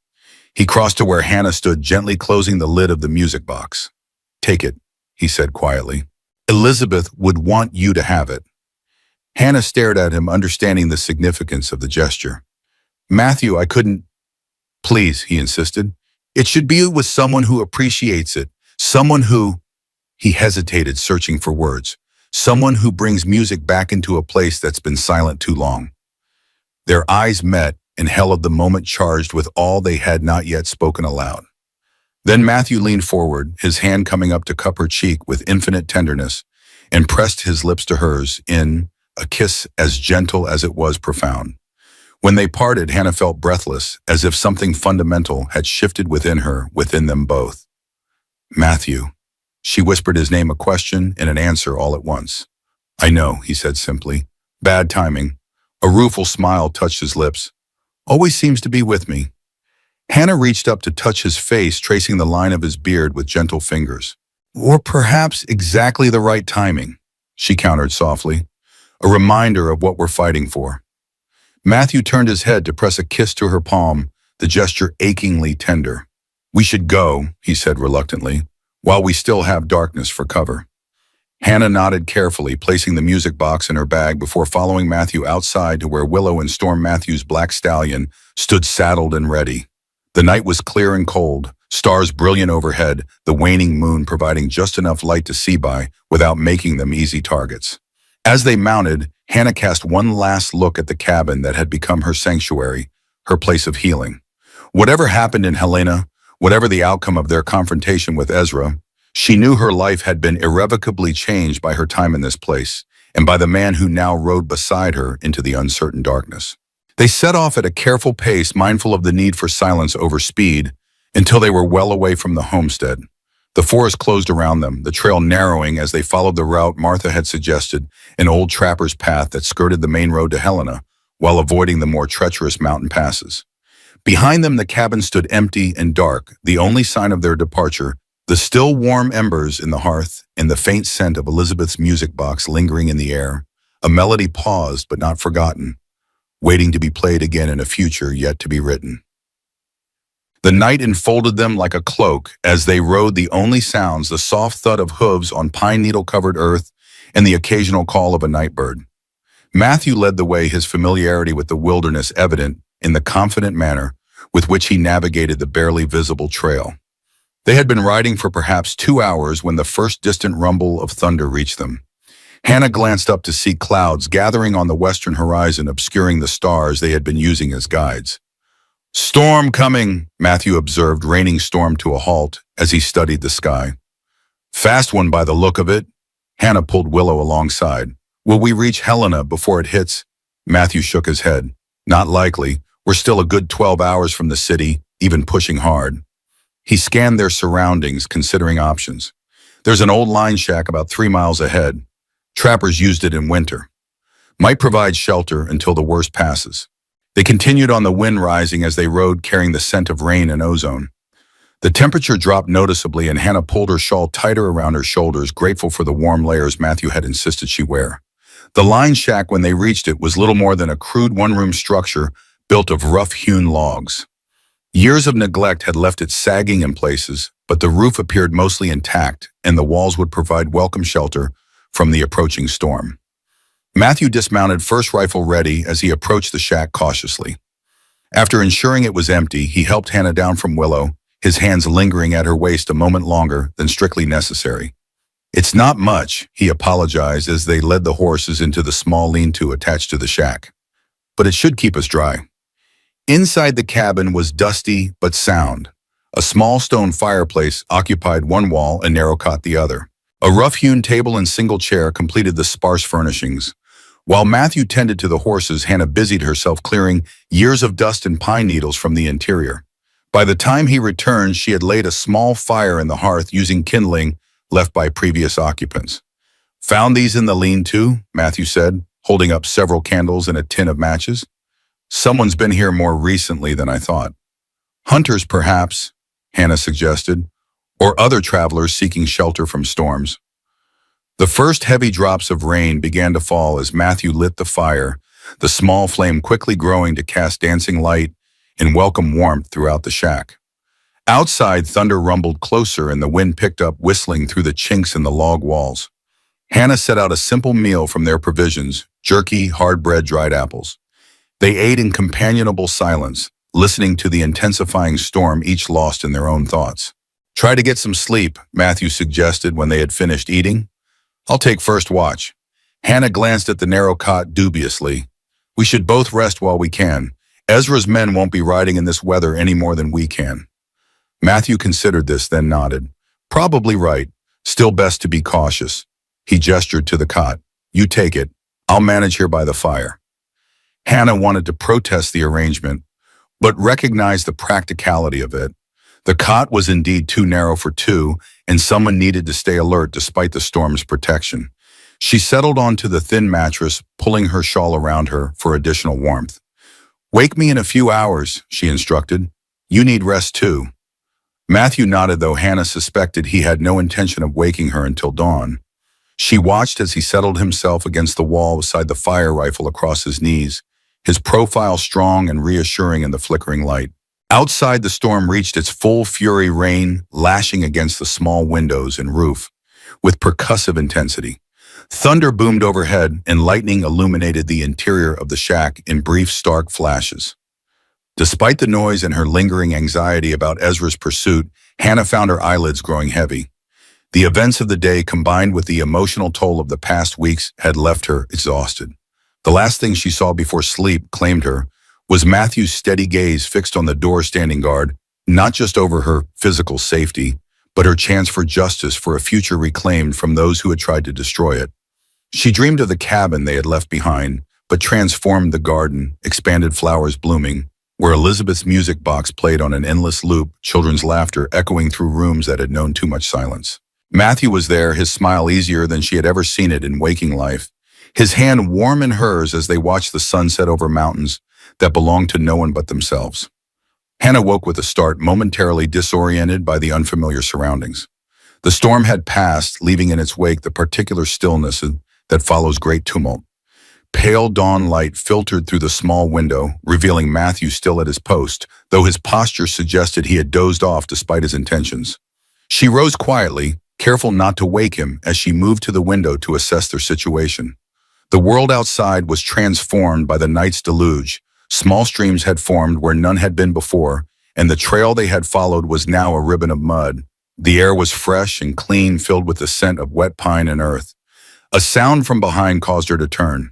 He crossed to where Hannah stood, gently closing the lid of the music box. Take it, he said quietly. Elizabeth would want you to have it. Hannah stared at him, understanding the significance of the gesture. Matthew, I couldn't. Please, he insisted. It should be with someone who appreciates it, someone who. He hesitated, searching for words. Someone who brings music back into a place that's been silent too long. Their eyes met, and held the moment charged with all they had not yet spoken aloud. Then Matthew leaned forward, his hand coming up to cup her cheek with infinite tenderness, and pressed his lips to hers in a kiss as gentle as it was profound. When they parted, Hannah felt breathless, as if something fundamental had shifted within her, within them both. Matthew. She whispered his name, a question and an answer all at once. I know, he said simply. Bad timing. A rueful smile touched his lips. Always seems to be with me. Hannah reached up to touch his face, tracing the line of his beard with gentle fingers. Or perhaps exactly the right timing, she countered softly. A reminder of what we're fighting for. Matthew turned his head to press a kiss to her palm, the gesture achingly tender. We should go, he said reluctantly, while we still have darkness for cover. Hannah nodded carefully, placing the music box in her bag before following Matthew outside to where Willow and Storm Matthew's black stallion stood saddled and ready. The night was clear and cold, stars brilliant overhead, the waning moon providing just enough light to see by without making them easy targets. As they mounted, Hannah cast one last look at the cabin that had become her sanctuary, her place of healing. Whatever happened in Helena, whatever the outcome of their confrontation with Ezra, she knew her life had been irrevocably changed by her time in this place, and by the man who now rode beside her into the uncertain darkness. They set off at a careful pace, mindful of the need for silence over speed, until they were well away from the homestead. The forest closed around them, the trail narrowing as they followed the route Martha had suggested, an old trapper's path that skirted the main road to Helena, while avoiding the more treacherous mountain passes. Behind them, the cabin stood empty and dark, the only sign of their departure, the still warm embers in the hearth and the faint scent of Elizabeth's music box lingering in the air. A melody paused but not forgotten, waiting to be played again in a future yet to be written. The night enfolded them like a cloak as they rode, the only sounds the soft thud of hooves on pine needle-covered earth and the occasional call of a nightbird. Matthew led the way, his familiarity with the wilderness evident in the confident manner with which he navigated the barely visible trail. They had been riding for perhaps 2 hours when the first distant rumble of thunder reached them. Hannah glanced up to see clouds gathering on the western horizon, obscuring the stars they had been using as guides. "Storm coming," Matthew observed, reining storm to a halt as he studied the sky. "Fast one by the look of it." Hannah pulled Willow alongside. "Will we reach Helena before it hits?" Matthew shook his head. "Not likely. We're still a good 12 hours from the city, even pushing hard." He scanned their surroundings, considering options. "There's an old line shack about 3 miles ahead. Trappers used it in winter. Might provide shelter until the worst passes." They continued on, the wind rising as they rode, carrying the scent of rain and ozone. The temperature dropped noticeably, and Hannah pulled her shawl tighter around her shoulders, grateful for the warm layers Matthew had insisted she wear. The line shack, when they reached it, was little more than a crude one-room structure built of rough-hewn logs. Years of neglect had left it sagging in places, but the roof appeared mostly intact, and the walls would provide welcome shelter from the approaching storm. Matthew dismounted, first rifle ready, as he approached the shack cautiously. After ensuring it was empty, he helped Hannah down from Willow, his hands lingering at her waist a moment longer than strictly necessary. "It's not much," he apologized as they led the horses into the small lean-to attached to the shack. "But it should keep us dry." Inside the cabin was dusty but sound. A small stone fireplace occupied one wall, a narrow cot the other. A rough-hewn table and single chair completed the sparse furnishings. While Matthew tended to the horses, Hannah busied herself clearing years of dust and pine needles from the interior. By the time he returned, she had laid a small fire in the hearth using kindling left by previous occupants. "Found these in the lean-to," Matthew said, holding up several candles and a tin of matches. "Someone's been here more recently than I thought." "Hunters, perhaps," Hannah suggested, "or other travelers seeking shelter from storms." The first heavy drops of rain began to fall as Matthew lit the fire, the small flame quickly growing to cast dancing light and welcome warmth throughout the shack. Outside, thunder rumbled closer and the wind picked up, whistling through the chinks in the log walls. Hannah set out a simple meal from their provisions: jerky, hard bread, dried apples. They ate in companionable silence, listening to the intensifying storm, each lost in their own thoughts. "Try to get some sleep," Matthew suggested when they had finished eating. "I'll take first watch." Hannah glanced at the narrow cot dubiously. "We should both rest while we can. Ezra's men won't be riding in this weather any more than we can." Matthew considered this, then nodded. "Probably right. Still best to be cautious." He gestured to the cot. "You take it. I'll manage here by the fire." Hannah wanted to protest the arrangement, but recognized the practicality of it. The cot was indeed too narrow for two, and someone needed to stay alert despite the storm's protection. She settled onto the thin mattress, pulling her shawl around her for additional warmth. "Wake me in a few hours," she instructed. "You need rest too." Matthew nodded, though Hannah suspected he had no intention of waking her until dawn. She watched as he settled himself against the wall beside the fire rifle across his knees, his profile strong and reassuring in the flickering light. Outside, the storm reached its full fury, rain lashing against the small windows and roof with percussive intensity. Thunder boomed overhead, and lightning illuminated the interior of the shack in brief, stark flashes. Despite the noise and her lingering anxiety about Ezra's pursuit, Hannah found her eyelids growing heavy. The events of the day, combined with the emotional toll of the past weeks, had left her exhausted. The last thing she saw before sleep claimed her was Matthew's steady gaze fixed on the door, standing guard, not just over her physical safety, but her chance for justice, for a future reclaimed from those who had tried to destroy it. She dreamed of the cabin they had left behind, but transformed the garden, expanded flowers blooming, where Elizabeth's music box played on an endless loop, children's laughter echoing through rooms that had known too much silence. Matthew was there, his smile easier than she had ever seen it in waking life, his hand warm in hers as they watched the sun set over mountains that belonged to no one but themselves. Hannah woke with a start, momentarily disoriented by the unfamiliar surroundings. The storm had passed, leaving in its wake the particular stillness that follows great tumult. Pale dawn light filtered through the small window, revealing Matthew still at his post, though his posture suggested he had dozed off despite his intentions. She rose quietly, careful not to wake him as she moved to the window to assess their situation. The world outside was transformed by the night's deluge. Small streams had formed where none had been before, and the trail they had followed was now a ribbon of mud. The air was fresh and clean, filled with the scent of wet pine and earth. A sound from behind caused her to turn.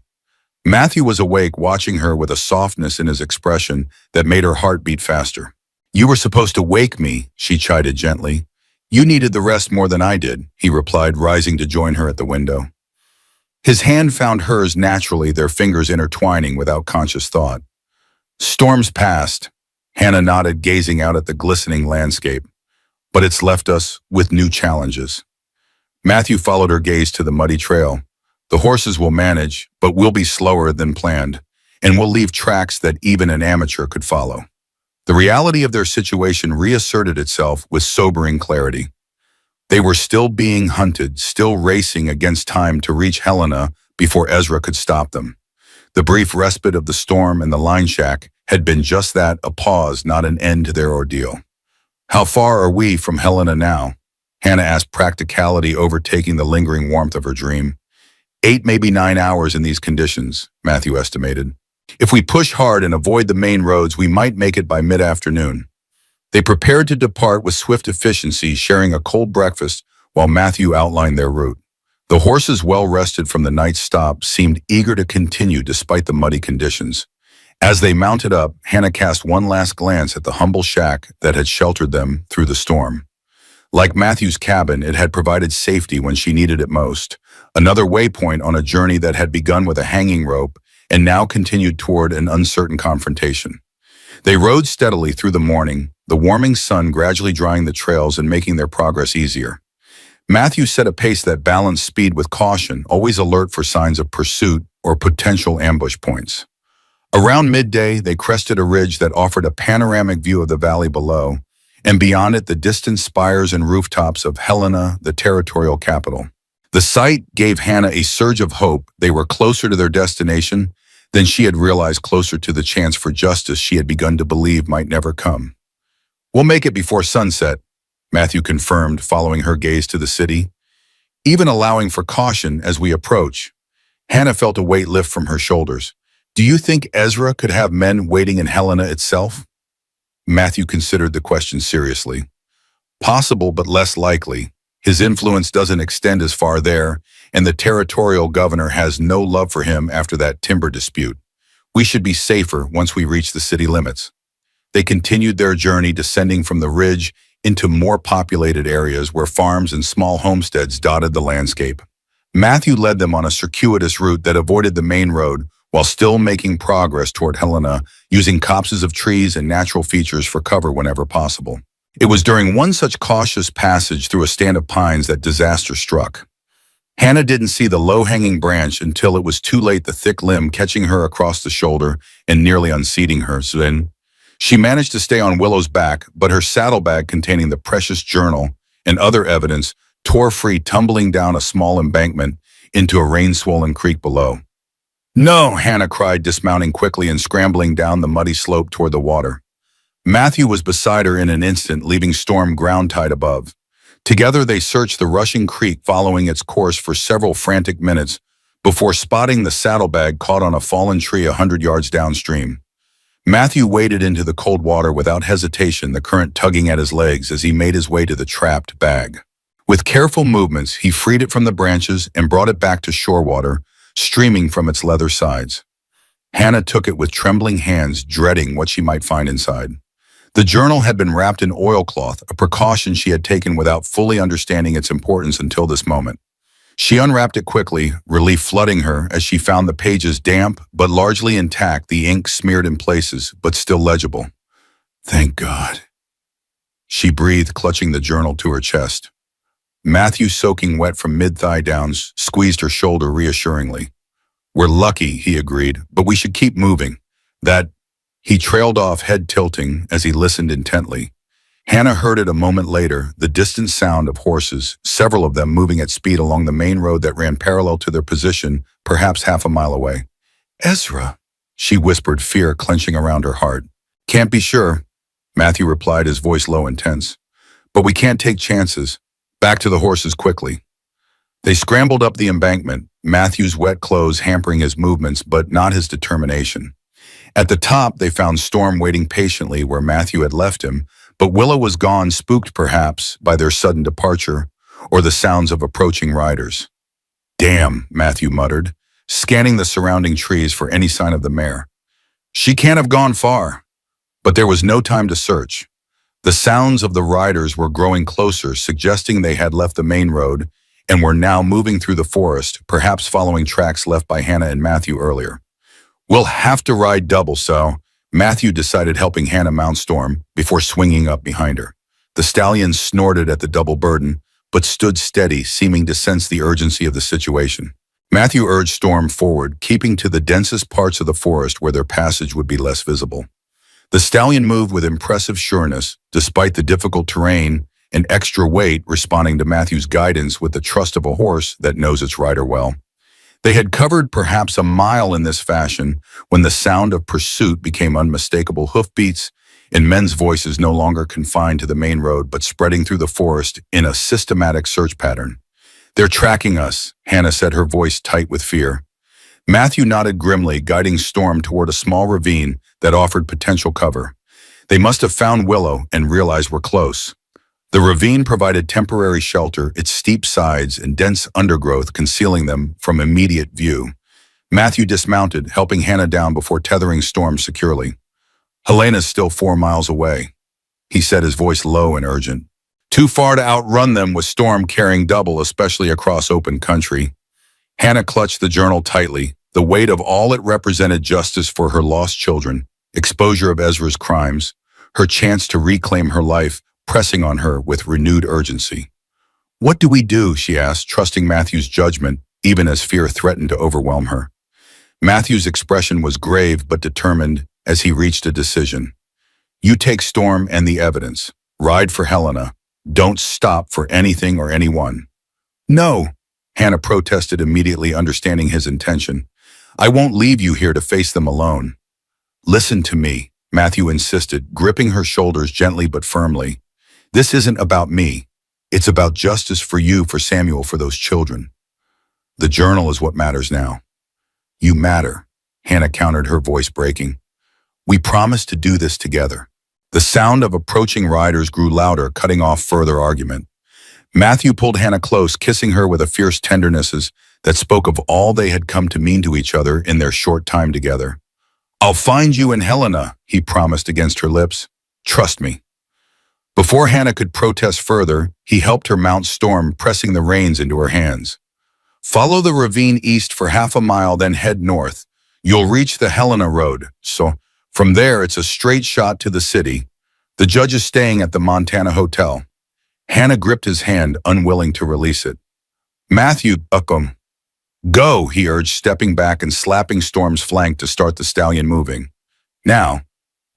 Matthew was awake, watching her with a softness in his expression that made her heart beat faster. "You were supposed to wake me," she chided gently. "You needed the rest more than I did," he replied, rising to join her at the window. His hand found hers naturally, their fingers intertwining without conscious thought. Storms passed. Hannah nodded, gazing out at the glistening landscape. "But it's left us with new challenges." Matthew followed her gaze to the muddy trail. "The horses will manage, but we'll be slower than planned, and we'll leave tracks that even an amateur could follow." The reality of their situation reasserted itself with sobering clarity. They were still being hunted, still racing against time to reach Helena before Ezra could stop them. The brief respite of the storm and the line shack had been just that, a pause, not an end to their ordeal. "How far are we from Helena now?" Hannah asked, practicality overtaking the lingering warmth of her dream. 8, maybe 9 hours in these conditions, Matthew estimated. "If we push hard and avoid the main roads, we might make it by mid-afternoon." They prepared to depart with swift efficiency, sharing a cold breakfast while Matthew outlined their route. The horses, well rested from the night's stop, seemed eager to continue despite the muddy conditions. As they mounted up, Hannah cast one last glance at the humble shack that had sheltered them through the storm. Like Matthew's cabin, it had provided safety when she needed it most. Another waypoint on a journey that had begun with a hanging rope and now continued toward an uncertain confrontation. They rode steadily through the morning, the warming sun gradually drying the trails and making their progress easier. Matthew set a pace that balanced speed with caution, always alert for signs of pursuit or potential ambush points. Around midday, they crested a ridge that offered a panoramic view of the valley below, and beyond it the distant spires and rooftops of Helena, the territorial capital. The sight gave Hannah a surge of hope. They were closer to their destination than she had realized, closer to the chance for justice she had begun to believe might never come. "We'll make it before sunset," Matthew confirmed, following her gaze to the city. "Even allowing for caution as we approach." Hannah felt a weight lift from her shoulders. "Do you think Ezra could have men waiting in Helena itself?" Matthew considered the question seriously. "Possible, but less likely. His influence doesn't extend as far there, and the territorial governor has no love for him after that timber dispute. We should be safer once we reach the city limits." They continued their journey, descending from the ridge into more populated areas where farms and small homesteads dotted the landscape. Matthew led them on a circuitous route that avoided the main road while still making progress toward Helena, using copses of trees and natural features for cover whenever possible. It was during one such cautious passage through a stand of pines that disaster struck. Hannah didn't see the low-hanging branch until it was too late, the thick limb catching her across the shoulder and nearly unseating her. So then, she managed to stay on Willow's back, but her saddlebag containing the precious journal and other evidence tore free, tumbling down a small embankment into a rain-swollen creek below. "No!" Hannah cried, dismounting quickly and scrambling down the muddy slope toward the water. Matthew was beside her in an instant, leaving Storm ground-tied above. Together they searched the rushing creek, following its course for several frantic minutes before spotting the saddlebag caught on a fallen tree 100 yards downstream. Matthew waded into the cold water without hesitation, the current tugging at his legs as he made his way to the trapped bag. With careful movements, he freed it from the branches and brought it back to shore water, streaming from its leather sides. Hannah took it with trembling hands, dreading what she might find inside. The journal had been wrapped in oilcloth, a precaution she had taken without fully understanding its importance until this moment. She unwrapped it quickly, relief flooding her as she found the pages damp but largely intact, the ink smeared in places but still legible. "Thank God," she breathed, clutching the journal to her chest. Matthew, soaking wet from mid-thigh down, squeezed her shoulder reassuringly. "We're lucky," he agreed, "but we should keep moving. That..." He trailed off, head tilting, as he listened intently. Hannah heard it a moment later, the distant sound of horses, several of them moving at speed along the main road that ran parallel to their position, perhaps half a mile away. Ezra, she whispered, fear clenching around her heart. Can't be sure, Matthew replied, his voice low and tense. But we can't take chances. Back to the horses quickly. They scrambled up the embankment, Matthew's wet clothes hampering his movements but not his determination. At the top, they found Storm waiting patiently where Matthew had left him, but Willow was gone, spooked perhaps by their sudden departure or the sounds of approaching riders. Damn, Matthew muttered, scanning the surrounding trees for any sign of the mare. She can't have gone far. But there was no time to search. The sounds of the riders were growing closer, suggesting they had left the main road and were now moving through the forest, perhaps following tracks left by Hannah and Matthew earlier. We'll have to ride double, so Matthew decided, helping Hannah mount Storm before swinging up behind her. The stallion snorted at the double burden, but stood steady, seeming to sense the urgency of the situation. Matthew urged Storm forward, keeping to the densest parts of the forest where their passage would be less visible. The stallion moved with impressive sureness, despite the difficult terrain and extra weight, responding to Matthew's guidance with the trust of a horse that knows its rider well. They had covered perhaps a mile in this fashion when the sound of pursuit became unmistakable hoofbeats and men's voices no longer confined to the main road but spreading through the forest in a systematic search pattern. They're tracking us, Hannah said, her voice tight with fear. Matthew nodded grimly, guiding Storm toward a small ravine that offered potential cover. They must have found Willow and realized we're close. The ravine provided temporary shelter, its steep sides and dense undergrowth concealing them from immediate view. Matthew dismounted, helping Hannah down before tethering Storm securely. Helena's still 4 miles away, he said, his voice low and urgent. Too far to outrun them with Storm carrying double, especially across open country. Hannah clutched the journal tightly, the weight of all it represented: justice for her lost children, exposure of Ezra's crimes, her chance to reclaim her life, pressing on her with renewed urgency. What do we do? She asked, trusting Matthew's judgment, even as fear threatened to overwhelm her. Matthew's expression was grave but determined as he reached a decision. You take Storm and the evidence. Ride for Helena. Don't stop for anything or anyone. No, Hannah protested, immediately understanding his intention. I won't leave you here to face them alone. Listen to me, Matthew insisted, gripping her shoulders gently but firmly. This isn't about me. It's about justice for you, for Samuel, for those children. The journal is what matters now. You matter, Hannah countered, her voice breaking. We promised to do this together. The sound of approaching riders grew louder, cutting off further argument. Matthew pulled Hannah close, kissing her with a fierce tenderness that spoke of all they had come to mean to each other in their short time together. I'll find you in Helena, he promised against her lips. Trust me. Before Hannah could protest further, he helped her mount Storm, pressing the reins into her hands. Follow the ravine east for half a mile, then head north. You'll reach the Helena Road, so from there it's a straight shot to the city. The judge is staying at the Montana Hotel. Hannah gripped his hand, unwilling to release it. Matthew, go, he urged, stepping back and slapping Storm's flank to start the stallion moving. Now,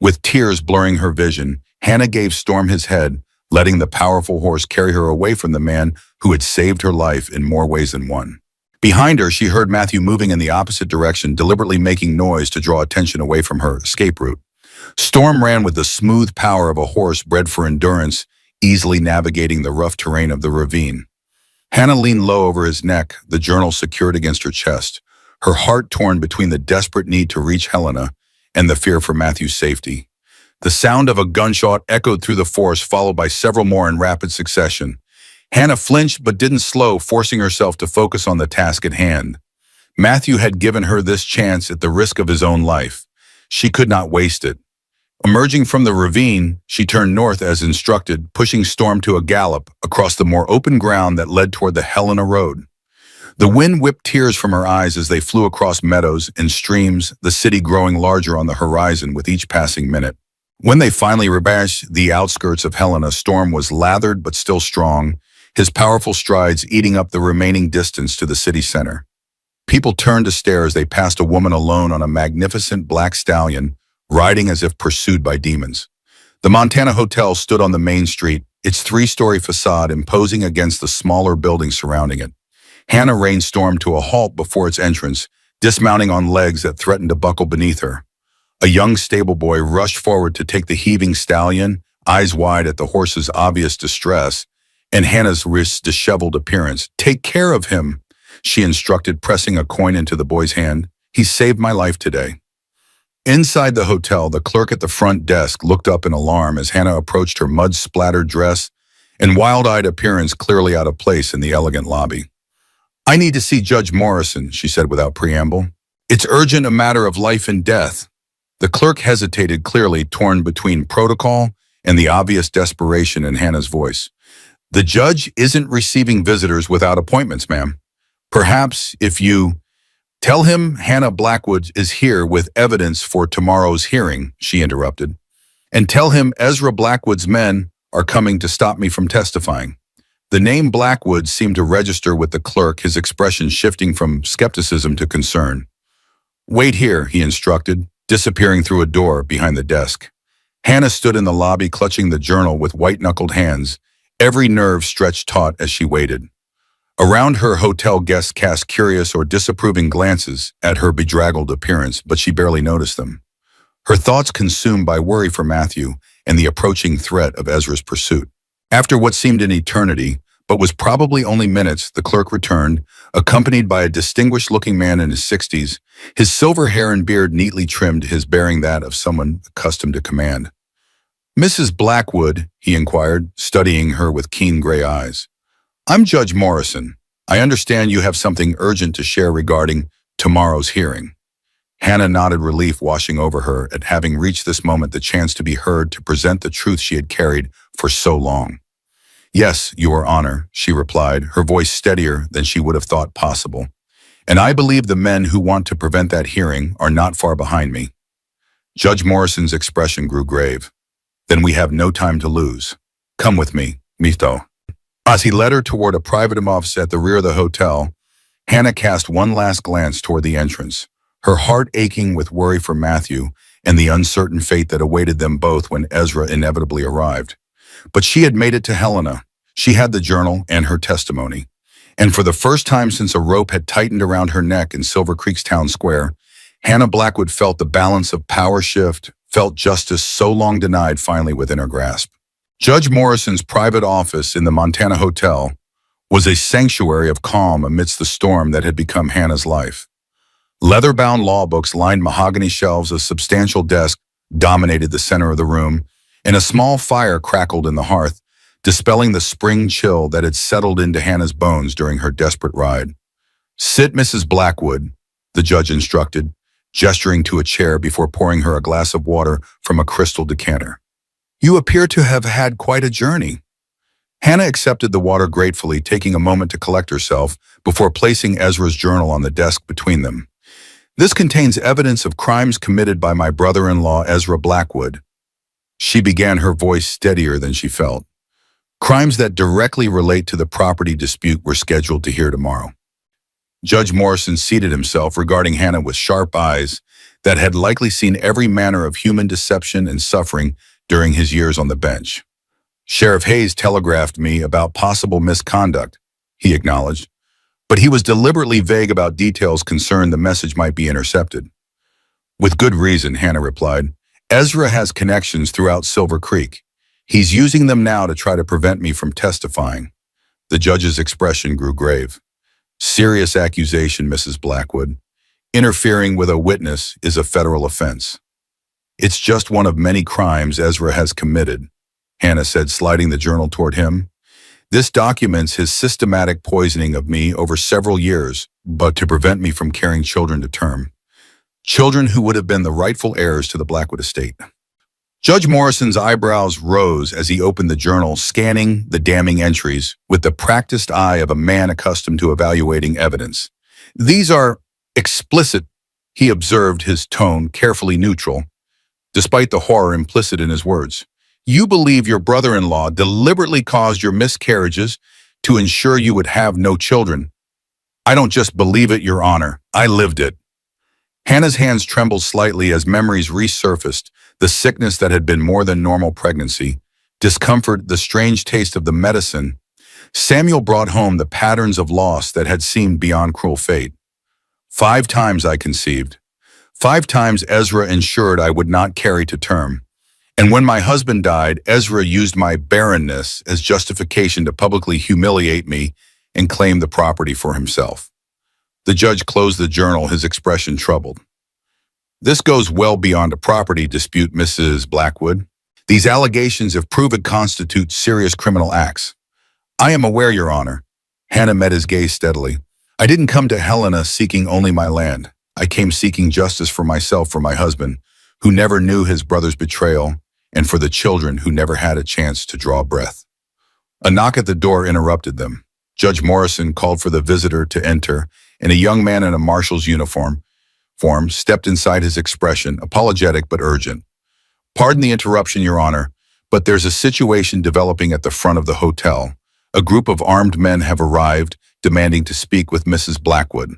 with tears blurring her vision, Hannah gave Storm his head, letting the powerful horse carry her away from the man who had saved her life in more ways than one. Behind her, she heard Matthew moving in the opposite direction, deliberately making noise to draw attention away from her escape route. Storm ran with the smooth power of a horse bred for endurance, easily navigating the rough terrain of the ravine. Hannah leaned low over his neck, the journal secured against her chest, her heart torn between the desperate need to reach Helena and the fear for Matthew's safety. The sound of a gunshot echoed through the forest, followed by several more in rapid succession. Hannah flinched but didn't slow, forcing herself to focus on the task at hand. Matthew had given her this chance at the risk of his own life. She could not waste it. Emerging from the ravine, she turned north as instructed, pushing Storm to a gallop across the more open ground that led toward the Helena Road. The wind whipped tears from her eyes as they flew across meadows and streams, the city growing larger on the horizon with each passing minute. When they finally reached the outskirts of Helena, Storm was lathered but still strong, his powerful strides eating up the remaining distance to the city center. People turned to stare as they passed a woman alone on a magnificent black stallion, riding as if pursued by demons. The Montana Hotel stood on the main street, its 3-story facade imposing against the smaller buildings surrounding it. Hannah reined Storm to a halt before its entrance, dismounting on legs that threatened to buckle beneath her. A young stable boy rushed forward to take the heaving stallion, eyes wide at the horse's obvious distress and Hannah's wrist's disheveled appearance. "Take care of him," she instructed, pressing a coin into the boy's hand. "He saved my life today." Inside the hotel, the clerk at the front desk looked up in alarm as Hannah approached, her mud-splattered dress and wild-eyed appearance clearly out of place in the elegant lobby. "I need to see Judge Morrison," she said without preamble. "It's urgent, a matter of life and death." The clerk hesitated, clearly torn between protocol and the obvious desperation in Hannah's voice. "The judge isn't receiving visitors without appointments, ma'am. Perhaps if you tell him Hannah Blackwood is here with evidence for tomorrow's hearing," she interrupted. "And tell him Ezra Blackwood's men are coming to stop me from testifying." The name Blackwood seemed to register with the clerk, his expression shifting from skepticism to concern. "Wait here," he instructed, disappearing through a door behind the desk. Hannah stood in the lobby, clutching the journal with white-knuckled hands, every nerve stretched taut as she waited. Around her, hotel guests cast curious or disapproving glances at her bedraggled appearance, but she barely noticed them. Her thoughts consumed by worry for Matthew and the approaching threat of Ezra's pursuit. After what seemed an eternity, but was probably only minutes, the clerk returned, accompanied by a distinguished-looking man in his 60s, his silver hair and beard neatly trimmed, his bearing that of someone accustomed to command. "Mrs. Blackwood," he inquired, studying her with keen gray eyes. "I'm Judge Morrison. I understand you have something urgent to share regarding tomorrow's hearing." Hannah nodded, relief washing over her at having reached this moment the chance to be heard, to present the truth she had carried for so long. "Yes, Your Honor," she replied, her voice steadier than she would have thought possible. "And I believe the men who want to prevent that hearing are not far behind me." Judge Morrison's expression grew grave. "Then we have no time to lose. Come with me, Mito." As he led her toward a private office at the rear of the hotel, Hannah cast one last glance toward the entrance, her heart aching with worry for Matthew and the uncertain fate that awaited them both when Ezra inevitably arrived. But she had made it to Helena. She had the journal and her testimony. And for the first time since a rope had tightened around her neck in Silver Creek's town square, Hannah Blackwood felt the balance of power shift, felt justice so long denied finally within her grasp. Judge Morrison's private office in the Montana Hotel was a sanctuary of calm amidst the storm that had become Hannah's life. Leather-bound law books lined mahogany shelves, a substantial desk dominated the center of the room, and a small fire crackled in the hearth, dispelling the spring chill that had settled into Hannah's bones during her desperate ride. "Sit, Mrs. Blackwood," the judge instructed, gesturing to a chair before pouring her a glass of water from a crystal decanter. "You appear to have had quite a journey." Hannah accepted the water gratefully, taking a moment to collect herself before placing Ezra's journal on the desk between them. "This contains evidence of crimes committed by my brother-in-law, Ezra Blackwood." She began, her voice steadier than she felt. "Crimes that directly relate to the property dispute we're scheduled to hear tomorrow." Judge Morrison seated himself, regarding Hannah with sharp eyes that had likely seen every manner of human deception and suffering during his years on the bench. "Sheriff Hayes telegraphed me about possible misconduct," he acknowledged, but he was deliberately vague about details concerned the message might be intercepted. "With good reason," Hannah replied. "Ezra has connections throughout Silver Creek. He's using them now to try to prevent me from testifying." The judge's expression grew grave. "Serious accusation, Mrs. Blackwood. Interfering with a witness is a federal offense." "It's just one of many crimes Ezra has committed," Hannah said, sliding the journal toward him. "This documents his systematic poisoning of me over several years, but to prevent me from carrying children to term. Children who would have been the rightful heirs to the Blackwood estate." Judge Morrison's eyebrows rose as he opened the journal, scanning the damning entries with the practiced eye of a man accustomed to evaluating evidence. "These are explicit," he observed, his tone carefully neutral, despite the horror implicit in his words. "You believe your brother-in-law deliberately caused your miscarriages to ensure you would have no children." "I don't just believe it, Your Honor. I lived it." Hannah's hands trembled slightly as memories resurfaced, the sickness that had been more than normal pregnancy, discomfort, the strange taste of the medicine. Samuel brought home the patterns of loss that had seemed beyond cruel fate. 5 times I conceived. 5 times Ezra ensured I would not carry to term. And when my husband died, Ezra used my barrenness as justification to publicly humiliate me and claim the property for himself. The judge closed the journal, his expression troubled. This goes well beyond a property dispute, Mrs. Blackwood. These allegations, if proven, constitute serious criminal acts. I am aware, Your Honor. Hannah met his gaze steadily. I didn't come to Helena seeking only my land. I came seeking justice for myself, for my husband, who never knew his brother's betrayal, and for the children who never had a chance to draw breath. A knock at the door interrupted them. Judge Morrison called for the visitor to enter, and a young man in a marshal's uniform stepped inside, his expression apologetic but urgent. Pardon the interruption, Your Honor, but there's a situation developing at the front of the hotel. A group of armed men have arrived, demanding to speak with Mrs. Blackwood.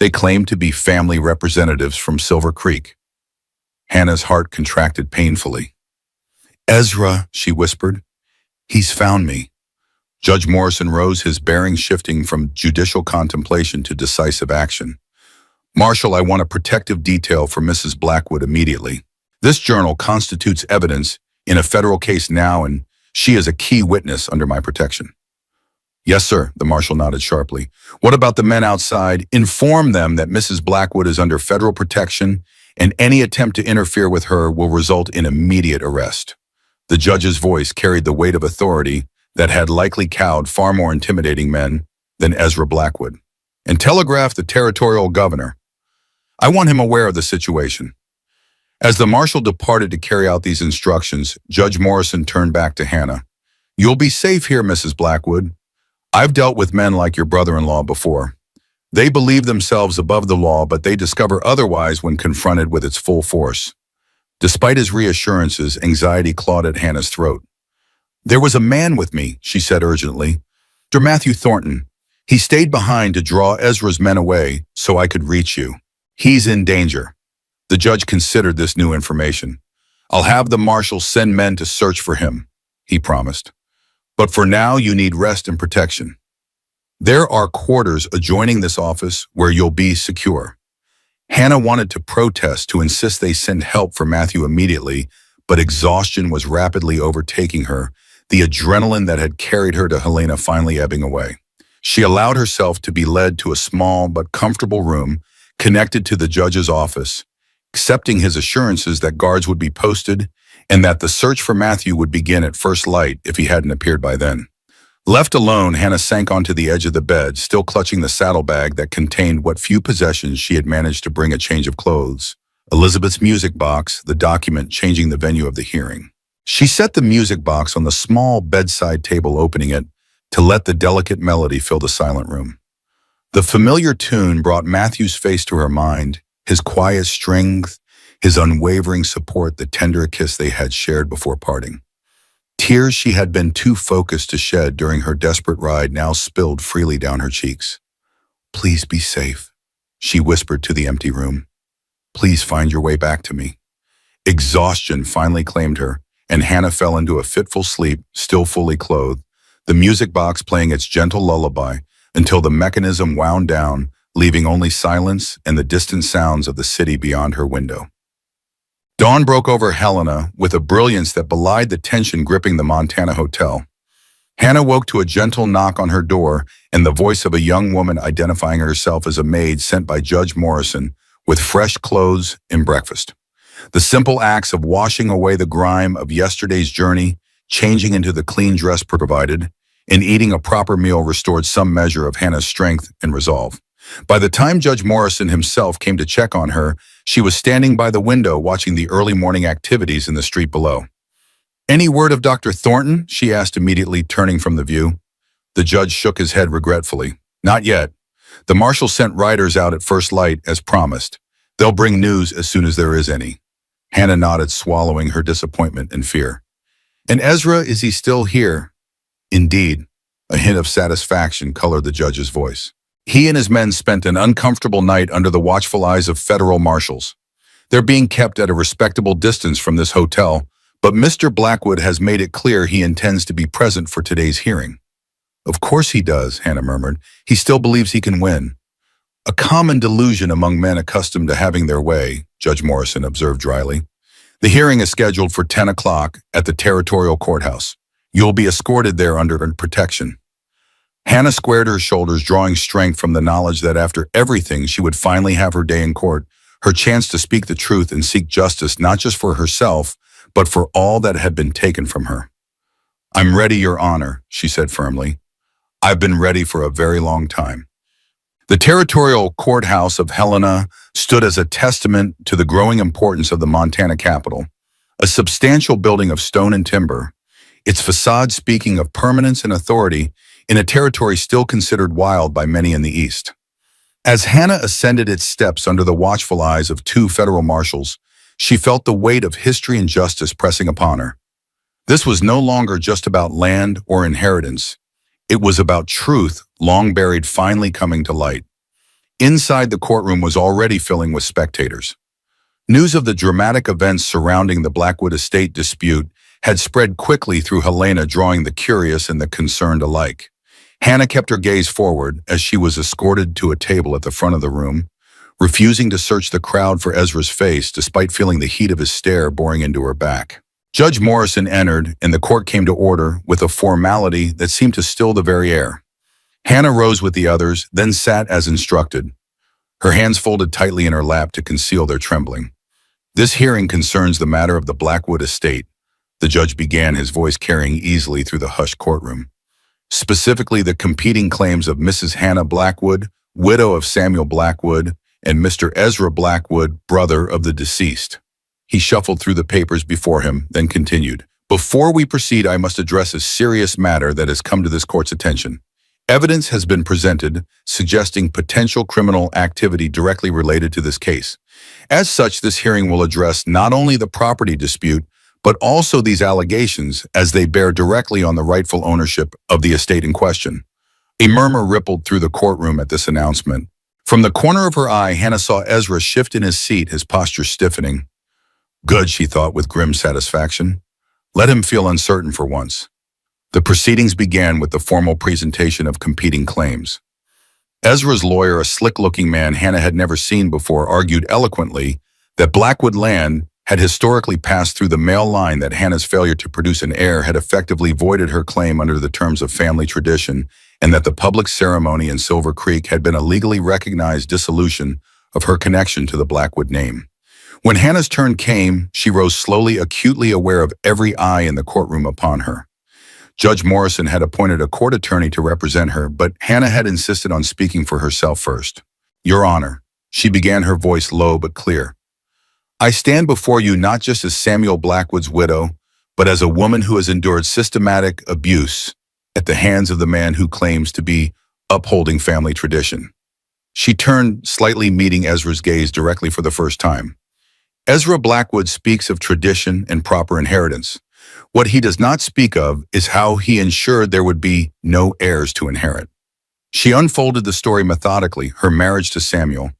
They claim to be family representatives from Silver Creek. Hannah's heart contracted painfully. Ezra, she whispered, he's found me. Judge Morrison rose, his bearing shifting from judicial contemplation to decisive action. Marshal, I want a protective detail for Mrs. Blackwood immediately. This journal constitutes evidence in a federal case now, and she is a key witness under my protection. Yes, sir, the marshal nodded sharply. What about the men outside? Inform them that Mrs. Blackwood is under federal protection, and any attempt to interfere with her will result in immediate arrest. The judge's voice carried the weight of authority that had likely cowed far more intimidating men than Ezra Blackwood. And telegraph the territorial governor. I want him aware of the situation. As the marshal departed to carry out these instructions, Judge Morrison turned back to Hannah. You'll be safe here, Mrs. Blackwood. I've dealt with men like your brother-in-law before. They believe themselves above the law, but they discover otherwise when confronted with its full force. Despite his reassurances, anxiety clawed at Hannah's throat. There was a man with me, she said urgently. Dr. Matthew Thornton. He stayed behind to draw Ezra's men away so I could reach you. He's in danger. The judge considered this new information. I'll have the marshal send men to search for him, he promised. But for now, you need rest and protection. There are quarters adjoining this office where you'll be secure. Hannah wanted to protest, to insist they send help for Matthew immediately, but exhaustion was rapidly overtaking her, the adrenaline that had carried her to Helena finally ebbing away. She allowed herself to be led to a small but comfortable room connected to the judge's office, accepting his assurances that guards would be posted and that the search for Matthew would begin at first light if he hadn't appeared by then. Left alone, Hannah sank onto the edge of the bed, still clutching the saddlebag that contained what few possessions she had managed to bring: a change of clothes, Elizabeth's music box, the document changing the venue of the hearing. She set the music box on the small bedside table, opening it to let the delicate melody fill the silent room. The familiar tune brought Matthew's face to her mind, his quiet strength, his unwavering support, the tender kiss they had shared before parting. Tears she had been too focused to shed during her desperate ride now spilled freely down her cheeks. Please be safe, she whispered to the empty room. Please find your way back to me. Exhaustion finally claimed her, and Hannah fell into a fitful sleep, still fully clothed, the music box playing its gentle lullaby until the mechanism wound down, leaving only silence and the distant sounds of the city beyond her window. Dawn broke over Helena with a brilliance that belied the tension gripping the Montana hotel. Hannah woke to a gentle knock on her door and the voice of a young woman identifying herself as a maid sent by Judge Morrison with fresh clothes and breakfast. The simple acts of washing away the grime of yesterday's journey, changing into the clean dress provided, and eating a proper meal restored some measure of Hannah's strength and resolve. By the time Judge Morrison himself came to check on her, she was standing by the window watching the early morning activities in the street below. Any word of Dr. Thornton? She asked, immediately turning from the view. The judge shook his head regretfully. Not yet. The marshal sent riders out at first light as promised. They'll bring news as soon as there is any. Hannah nodded, swallowing her disappointment and fear. And Ezra, is he still here? Indeed. A hint of satisfaction colored the judge's voice. He and his men spent an uncomfortable night under the watchful eyes of federal marshals. They're being kept at a respectable distance from this hotel, but Mr. Blackwood has made it clear he intends to be present for today's hearing. Of course he does, Hannah murmured. He still believes he can win. A common delusion among men accustomed to having their way, Judge Morrison observed dryly. The hearing is scheduled for 10 o'clock at the territorial courthouse. You'll be escorted there under protection. Hannah squared her shoulders, drawing strength from the knowledge that after everything, she would finally have her day in court, her chance to speak the truth and seek justice not just for herself, but for all that had been taken from her. I'm ready, Your Honor, she said firmly. I've been ready for a very long time. The territorial courthouse of Helena stood as a testament to the growing importance of the Montana capital, a substantial building of stone and timber, its facade speaking of permanence and authority in a territory still considered wild by many in the East. As Hannah ascended its steps under the watchful eyes of two federal marshals, she felt the weight of history and justice pressing upon her. This was no longer just about land or inheritance. It was about truth, long buried, finally coming to light. Inside the courtroom was already filling with spectators. News of the dramatic events surrounding the Blackwood estate dispute had spread quickly through Helena, drawing the curious and the concerned alike. Hannah kept her gaze forward as she was escorted to a table at the front of the room, refusing to search the crowd for Ezra's face despite feeling the heat of his stare boring into her back. Judge Morrison entered, and the court came to order with a formality that seemed to still the very air. Hannah rose with the others, then sat as instructed, her hands folded tightly in her lap to conceal their trembling. This hearing concerns the matter of the Blackwood estate, the judge began, his voice carrying easily through the hushed courtroom. Specifically, the competing claims of Mrs. Hannah Blackwood, widow of Samuel Blackwood, and Mr. Ezra Blackwood, brother of the deceased. He shuffled through the papers before him, then continued. Before we proceed, I must address a serious matter that has come to this court's attention. Evidence has been presented suggesting potential criminal activity directly related to this case. As such, this hearing will address not only the property dispute, but also these allegations as they bear directly on the rightful ownership of the estate in question. A murmur rippled through the courtroom at this announcement. From the corner of her eye, Hannah saw Ezra shift in his seat, his posture stiffening. Good, she thought with grim satisfaction. Let him feel uncertain for once. The proceedings began with the formal presentation of competing claims. Ezra's lawyer, a slick-looking man Hannah had never seen before, argued eloquently that Blackwood land had historically passed through the male line, that Hannah's failure to produce an heir had effectively voided her claim under the terms of family tradition, and that the public ceremony in Silver Creek had been a legally recognized dissolution of her connection to the Blackwood name. When Hannah's turn came, she rose slowly, acutely aware of every eye in the courtroom upon her. Judge Morrison had appointed a court attorney to represent her, but Hannah had insisted on speaking for herself first. Your Honor, she began, her voice low but clear. I stand before you not just as Samuel Blackwood's widow, but as a woman who has endured systematic abuse at the hands of the man who claims to be upholding family tradition. She turned, slightly meeting Ezra's gaze directly for the first time. Ezra Blackwood speaks of tradition and proper inheritance. What he does not speak of is how he ensured there would be no heirs to inherit. She unfolded the story methodically, her marriage to Samuel,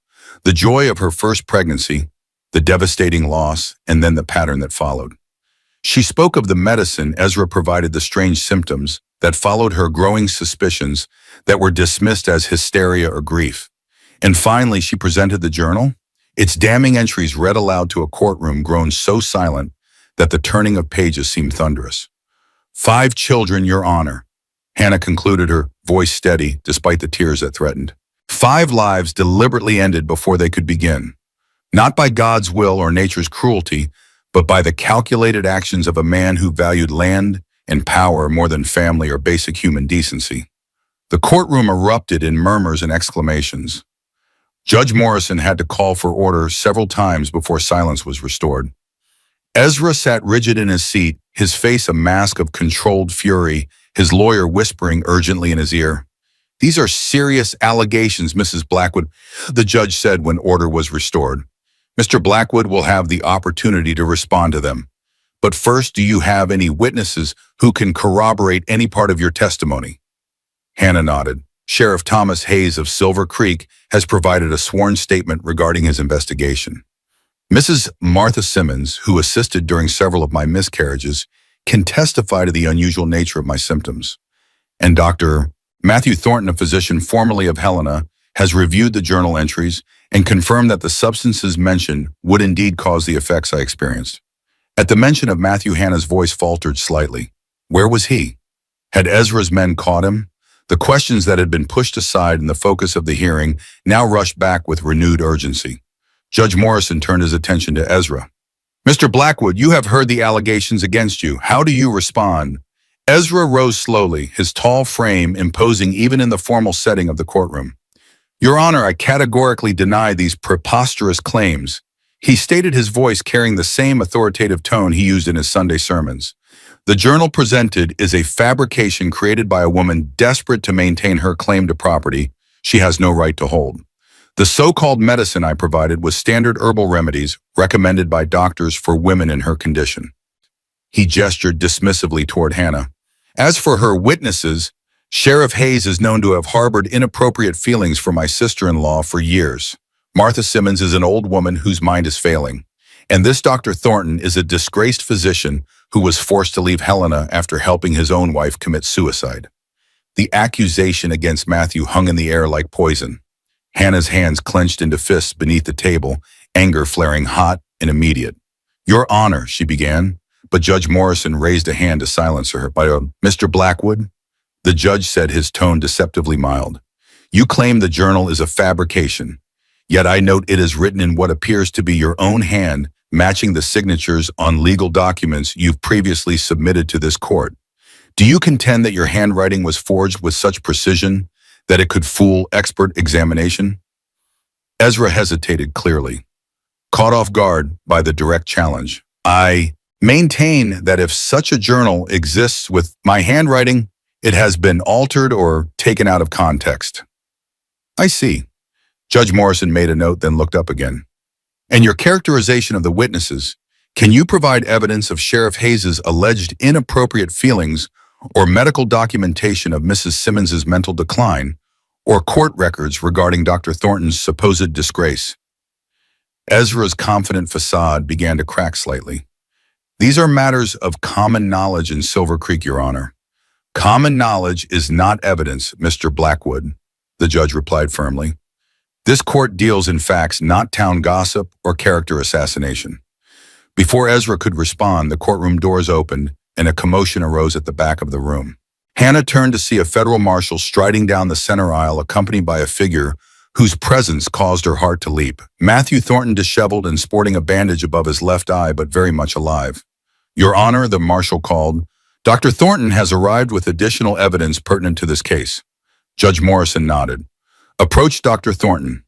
the joy of her first pregnancy, the devastating loss, and then the pattern that followed. She spoke of the medicine Ezra provided, the strange symptoms that followed, her growing suspicions that were dismissed as hysteria or grief. And finally, she presented the journal, its damning entries read aloud to a courtroom grown so silent that the turning of pages seemed thunderous. 5 children, Your Honor, Hannah concluded, her voice steady despite the tears that threatened. 5 lives deliberately ended before they could begin. Not by God's will or nature's cruelty, but by the calculated actions of a man who valued land and power more than family or basic human decency. The courtroom erupted in murmurs and exclamations. Judge Morrison had to call for order several times before silence was restored. Ezra sat rigid in his seat, his face a mask of controlled fury, his lawyer whispering urgently in his ear. These are serious allegations, Mrs. Blackwood, the judge said when order was restored. Mr. Blackwood will have the opportunity to respond to them. But first, do you have any witnesses who can corroborate any part of your testimony? Hannah nodded. Sheriff Thomas Hayes of Silver Creek has provided a sworn statement regarding his investigation. Mrs. Martha Simmons, who assisted during several of my miscarriages, can testify to the unusual nature of my symptoms. And Dr. Matthew Thornton, a physician formerly of Helena, has reviewed the journal entries and confirmed that the substances mentioned would indeed cause the effects I experienced. At the mention of Matthew, Hannah's voice faltered slightly. Where was he? Had Ezra's men caught him? The questions that had been pushed aside in the focus of the hearing now rushed back with renewed urgency. Judge Morrison turned his attention to Ezra. Mr. Blackwood, you have heard the allegations against you. How do you respond? Ezra rose slowly, his tall frame imposing even in the formal setting of the courtroom. Your Honor, I categorically deny these preposterous claims. He stated, his voice carrying the same authoritative tone he used in his Sunday sermons. The journal presented is a fabrication created by a woman desperate to maintain her claim to property she has no right to hold. The so-called medicine I provided was standard herbal remedies recommended by doctors for women in her condition. He gestured dismissively toward Hannah. As for her witnesses, Sheriff Hayes is known to have harbored inappropriate feelings for my sister-in-law for years. Martha Simmons is an old woman whose mind is failing. And this Dr. Thornton is a disgraced physician who was forced to leave Helena after helping his own wife commit suicide. The accusation against Matthew hung in the air like poison. Hannah's hands clenched into fists beneath the table, anger flaring hot and immediate. Your Honor, she began, but Judge Morrison raised a hand to silence her. Mr. Blackwood, the judge said, his tone deceptively mild. You claim the journal is a fabrication, yet I note it is written in what appears to be your own hand, matching the signatures on legal documents you've previously submitted to this court. Do you contend that your handwriting was forged with such precision that it could fool expert examination? Ezra hesitated clearly, caught off guard by the direct challenge. I maintain that if such a journal exists with my handwriting, it has been altered or taken out of context. I see. Judge Morrison made a note, then looked up again. And your characterization of the witnesses, can you provide evidence of Sheriff Hayes's alleged inappropriate feelings or medical documentation of Mrs. Simmons's mental decline, or court records regarding Dr. Thornton's supposed disgrace? Ezra's confident facade began to crack slightly. These are matters of common knowledge in Silver Creek, Your Honor. Common knowledge is not evidence, Mr. Blackwood, the judge replied firmly. This court deals in facts, not town gossip or character assassination. Before Ezra could respond, the courtroom doors opened and a commotion arose at the back of the room. Hannah turned to see a federal marshal striding down the center aisle, accompanied by a figure whose presence caused her heart to leap. Matthew Thornton, disheveled and sporting a bandage above his left eye, but very much alive. Your Honor, the marshal called, Dr. Thornton has arrived with additional evidence pertinent to this case. Judge Morrison nodded. Approach Dr. Thornton.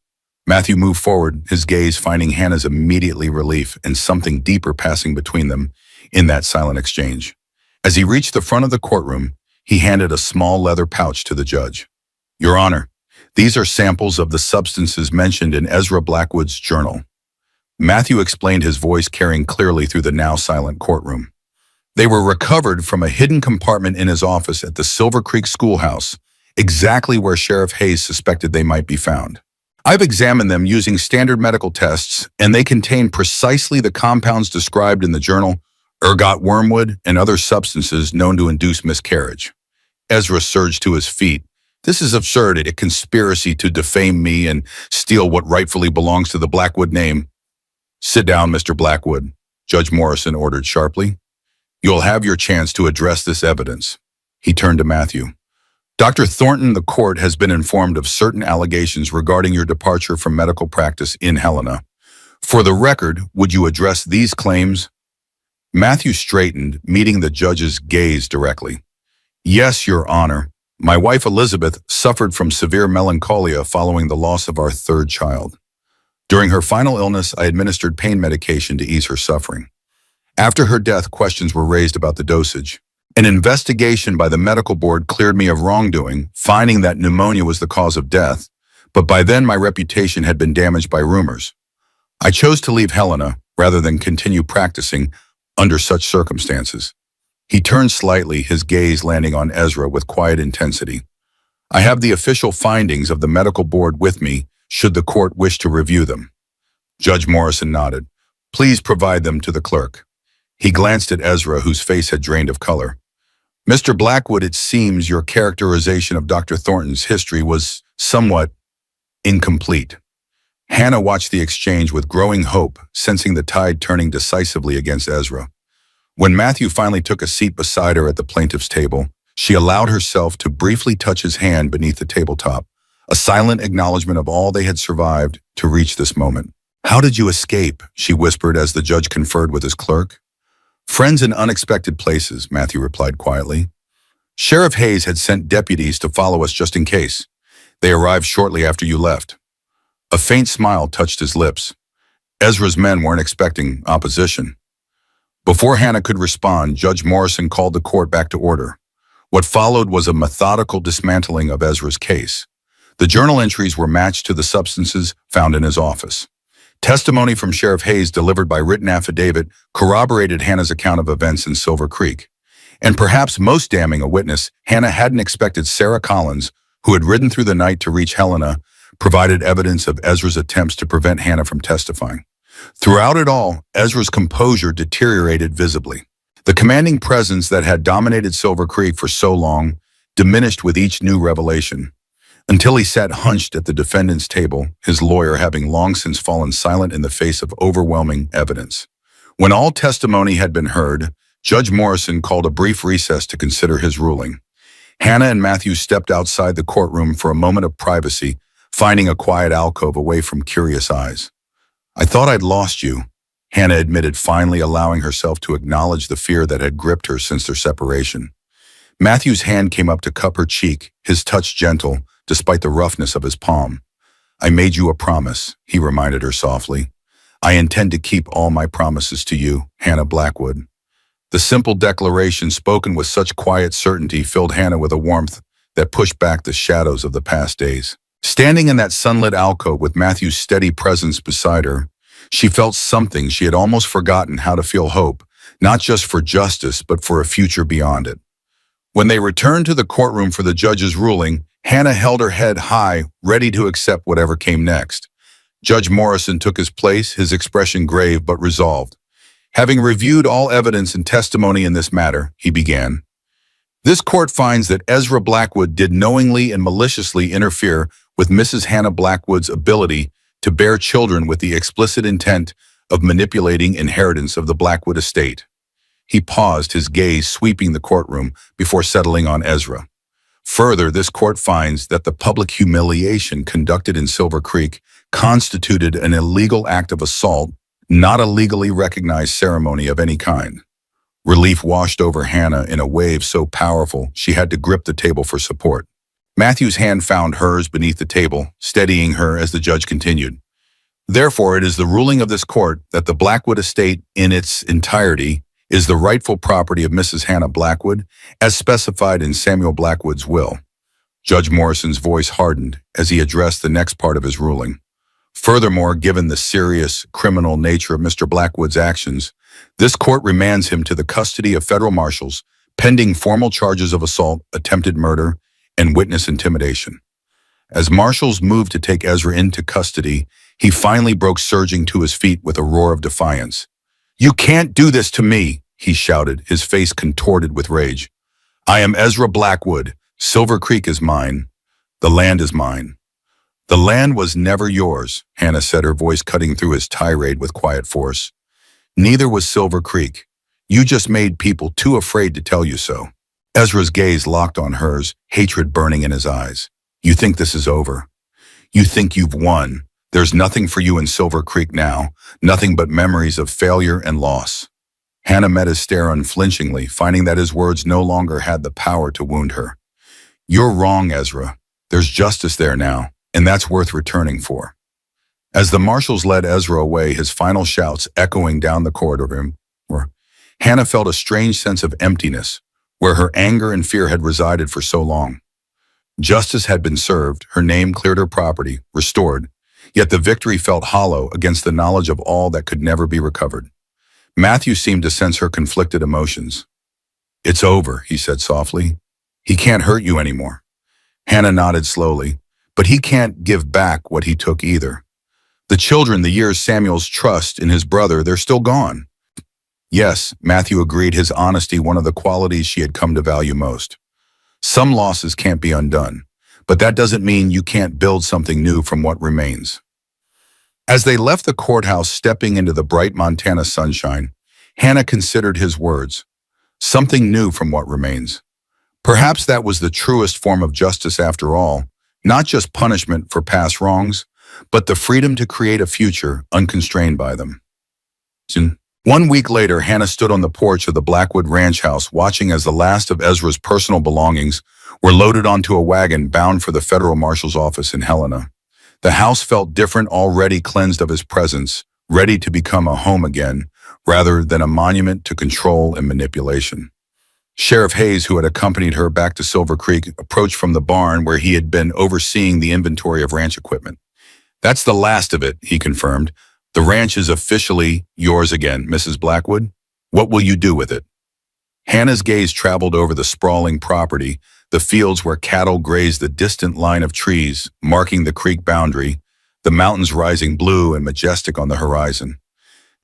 Matthew moved forward, his gaze finding Hannah's immediately relief and something deeper passing between them in that silent exchange. As he reached the front of the courtroom, he handed a small leather pouch to the judge. Your Honor, these are samples of the substances mentioned in Ezra Blackwood's journal. Matthew explained, his voice carrying clearly through the now silent courtroom. They were recovered from a hidden compartment in his office at the Silver Creek schoolhouse, exactly where Sheriff Hayes suspected they might be found. I've examined them using standard medical tests, and they contain precisely the compounds described in the journal: ergot wormwood and other substances known to induce miscarriage. Ezra surged to his feet. This is absurd, a conspiracy to defame me and steal what rightfully belongs to the Blackwood name. Sit down, Mr. Blackwood, Judge Morrison ordered sharply. You'll have your chance to address this evidence. He turned to Matthew. Dr. Thornton, the court has been informed of certain allegations regarding your departure from medical practice in Helena. For the record, would you address these claims? Matthew straightened, meeting the judge's gaze directly. Yes, Your Honor. My wife Elizabeth suffered from severe melancholia following the loss of our third child. During her final illness, I administered pain medication to ease her suffering. After her death, questions were raised about the dosage. An investigation by the medical board cleared me of wrongdoing, finding that pneumonia was the cause of death, but by then my reputation had been damaged by rumors. I chose to leave Helena rather than continue practicing under such circumstances. He turned slightly, his gaze landing on Ezra with quiet intensity. I have the official findings of the medical board with me, should the court wish to review them. Judge Morrison nodded. Please provide them to the clerk. He glanced at Ezra, whose face had drained of color. Mr. Blackwood, it seems your characterization of Dr. Thornton's history was somewhat incomplete. Hannah watched the exchange with growing hope, sensing the tide turning decisively against Ezra. When Matthew finally took a seat beside her at the plaintiff's table, she allowed herself to briefly touch his hand beneath the tabletop, a silent acknowledgement of all they had survived to reach this moment. "How did you escape?" she whispered as the judge conferred with his clerk. "Friends in unexpected places," Matthew replied quietly. "Sheriff Hayes had sent deputies to follow us just in case. They arrived shortly after you left." A faint smile touched his lips. Ezra's men weren't expecting opposition. Before Hannah could respond, Judge Morrison called the court back to order. What followed was a methodical dismantling of Ezra's case. The journal entries were matched to the substances found in his office. Testimony from Sheriff Hayes delivered by written affidavit corroborated Hannah's account of events in Silver Creek. And perhaps most damning a witness, Hannah hadn't expected Sarah Collins, who had ridden through the night to reach Helena, provided evidence of Ezra's attempts to prevent Hannah from testifying. Throughout it all, Ezra's composure deteriorated visibly. The commanding presence that had dominated Silver Creek for so long diminished with each new revelation, until he sat hunched at the defendant's table, his lawyer having long since fallen silent in the face of overwhelming evidence. When all testimony had been heard, Judge Morrison called a brief recess to consider his ruling. Hannah and Matthew stepped outside the courtroom for a moment of privacy, finding a quiet alcove away from curious eyes. "I thought I'd lost you," Hannah admitted, finally allowing herself to acknowledge the fear that had gripped her since their separation. Matthew's hand came up to cup her cheek, his touch gentle, despite the roughness of his palm. "I made you a promise," he reminded her softly. "I intend to keep all my promises to you, Hannah Blackwood." The simple declaration, spoken with such quiet certainty, filled Hannah with a warmth that pushed back the shadows of the past days. Standing in that sunlit alcove with Matthew's steady presence beside her, she felt something she had almost forgotten: how to feel hope, not just for justice, but for a future beyond it. When they returned to the courtroom for the judge's ruling, Hannah held her head high, ready to accept whatever came next. Judge Morrison took his place, his expression grave but resolved. "Having reviewed all evidence and testimony in this matter," he began, "this court finds that Ezra Blackwood did knowingly and maliciously interfere with Mrs. Hannah Blackwood's ability to bear children with the explicit intent of manipulating inheritance of the Blackwood estate." He paused, his gaze sweeping the courtroom before settling on Ezra. "Further, this court finds that the public humiliation conducted in Silver Creek constituted an illegal act of assault, not a legally recognized ceremony of any kind." Relief washed over Hannah in a wave so powerful she had to grip the table for support. Matthew's hand found hers beneath the table, steadying her as the judge continued. "Therefore, it is the ruling of this court that the Blackwood estate in its entirety is the rightful property of Mrs. Hannah Blackwood, as specified in Samuel Blackwood's will." Judge Morrison's voice hardened as he addressed the next part of his ruling. "Furthermore, given the serious criminal nature of Mr. Blackwood's actions, this court remands him to the custody of federal marshals, pending formal charges of assault, attempted murder, and witness intimidation." As marshals moved to take Ezra into custody, he finally broke, surging to his feet with a roar of defiance. "You can't do this to me," he shouted, his face contorted with rage. "I am Ezra Blackwood. Silver Creek is mine. The land is mine." "The land was never yours," Hannah said, her voice cutting through his tirade with quiet force. "Neither was Silver Creek. You just made people too afraid to tell you so." Ezra's gaze locked on hers, hatred burning in his eyes. "You think this is over? You think you've won? There's nothing for you in Silver Creek now, nothing but memories of failure and loss." Hannah met his stare unflinchingly, finding that his words no longer had the power to wound her. "You're wrong, Ezra. There's justice there now, and that's worth returning for." As the marshals led Ezra away, his final shouts echoing down the corridor, Hannah felt a strange sense of emptiness, where her anger and fear had resided for so long. Justice had been served, her name cleared, her property restored, yet the victory felt hollow against the knowledge of all that could never be recovered. Matthew seemed to sense her conflicted emotions. "It's over," he said softly. "He can't hurt you anymore." Hannah nodded slowly. "But he can't give back what he took either. The children, the years Samuel's trust in his brother, they're still gone." "Yes," Matthew agreed, his honesty one of the qualities she had come to value most. "Some losses can't be undone, but that doesn't mean you can't build something new from what remains. As they left the courthouse stepping into the bright Montana sunshine, Hannah considered his words. Something new from what remains. Perhaps that was the truest form of justice after all, not just punishment for past wrongs, but the freedom to create a future unconstrained by them. 1 week later, Hannah stood on the porch of the Blackwood Ranch house watching as the last of Ezra's personal belongings were loaded onto a wagon bound for the federal marshal's office in Helena. The house felt different, already cleansed of his presence, ready to become a home again, rather than a monument to control and manipulation. Sheriff Hayes, who had accompanied her back to Silver Creek, approached from the barn where he had been overseeing the inventory of ranch equipment. "That's the last of it," he confirmed. "The ranch is officially yours again, Mrs. Blackwood. What will you do with it?" Hannah's gaze traveled over the sprawling property, the fields where cattle grazed the distant line of trees, marking the creek boundary, the mountains rising blue and majestic on the horizon.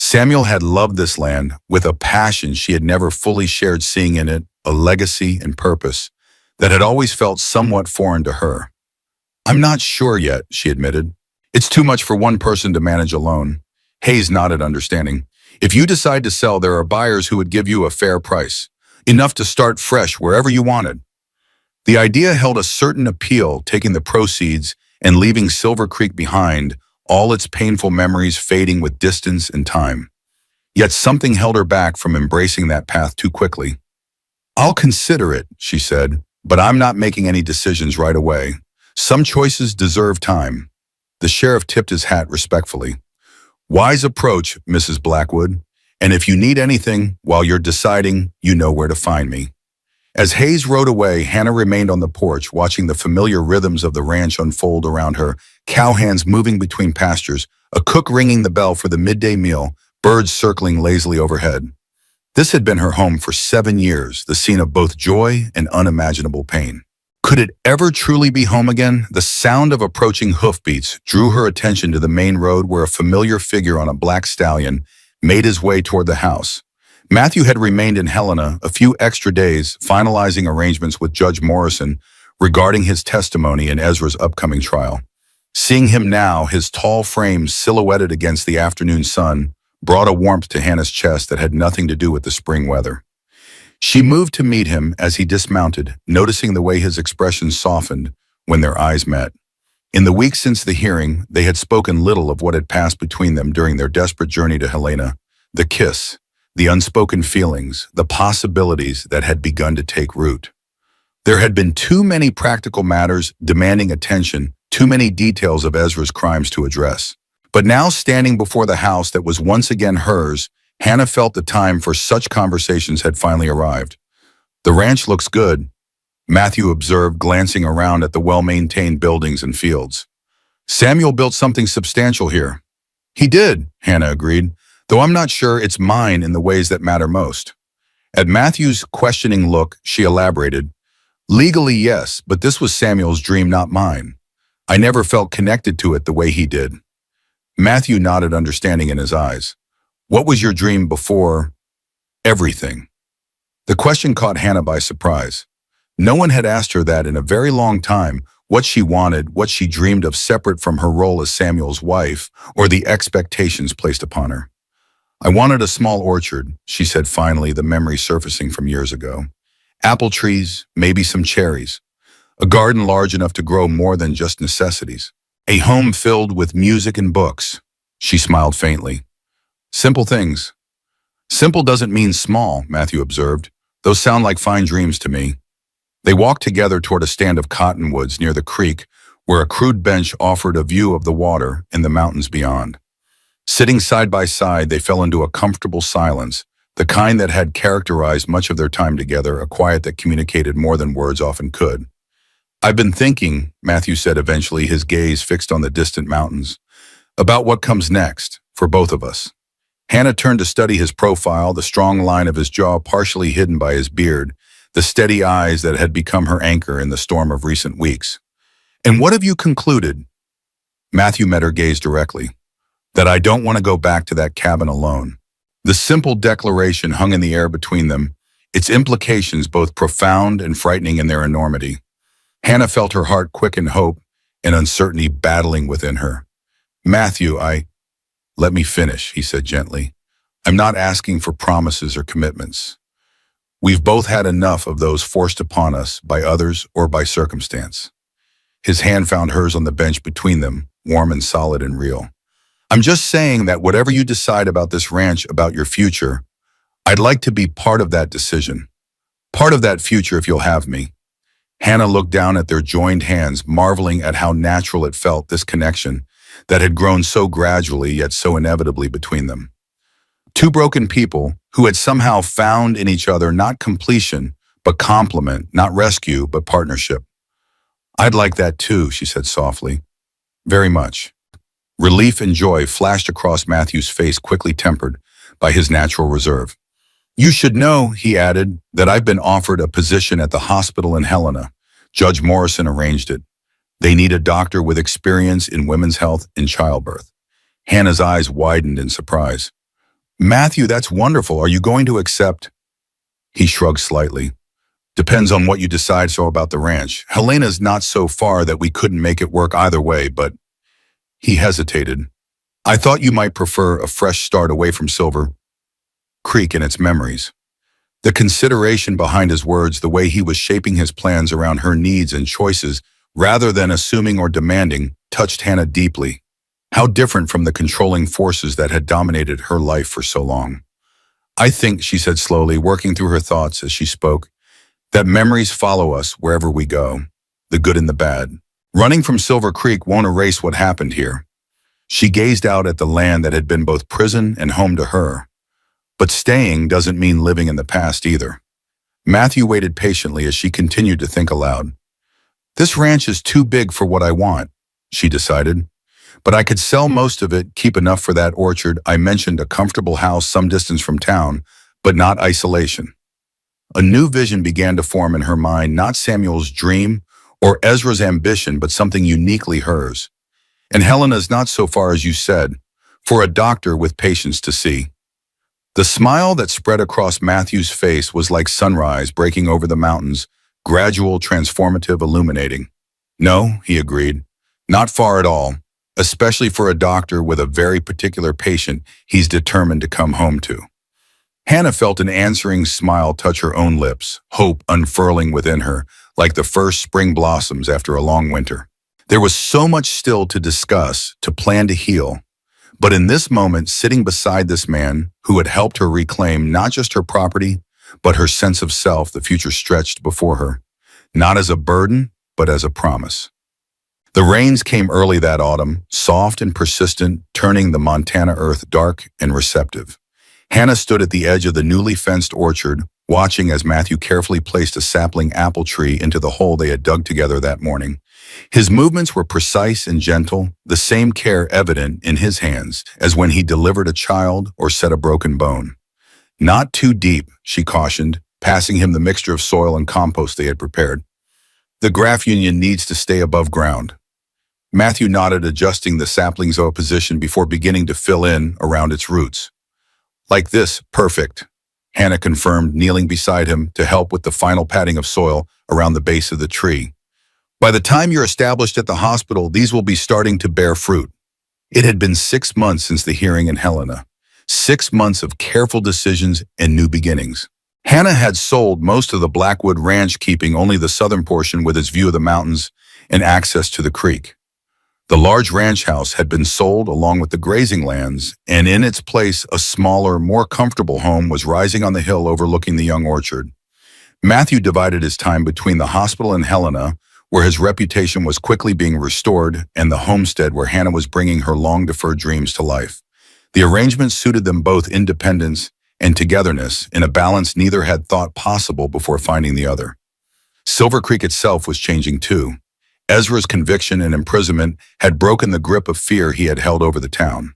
Samuel had loved this land with a passion she had never fully shared, seeing in it a legacy and purpose that had always felt somewhat foreign to her. "I'm not sure yet," she admitted. "It's too much for one person to manage alone." Hayes nodded, understanding. "If you decide to sell, there are buyers who would give you a fair price, enough to start fresh wherever you wanted." The idea held a certain appeal, taking the proceeds and leaving Silver Creek behind, all its painful memories fading with distance and time. Yet something held her back from embracing that path too quickly. "I'll consider it," she said, "but I'm not making any decisions right away. Some choices deserve time." The sheriff tipped his hat respectfully. "Wise approach, Mrs. Blackwood, and if you need anything while you're deciding, you know where to find me." As Hayes rode away, Hannah remained on the porch, watching the familiar rhythms of the ranch unfold around her, cowhands moving between pastures, a cook ringing the bell for the midday meal, birds circling lazily overhead. This had been her home for 7 years, the scene of both joy and unimaginable pain. Could it ever truly be home again? The sound of approaching hoofbeats drew her attention to the main road where a familiar figure on a black stallion made his way toward the house. Matthew had remained in Helena a few extra days, finalizing arrangements with Judge Morrison regarding his testimony in Ezra's upcoming trial. Seeing him now, his tall frame silhouetted against the afternoon sun, brought a warmth to Hannah's chest that had nothing to do with the spring weather. She moved to meet him as he dismounted, noticing the way his expression softened when their eyes met. In the weeks since the hearing, they had spoken little of what had passed between them during their desperate journey to Helena. The kiss, the unspoken feelings, the possibilities that had begun to take root. There had been too many practical matters demanding attention, too many details of Ezra's crimes to address. But now, standing before the house that was once again hers, Hannah felt the time for such conversations had finally arrived. "The ranch looks good," Matthew observed, glancing around at the well-maintained buildings and fields. "Samuel built something substantial here." "He did," Hannah agreed, "though I'm not sure it's mine in the ways that matter most." At Matthew's questioning look, she elaborated, "Legally, yes, but this was Samuel's dream, not mine. I never felt connected to it the way he did." Matthew nodded, understanding in his eyes. "What was your dream before everything?" The question caught Hannah by surprise. No one had asked her that in a very long time, what she wanted, what she dreamed of separate from her role as Samuel's wife or the expectations placed upon her. "I wanted a small orchard," she said finally, the memory surfacing from years ago. "Apple trees, maybe some cherries. A garden large enough to grow more than just necessities. A home filled with music and books." She smiled faintly. "Simple things." "Simple doesn't mean small," Matthew observed. "Those sound like fine dreams to me." They walked together toward a stand of cottonwoods near the creek, where a crude bench offered a view of the water and the mountains beyond. Sitting side by side, they fell into a comfortable silence, the kind that had characterized much of their time together, a quiet that communicated more than words often could. "I've been thinking," Matthew said eventually, his gaze fixed on the distant mountains, "about what comes next, for both of us." Hannah turned to study his profile, the strong line of his jaw partially hidden by his beard, the steady eyes that had become her anchor in the storm of recent weeks. "And what have you concluded?" Matthew met her gaze directly. "That I don't want to go back to that cabin alone." The simple declaration hung in the air between them, its implications both profound and frightening in their enormity. Hannah felt her heart quicken hope and uncertainty battling within her. Matthew, let me finish, he said gently. I'm not asking for promises or commitments. We've both had enough of those forced upon us by others or by circumstance. His hand found hers on the bench between them, warm and solid and real. I'm just saying that whatever you decide about this ranch, about your future, I'd like to be part of that decision. Part of that future if you'll have me. Hannah looked down at their joined hands, marveling at how natural it felt, this connection that had grown so gradually yet so inevitably between them. Two broken people who had somehow found in each other not completion, but complement, not rescue, but partnership. I'd like that too, she said softly. Very much. Relief and joy flashed across Matthew's face, quickly tempered by his natural reserve. You should know, he added, that I've been offered a position at the hospital in Helena. Judge Morrison arranged it. They need a doctor with experience in women's health and childbirth. Hannah's eyes widened in surprise. Matthew, that's wonderful. Are you going to accept? He shrugged slightly. Depends on what you decide so about the ranch. Helena's not so far that we couldn't make it work either way, but he hesitated. I thought you might prefer a fresh start away from Silver Creek and its memories. The consideration behind his words, the way he was shaping his plans around her needs and choices, rather than assuming or demanding, touched Hannah deeply. How different from the controlling forces that had dominated her life for so long. I think, she said slowly, working through her thoughts as she spoke, that memories follow us wherever we go, the good and the bad. Running from Silver Creek won't erase what happened here. She gazed out at the land that had been both prison and home to her. But staying doesn't mean living in the past either. Matthew waited patiently as she continued to think aloud. This ranch is too big for what I want, she decided. But I could sell most of it, keep enough for that orchard. I mentioned a comfortable house some distance from town, but not isolation. A new vision began to form in her mind, not Samuel's dream or Ezra's ambition, but something uniquely hers. And Helena's not so far as you said, for a doctor with patience to see. The smile that spread across Matthew's face was like sunrise breaking over the mountains, gradual, transformative, illuminating. No, he agreed, not far at all, especially for a doctor with a very particular patient he's determined to come home to. Hannah felt an answering smile touch her own lips, hope unfurling within her, like the first spring blossoms after a long winter. There was so much still to discuss, to plan to heal. But in this moment, sitting beside this man who had helped her reclaim not just her property, but her sense of self, the future stretched before her, not as a burden, but as a promise. The rains came early that autumn, soft and persistent, turning the Montana earth dark and receptive. Hannah stood at the edge of the newly fenced orchard, watching as Matthew carefully placed a sapling apple tree into the hole they had dug together that morning. His movements were precise and gentle, the same care evident in his hands as when he delivered a child or set a broken bone. Not too deep, she cautioned, passing him the mixture of soil and compost they had prepared. The graft union needs to stay above ground. Matthew nodded, adjusting the sapling's position before beginning to fill in around its roots. Like this, perfect, Hannah confirmed, kneeling beside him to help with the final patting of soil around the base of the tree. By the time you're established at the hospital, these will be starting to bear fruit. It had been 6 months since the hearing in Helena. 6 months of careful decisions and new beginnings. Hannah had sold most of the Blackwood Ranch, keeping only the southern portion with its view of the mountains and access to the creek. The large ranch house had been sold along with the grazing lands, and in its place a smaller, more comfortable home was rising on the hill overlooking the young orchard. Matthew divided his time between the hospital in Helena, where his reputation was quickly being restored, and the homestead where Hannah was bringing her long-deferred dreams to life. The arrangement suited them both, independence and togetherness, in a balance neither had thought possible before finding the other. Silver Creek itself was changing too. Ezra's conviction and imprisonment had broken the grip of fear he had held over the town.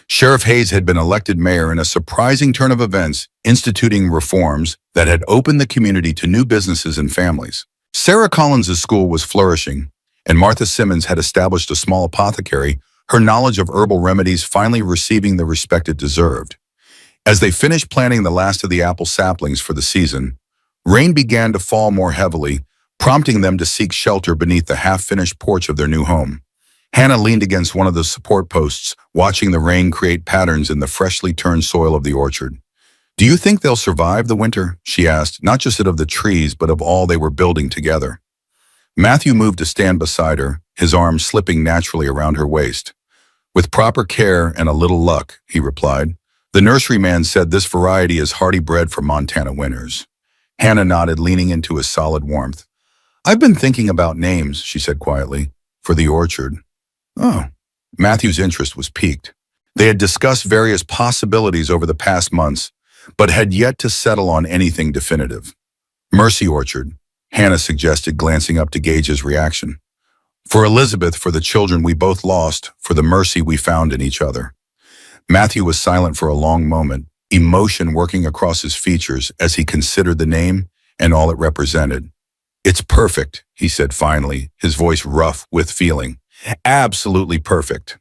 Sheriff Hayes had been elected mayor in a surprising turn of events, instituting reforms that had opened the community to new businesses and families. Sarah Collins's school was flourishing, and Martha Simmons had established a small apothecary, her knowledge of herbal remedies finally receiving the respect it deserved. As they finished planting the last of the apple saplings for the season, rain began to fall more heavily, prompting them to seek shelter beneath the half-finished porch of their new home. Hannah leaned against one of the support posts, watching the rain create patterns in the freshly turned soil of the orchard. "Do you think they'll survive the winter?" she asked, not just of the trees, but of all they were building together. Matthew moved to stand beside her, his arms slipping naturally around her waist. "With proper care and a little luck," he replied. "The nurseryman said this variety is hardy bread for Montana winters." Hannah nodded, leaning into his solid warmth. "I've been thinking about names," she said quietly, "for the orchard." Oh. Matthew's interest was piqued. They had discussed various possibilities over the past months, but had yet to settle on anything definitive. "Mercy Orchard," Hannah suggested, glancing up to gauge his reaction. "For Elizabeth, for the children we both lost, for the mercy we found in each other." Matthew was silent for a long moment, emotion working across his features as he considered the name and all it represented. "It's perfect," he said finally, his voice rough with feeling. "Absolutely perfect."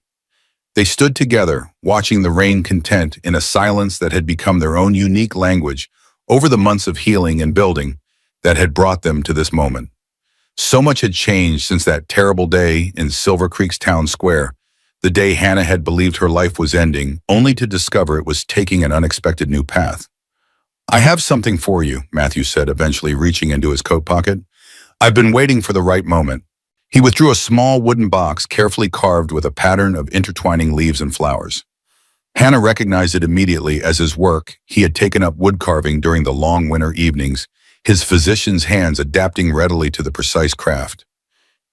They stood together, watching the rain content in a silence that had become their own unique language over the months of healing and building that had brought them to this moment. So much had changed since that terrible day in Silver Creek's town square, the day Hannah had believed her life was ending, only to discover it was taking an unexpected new path. "I have something for you," Matthew said, eventually reaching into his coat pocket. "I've been waiting for the right moment." He withdrew a small wooden box carefully carved with a pattern of intertwining leaves and flowers. Hannah recognized it immediately as his work. He had taken up wood carving during the long winter evenings, his physician's hands adapting readily to the precise craft.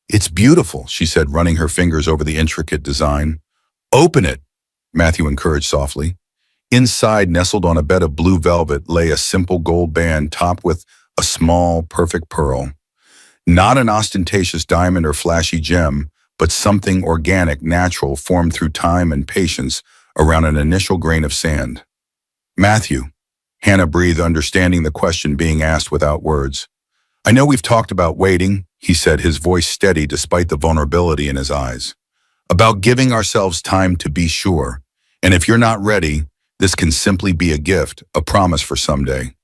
"It's beautiful," she said, running her fingers over the intricate design. "Open it," Matthew encouraged softly. Inside, nestled on a bed of blue velvet, lay a simple gold band topped with a small, perfect pearl. Not an ostentatious diamond or flashy gem, but something organic, natural, formed through time and patience around an initial grain of sand. "Matthew," Hannah breathed, understanding the question being asked without words. "I know we've talked about waiting," he said, his voice steady despite the vulnerability in his eyes. "About giving ourselves time to be sure. And if you're not ready, this can simply be a gift, a promise for someday."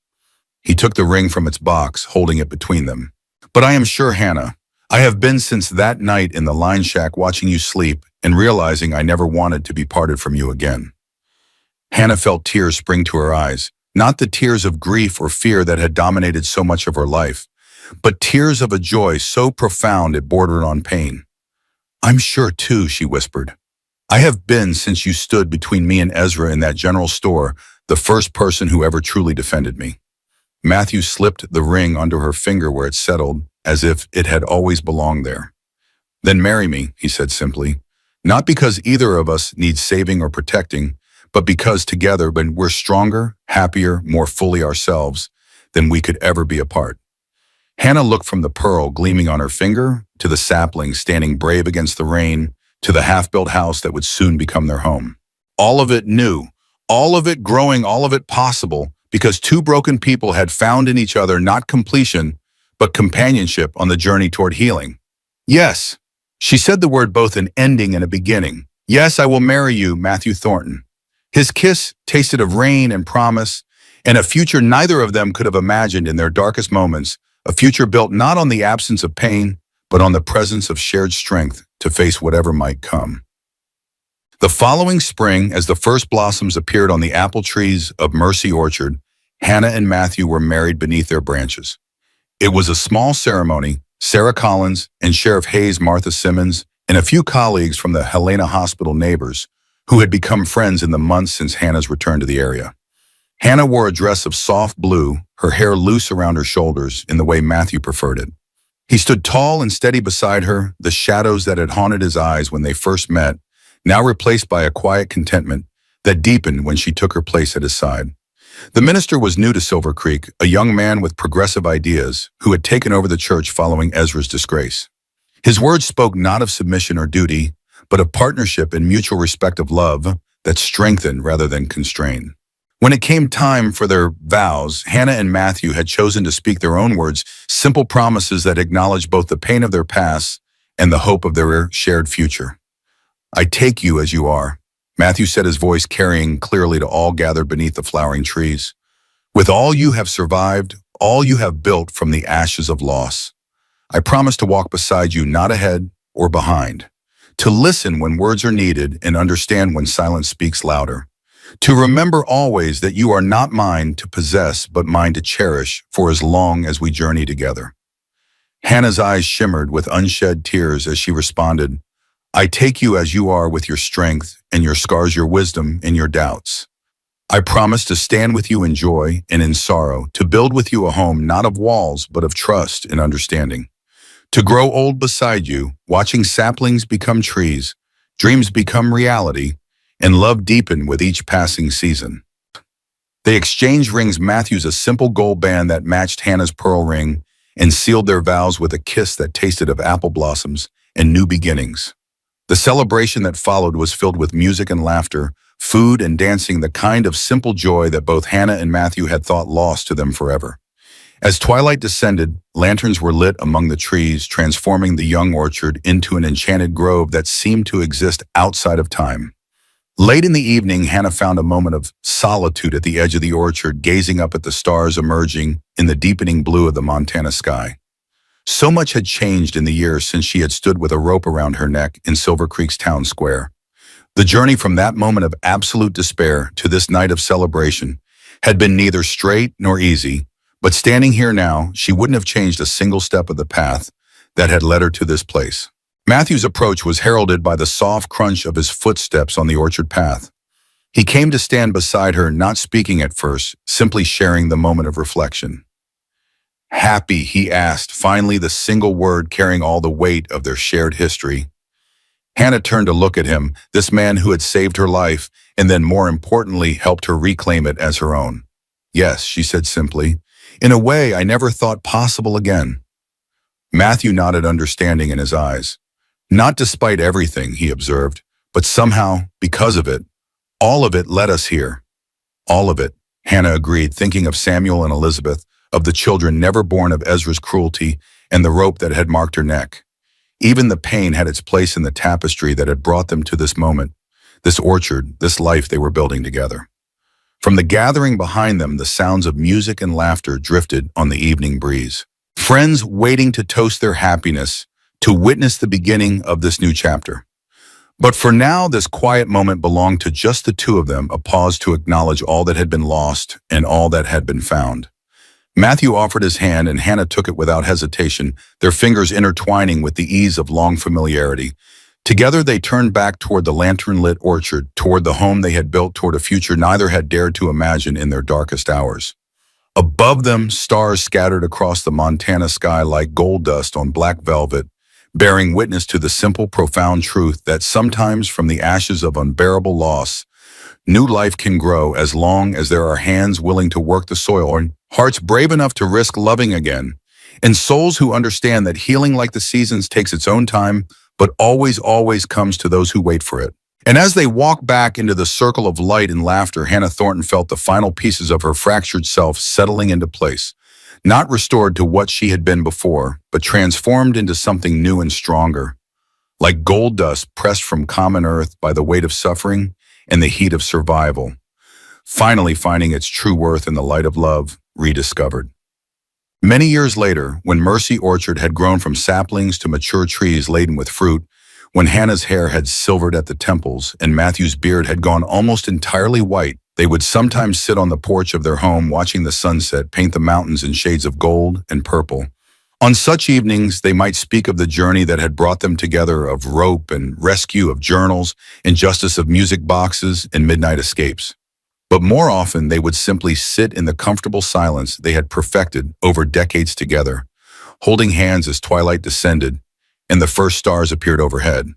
He took the ring from its box, holding it between them. "But I am sure, Hannah, I have been since that night in the line shack watching you sleep and realizing I never wanted to be parted from you again." Hannah felt tears spring to her eyes, not the tears of grief or fear that had dominated so much of her life, but tears of a joy so profound it bordered on pain. "I'm sure too," she whispered. "I have been since you stood between me and Ezra in that general store, the first person who ever truly defended me." Matthew slipped the ring onto her finger where it settled, as if it had always belonged there. "Then marry me," he said simply. "Not because either of us needs saving or protecting, but because together when we're stronger, happier, more fully ourselves than we could ever be apart." Hannah looked from the pearl gleaming on her finger to the sapling standing brave against the rain to the half-built house that would soon become their home. All of it new, all of it growing, all of it possible, because two broken people had found in each other not completion, but companionship on the journey toward healing. "Yes," she said the word both an ending and a beginning. "Yes, I will marry you, Matthew Thornton." His kiss tasted of rain and promise, and a future neither of them could have imagined in their darkest moments, a future built not on the absence of pain, but on the presence of shared strength to face whatever might come. The following spring, as the first blossoms appeared on the apple trees of Mercy Orchard, Hannah and Matthew were married beneath their branches. It was a small ceremony. Sarah Collins and Sheriff Hayes, Martha Simmons, and a few colleagues from the Helena Hospital neighbors who had become friends in the months since Hannah's return to the area. Hannah wore a dress of soft blue, her hair loose around her shoulders in the way Matthew preferred it. He stood tall and steady beside her, the shadows that had haunted his eyes when they first met, now replaced by a quiet contentment that deepened when she took her place at his side. The minister was new to Silver Creek, a young man with progressive ideas who had taken over the church following Ezra's disgrace. His words spoke not of submission or duty, but of partnership and mutual respect of love that strengthened rather than constrained. When it came time for their vows, Hannah and Matthew had chosen to speak their own words, simple promises that acknowledged both the pain of their past and the hope of their shared future. "I take you as you are," Matthew said, his voice carrying clearly to all gathered beneath the flowering trees. "With all you have survived, all you have built from the ashes of loss. I promise to walk beside you, not ahead or behind. To listen when words are needed and understand when silence speaks louder. To remember always that you are not mine to possess, but mine to cherish for as long as we journey together. Hannah's eyes shimmered with unshed tears as she responded, I take you as you are with your strength and your scars, your wisdom and your doubts. I promise to stand with you in joy and in sorrow, to build with you a home not of walls, but of trust and understanding. To grow old beside you, watching saplings become trees, dreams become reality, and love deepen with each passing season. They exchanged rings, Matthew's a simple gold band that matched Hannah's pearl ring, and sealed their vows with a kiss that tasted of apple blossoms and new beginnings. The celebration that followed was filled with music and laughter, food and dancing, the kind of simple joy that both Hannah and Matthew had thought lost to them forever. As twilight descended, lanterns were lit among the trees, transforming the young orchard into an enchanted grove that seemed to exist outside of time. Late in the evening, Hannah found a moment of solitude at the edge of the orchard, gazing up at the stars emerging in the deepening blue of the Montana sky. So much had changed in the years since she had stood with a rope around her neck in Silver Creek's town square. The journey from that moment of absolute despair to this night of celebration had been neither straight nor easy, but standing here now, she wouldn't have changed a single step of the path that had led her to this place. Matthew's approach was heralded by the soft crunch of his footsteps on the orchard path. He came to stand beside her, not speaking at first, simply sharing the moment of reflection. Happy, he asked, finally the single word carrying all the weight of their shared history. Hannah turned to look at him, this man who had saved her life, and then more importantly, helped her reclaim it as her own. Yes, she said simply, in a way I never thought possible again. Matthew nodded, understanding in his eyes. Not despite everything, he observed, but somehow, because of it, all of it led us here. All of it, Hannah agreed, thinking of Samuel and Elizabeth, of the children never born of Ezra's cruelty and the rope that had marked her neck. Even the pain had its place in the tapestry that had brought them to this moment, this orchard, this life they were building together. From the gathering behind them, the sounds of music and laughter drifted on the evening breeze. Friends waiting to toast their happiness, to witness the beginning of this new chapter. But for now, this quiet moment belonged to just the two of them, a pause to acknowledge all that had been lost and all that had been found. Matthew offered his hand and Hannah took it without hesitation, their fingers intertwining with the ease of long familiarity. Together they turned back toward the lantern-lit orchard, toward the home they had built, toward a future neither had dared to imagine in their darkest hours. Above them, stars scattered across the Montana sky like gold dust on black velvet, bearing witness to the simple, profound truth that sometimes from the ashes of unbearable loss, new life can grow as long as there are hands willing to work the soil and hearts brave enough to risk loving again, and souls who understand that healing like the seasons takes its own time, but always comes to those who wait for it. And as they walked back into the circle of light and laughter, Hannah Thornton felt the final pieces of her fractured self settling into place. Not restored to what she had been before, but transformed into something new and stronger. Like gold dust pressed from common earth by the weight of suffering and the heat of survival. Finally finding its true worth in the light of love, rediscovered. Many years later, when Mercy Orchard had grown from saplings to mature trees laden with fruit, when Hannah's hair had silvered at the temples and Matthew's beard had gone almost entirely white, they would sometimes sit on the porch of their home watching the sunset paint the mountains in shades of gold and purple. On such evenings, they might speak of the journey that had brought them together, of rope and rescue, of journals, injustice of music boxes and midnight escapes. But more often, they would simply sit in the comfortable silence they had perfected over decades together, holding hands as twilight descended and the first stars appeared overhead.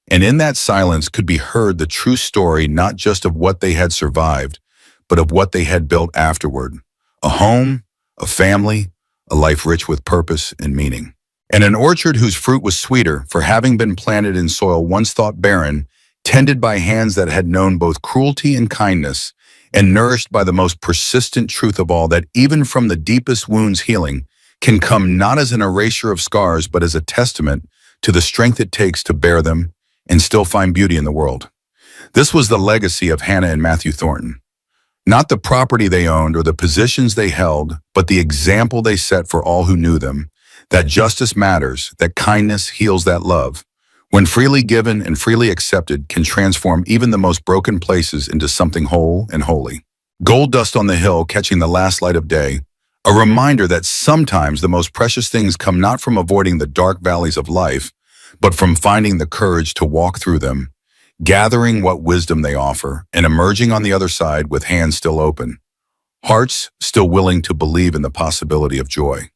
And in that silence could be heard the true story, not just of what they had survived, but of what they had built afterward. A home, a family, a life rich with purpose and meaning. And an orchard whose fruit was sweeter for having been planted in soil once thought barren, tended by hands that had known both cruelty and kindness, and nourished by the most persistent truth of all, that even from the deepest wounds healing can come not as an erasure of scars, but as a testament to the strength it takes to bear them and still find beauty in the world. This was the legacy of Hannah and Matthew Thornton. Not the property they owned or the positions they held, but the example they set for all who knew them. that justice matters, that kindness heals that love. When freely given and freely accepted can transform even the most broken places into something whole and holy. Gold dust on the hill catching the last light of day, a reminder that sometimes the most precious things come not from avoiding the dark valleys of life, but from finding the courage to walk through them, gathering what wisdom they offer, and emerging on the other side with hands still open, hearts still willing to believe in the possibility of joy.